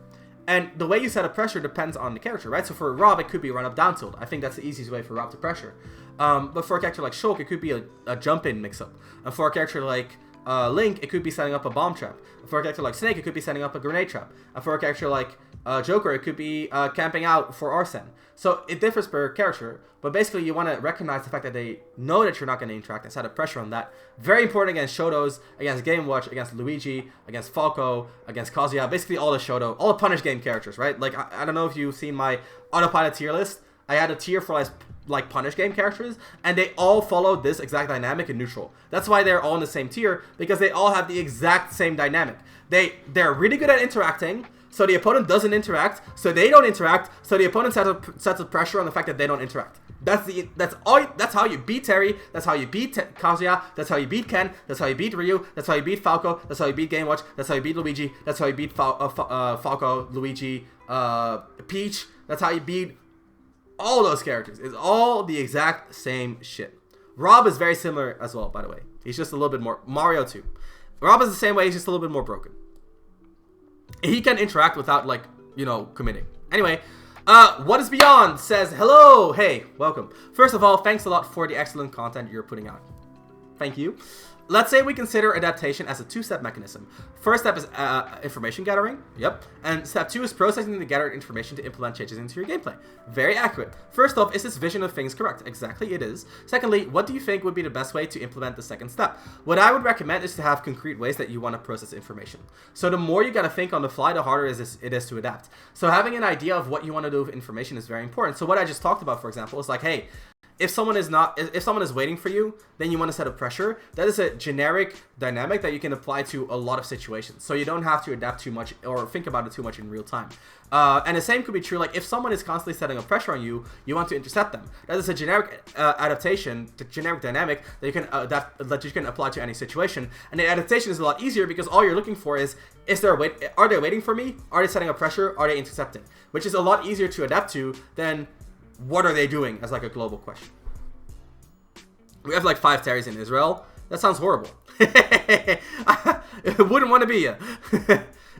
And the way you set up pressure depends on the character, right? So for Rob, it could be run up down tilt. I think that's the easiest way for Rob to pressure. But for a character like Shulk, it could be a jump in mix up. And for a character like Link, it could be setting up a bomb trap. For a character like Snake, it could be setting up a grenade trap. And for a character like Joker, it could be camping out for Arsene. So it differs per character, but basically you want to recognize the fact that they know that you're not going to interact and set up pressure on that. Very important against Shotos, against Game Watch, against Luigi, against Falco, against Kazuya, basically all the Shoto, all the Punish game characters, right? Like, I don't know if you've seen my autopilot tier list. I had a tier for like Punish game characters, and they all follow this exact dynamic in neutral. That's why they're all in the same tier, because they all have the exact same dynamic. They're really good at interacting, so the opponent doesn't interact, so they don't interact, so the opponent sets up pressure on the fact that they don't interact. That's how you beat Terry, that's how you beat Kazuya, that's how you beat Ken, that's how you beat Ryu, that's how you beat Falco, that's how you beat Game Watch, that's how you beat Luigi, that's how you beat Falco, Luigi, Peach, that's how you beat all those characters. It's all the exact same shit. Rob is very similar as well, by the way. He's just a little bit more, Mario too. Rob is the same way, he's just a little bit more broken. He can interact without, like, you know, committing. Anyway, What is Beyond says, hello, hey, welcome. First of all, thanks a lot for the excellent content you're putting out. Thank you. Let's say we consider adaptation as a two-step mechanism. First step is information gathering. Yep. And step 2 is processing the gathered information to implement changes into your gameplay. Very accurate. First off, is this vision of things correct? Exactly, it is. Secondly, what do you think would be the best way to implement the second step? What I would recommend is to have concrete ways that you want to process information. So the more you gotta think on the fly, the harder it is to adapt. So having an idea of what you want to do with information is very important. So what I just talked about, for example, is like, hey, if someone is waiting for you, then you want to set up pressure. That is a generic dynamic that you can apply to a lot of situations. So you don't have to adapt too much or think about it too much in real time. And the same could be true, like if someone is constantly setting up pressure on you, you want to intercept them. That is a generic adaptation, the generic dynamic that you can that you can apply to any situation. And the adaptation is a lot easier because all you're looking for is are they waiting for me? Are they setting up pressure? Are they intercepting? Which is a lot easier to adapt to than what are they doing as like a global question. We have like 5 Terrys in Israel. That sounds horrible. I wouldn't want to be you.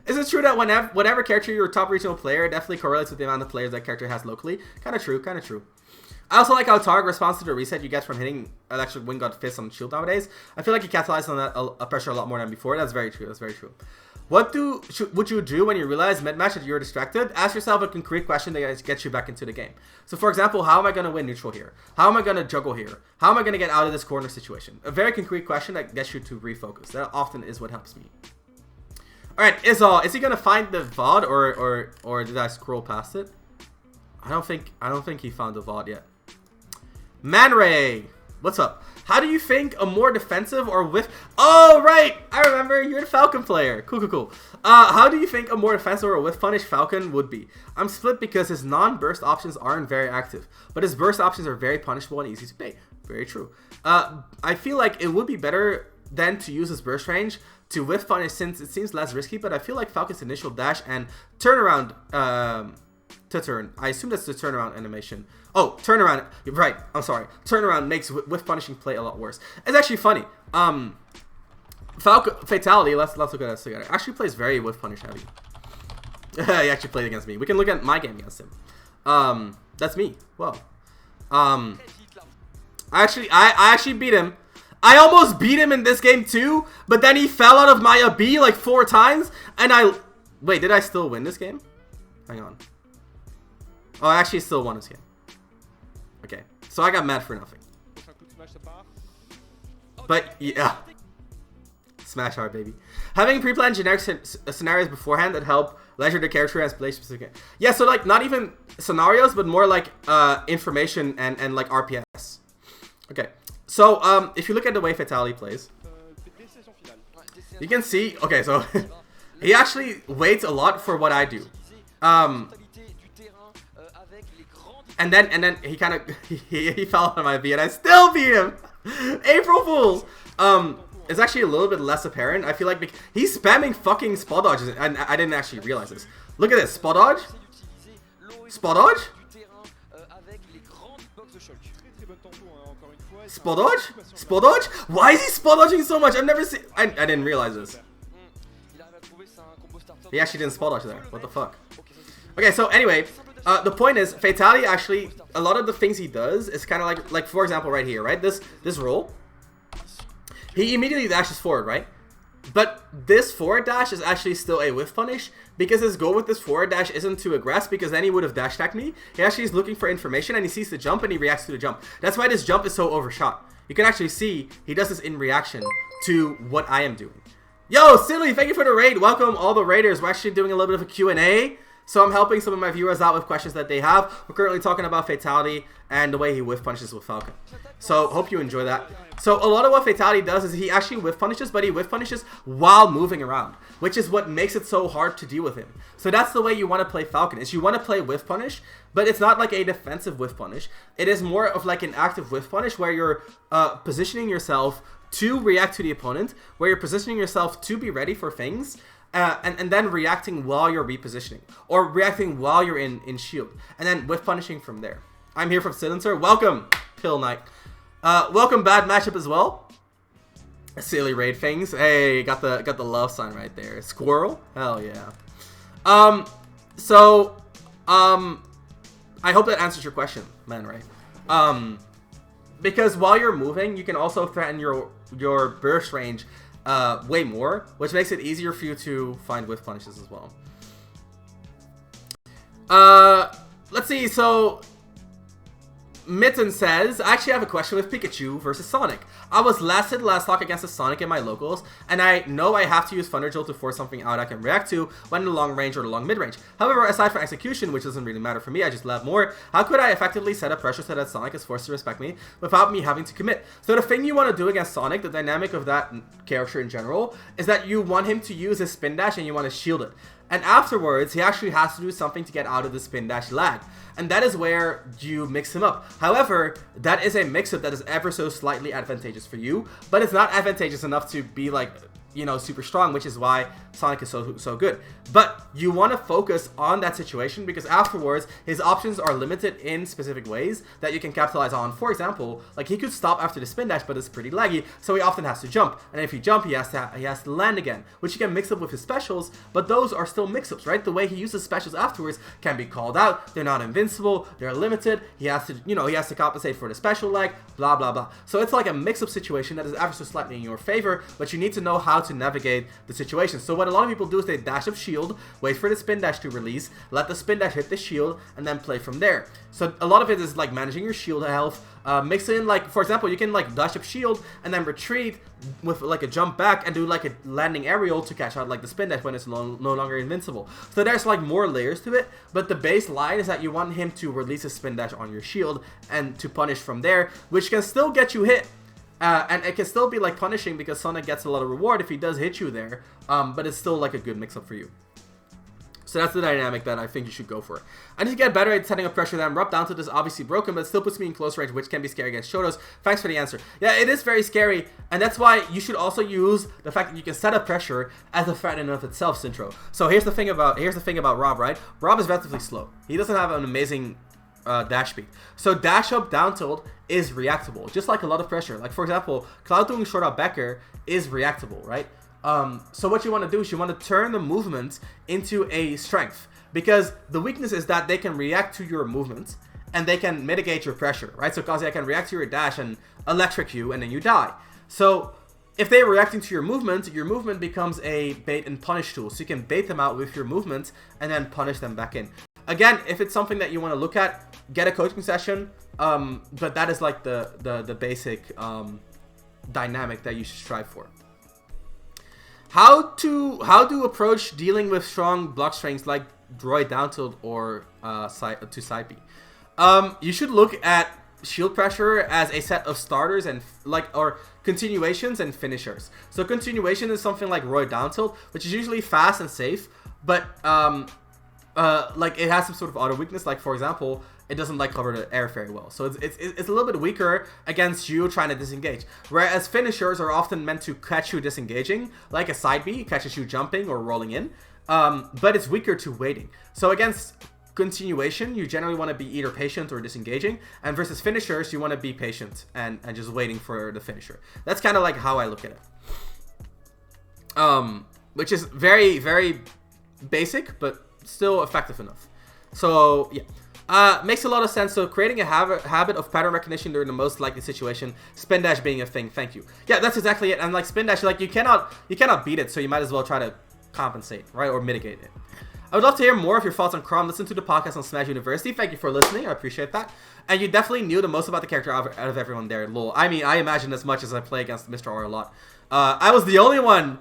Is it true that whatever character you're a top regional player definitely correlates with the amount of players that character has locally? Kind of true, kind of true. I also like how Targ responds to the reset you get from hitting electric wind god fist on shield nowadays. I feel like he capitalized on that pressure a lot more than before. That's very true. That's very true. What would you do when you realize mid-match that you're distracted? Ask yourself a concrete question that gets you back into the game. So for example, how am I going to win neutral here? How am I going to juggle here? How am I going to get out of this corner situation? A very concrete question that gets you to refocus. That often is what helps me. Alright, is he going to find the VOD or did I scroll past it? I don't think he found the VOD yet. Man Ray, what's up? How do you think a more defensive or with... Oh, right! I remember, you're the Falcon player. Cool, cool, cool. How do you think a more defensive or with punish Falcon would be? I'm split because his non-burst options aren't very active, but his burst options are very punishable and easy to bait. Very true. I feel like it would be better than to use his burst range to whiff punish since it seems less risky, but I feel like Falcon's initial dash and turnaround... to turn. I assume that's the turnaround animation. Oh, turnaround. Right. I'm sorry. Turnaround makes with punishing play a lot worse. It's actually funny. Falcon Fatality. Let's look at this together. Actually plays very with punish heavy. He actually played against me. We can look at my game against him. That's me. Well. I actually beat him. I almost beat him in this game too, but then he fell out of my B like 4 times, and wait. Did I still win this game? Hang on. Oh, I actually still won this game. Okay, so I got mad for nothing. But yeah, smash hard, baby. Having pre-planned generic scenarios beforehand that help leisure the character and play specific. Yeah, so like not even scenarios, but more like information and like RPS. Okay, so if you look at the way Fatality plays, you can see. Okay, so he actually waits a lot for what I do. And then he kind of he fell out of my V and I still beat him. April Fools. It's actually a little bit less apparent. I feel like he's spamming fucking spot dodges, and I didn't actually realize this. Look at this, spot dodge, spot dodge, spot dodge, spot dodge. Why is he spot dodging so much? I've never seen. I didn't realize this. He actually didn't spot dodge there. What the fuck? Okay, so anyway. The point is, Fatality actually, a lot of the things he does is kind of like for example right here, right? This roll, he immediately dashes forward, right? But this forward dash is actually still a whiff punish because his goal with this forward dash isn't to aggress because then he would have dash attacked me. He actually is looking for information and he sees the jump and he reacts to the jump. That's why this jump is so overshot. You can actually see he does this in reaction to what I am doing. Yo, Silly, thank you for the raid. Welcome all the raiders. We're actually doing a little bit of a Q&A. So I'm helping some of my viewers out with questions that they have. We're currently talking about Fatality and the way he whiff punishes with Falcon. So hope you enjoy that. So a lot of what Fatality does is he actually whiff punishes, but he whiff punishes while moving around, which is what makes it so hard to deal with him. So that's the way you want to play Falcon, is you want to play whiff punish, but it's not like a defensive whiff punish. It is more of like an active whiff punish where you're positioning yourself to react to the opponent, where you're positioning yourself to be ready for things, and then reacting while you're repositioning, or reacting while you're in shield, and then whiff punishing from there. I'm here from Silencer. Welcome, Pill Knight. Welcome, Bad Matchup as well. Silly raid things. Hey, got the love sign right there. Squirrel. Hell yeah. I hope that answers your question, man. Right? Because while you're moving, you can also threaten your burst range way more, which makes it easier for you to find whiff punishes as well. Let's see. So Mitten says, I actually have a question with Pikachu versus Sonic. I was last lock against a Sonic in my locals, and I know I have to use Thunder Jolt to force something out I can react to when in the long range or the long mid range. However, aside from execution, which doesn't really matter for me, I just love more, how could I effectively set up pressure so that Sonic is forced to respect me without me having to commit? So the thing you want to do against Sonic, the dynamic of that character in general, is that you want him to use his spin dash and you want to shield it. And afterwards, he actually has to do something to get out of the spin dash lag. And that is where you mix him up. However, that is a mix-up that is ever so slightly advantageous for you, but it's not advantageous enough to be like you know, super strong, which is why Sonic is so good. But you want to focus on that situation because afterwards his options are limited in specific ways that you can capitalize on. For example, like he could stop after the spin dash, but it's pretty laggy, so he often has to jump. And if he jump, he has to land again, which you can mix up with his specials. But those are still mix-ups, right? The way he uses specials afterwards can be called out. They're not invincible. They're limited. He has to, you know, he has to compensate for the special leg. Blah blah blah. So it's like a mix-up situation that is ever so slightly in your favor, but you need to know how to navigate the situation. So what a lot of people do is they dash up shield, wait for the spin dash to release, let the spin dash hit the shield, and then play from there. So a lot of it is like managing your shield health, mix in, like, for example, you can like dash up shield and then retreat with like a jump back and do like a landing aerial to catch out like the spin dash when it's no longer invincible. So there's like more layers to it, but the baseline is that you want him to release a spin dash on your shield and to punish from there, which can still get you hit. And it can still be like punishing because Sonic gets a lot of reward if he does hit you there, but it's still like a good mix-up for you. So that's the dynamic that I think you should go for. I need to get better at setting up pressure then. Rub down to this obviously broken, but it still puts me in close range, which can be scary against Shotos. Thanks for the answer. Yeah, it is very scary, and that's why you should also use the fact that you can set up pressure as a threat in and of itself, Sintro. So here's the thing about Rob, right? Rob is relatively slow. He doesn't have an amazing dash speed. So dash up down tilt is reactable, just like a lot of pressure. Like for example, Cloud doing short up Becker is reactable, right? So what you want to do is you want to turn the movement into a strength, because the weakness is that they can react to your movement and they can mitigate your pressure, right? So Kazuya can react to your dash and electric you and then you die. So if they're reacting to your movement becomes a bait and punish tool. So you can bait them out with your movement and then punish them back in. Again, if it's something that you want to look at, get a coaching session. But that is like the basic dynamic that you should strive for. How to approach dealing with strong block strengths like droid down tilt or to side B. You should look at shield pressure as a set of starters and or continuations and finishers. So continuation is something like Roy down tilt, which is usually fast and safe, but like it has some sort of auto weakness. Like for example, it doesn't like cover the air very well, so it's a little bit weaker against you trying to disengage. Whereas finishers are often meant to catch you disengaging, like a side B catches you jumping or rolling in, but it's weaker to waiting. So against continuation, you generally want to be either patient or disengaging, and versus finishers, you want to be patient and just waiting for the finisher. That's kind of like how I look at it, which is very, very basic, but still effective enough. So yeah. Makes a lot of sense. So creating a habit of pattern recognition during the most likely situation, spin dash being a thing. Thank you. Yeah, that's exactly it. And like spin dash, like you cannot beat it, so you might as well try to compensate, right, or mitigate it. I would love to hear more of your thoughts on Chrom. Listen to the podcast on Smash University. Thank you for listening. I appreciate that. And you definitely knew the most about the character out of everyone there. Lol. I mean, I imagine as much as I play against Mr. R a lot. I was the only one.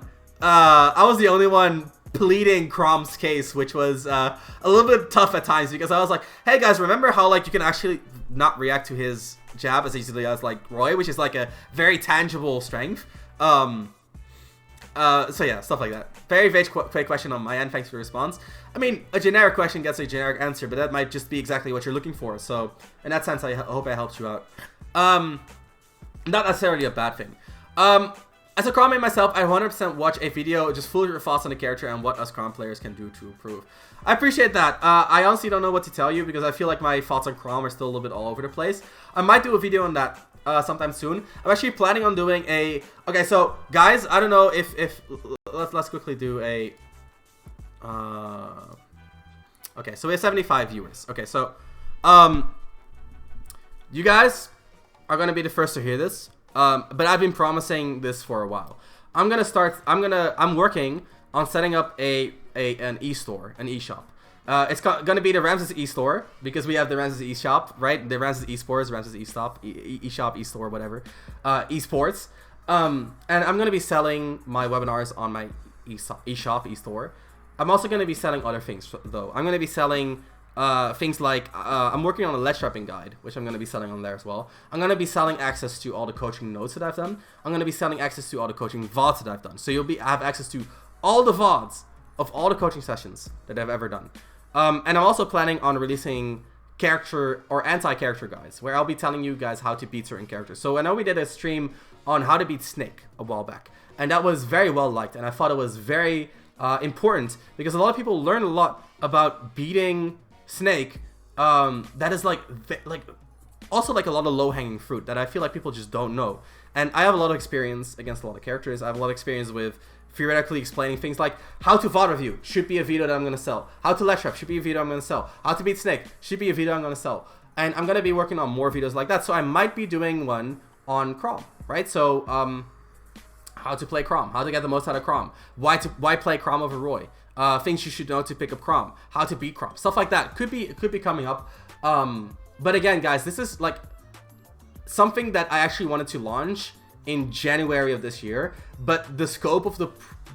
Pleading Chrom's case, which was a little bit tough at times, because I was like, hey guys, remember how like you can actually not react to his jab as easily as like Roy, which is like a very tangible strength. So yeah, stuff like that. Very vague question on my end. Thanks for your response. I mean, a generic question gets a generic answer, but that might just be exactly what you're looking for. So in that sense, I hope I helped you out. Not necessarily a bad thing. As a Chrom main myself, I 100% watch a video just full of your thoughts on the character and what us Chrom players can do to improve. I appreciate that. I honestly don't know what to tell you because I feel like my thoughts on Chrom are still a little bit all over the place. I might do a video on that sometime soon. I'm actually planning on doing a... Okay, so guys, I don't know if let's quickly do a... Okay, so we have 75 viewers. Okay, so you guys are gonna be the first to hear this. But I've been promising this for a while. I'm working on setting up an e-store, an e-shop. It's gonna be the Ramses e-store because we have the Ramses e-shop, right? The Ramses e-sports, Ramses e-shop, e-shop, e-store, whatever, e-sports. And I'm gonna be selling my webinars on my e-shop, e-store. I'm also gonna be selling other things though. I'm gonna be selling things like I'm working on a ledge trapping guide, which I'm going to be selling on there as well. I'm going to be selling access to all the coaching notes that I've done. I'm going to be selling access to all the coaching VODs that I've done. So you'll have access to all the VODs of all the coaching sessions that I've ever done. And I'm also planning on releasing character or anti-character guides, where I'll be telling you guys how to beat certain characters. So I know we did a stream on how to beat Snake a while back, and that was very well liked, and I thought it was very important, because a lot of people learn a lot about beating Snake. That is like also like a lot of low-hanging fruit that I feel like people just don't know. And I have a lot of experience against a lot of characters. I have a lot of experience with theoretically explaining things like how to VOD review should be a video that I'm going to sell. How to Let's Rep should be a video I'm going to sell. How to beat Snake should be a video I'm going to sell. And I'm going to be working on more videos like that. So I might be doing one on Crom, right? So how to play Crom, how to get the most out of Crom, why play Crom over Roy, things you should know to pick up Crom, how to beat Crom, stuff like that could be coming up. But again, guys, this is like something that I actually wanted to launch in January of this year, but the scope of the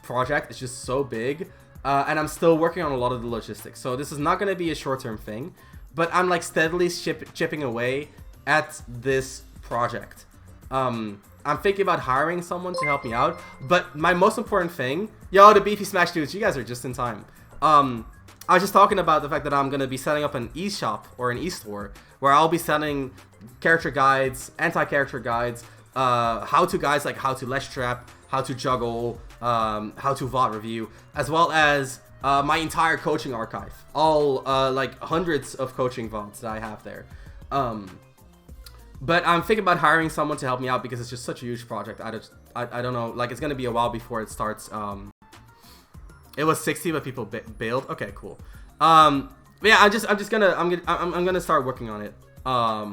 project is just so big, and I'm still working on a lot of the logistics. So this is not going to be a short-term thing, but I'm like steadily chipping away at this project. I'm thinking about hiring someone to help me out, but my most important thing, yo, the Beefy Smash dudes, you guys are just in time. I was just talking about the fact that I'm going to be setting up an e-shop or an e-store where I'll be selling character guides, anti-character guides, how-to guides like how to Let's Trap, how to juggle, how to VOD review, as well as my entire coaching archive. All like hundreds of coaching VODs that I have there. But I'm thinking about hiring someone to help me out because it's just such a huge project. I don't know, like it's going to be a while before it starts. It was 60, but people bailed. Okay, cool. But yeah, I'm gonna start working on it. How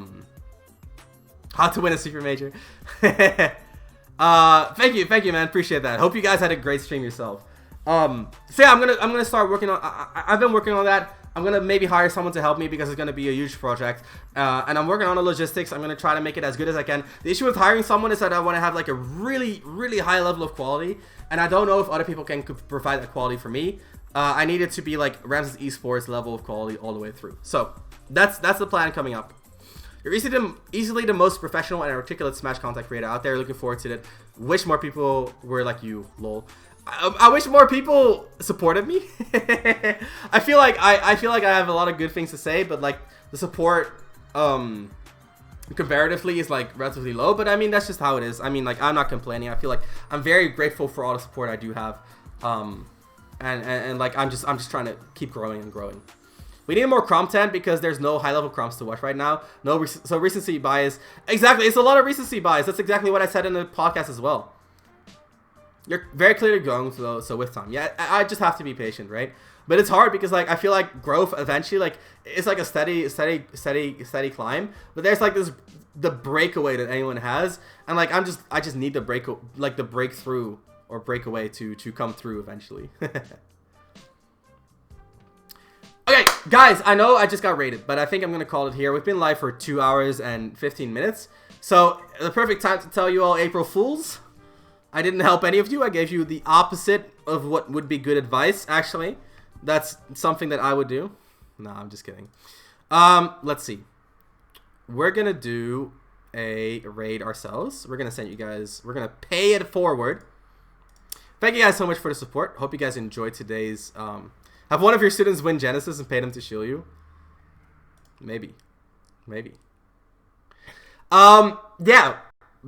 to win a super major. Thank you, man. Appreciate that. Hope you guys had a great stream yourself. So yeah, I'm gonna start working on. I've been working on that. I'm gonna maybe hire someone to help me because it's gonna be a huge project, and I'm working on the logistics. I'm gonna try to make it as good as I can. The issue with hiring someone is that I want to have like a really, really high level of quality, and I don't know if other people can provide that quality for me. I need it to be like Ramses Esports level of quality all the way through. So that's the plan coming up. You're easily the most professional and articulate Smash content creator out there. Looking forward to it. Wish more people were like you, lol. I wish more people supported me. I feel like I have a lot of good things to say, but like the support comparatively is like relatively low. But I mean, that's just how it is. I mean, like I'm not complaining. I feel like I'm very grateful for all the support I do have. And like I'm just trying to keep growing and growing. We need more content because there's no high-level Chroms to watch right now. So recency bias. Exactly, it's a lot of recency bias. That's exactly what I said in the podcast as well. You're very clearly growing, so with time. Yeah, I just have to be patient, right? But it's hard because like I feel like growth eventually, like it's like a steady climb. But there's like the breakaway that anyone has, and like I just need the breakthrough or breakaway to come through eventually. Okay, guys, I know I just got rated, but I think I'm going to call it here. We've been live for 2 hours and 15 minutes. So, the perfect time to tell you all April Fools. I didn't help any of you. I gave you the opposite of what would be good advice, actually. That's something that I would do. No, I'm just kidding. Let's see. We're going to do a raid ourselves. We're going to send you guys, we're going to pay it forward. Thank you guys so much for the support. Hope you guys enjoyed today's... Have one of your students win Genesis and pay them to shield you? Maybe. Yeah.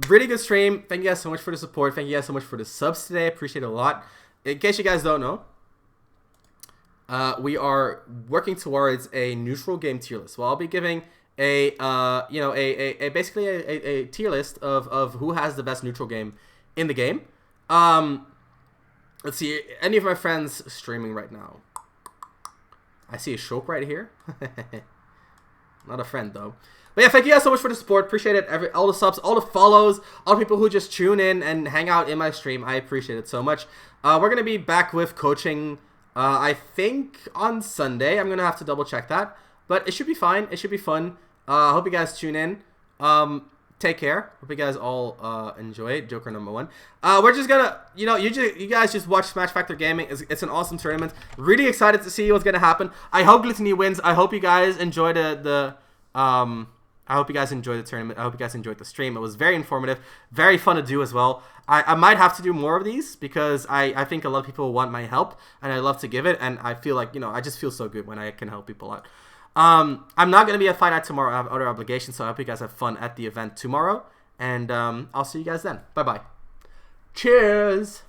Really good stream. Thank you guys so much for the support. Thank you guys so much for the subs today. I appreciate it a lot. In case you guys don't know, we are working towards a neutral game tier list. Well, I'll be giving a basically a tier list of who has the best neutral game in the game. Let's see. Any of my friends streaming right now? I see a Shulk right here. Not a friend, though. But yeah, thank you guys so much for the support. Appreciate it. All the subs, all the follows, all the people who just tune in and hang out in my stream. I appreciate it so much. We're going to be back with coaching, I think, on Sunday. I'm going to have to double check that. But it should be fine. It should be fun. Hope you guys tune in. Take care. Hope you guys all enjoy it. Joker number 1. We're just gonna, you guys just watch Smash Factor Gaming. It's an awesome tournament. Really excited to see what's gonna happen. I hope Glittany wins. I hope you guys enjoy I hope you guys enjoyed the tournament. I hope you guys enjoyed the stream. It was very informative, very fun to do as well. I might have to do more of these because I think a lot of people want my help and I love to give it. And I feel like, I just feel so good when I can help people out. I'm not going to be at Fight Night tomorrow. I have other obligations, so I hope you guys have fun at the event tomorrow. And I'll see you guys then. Bye-bye. Cheers!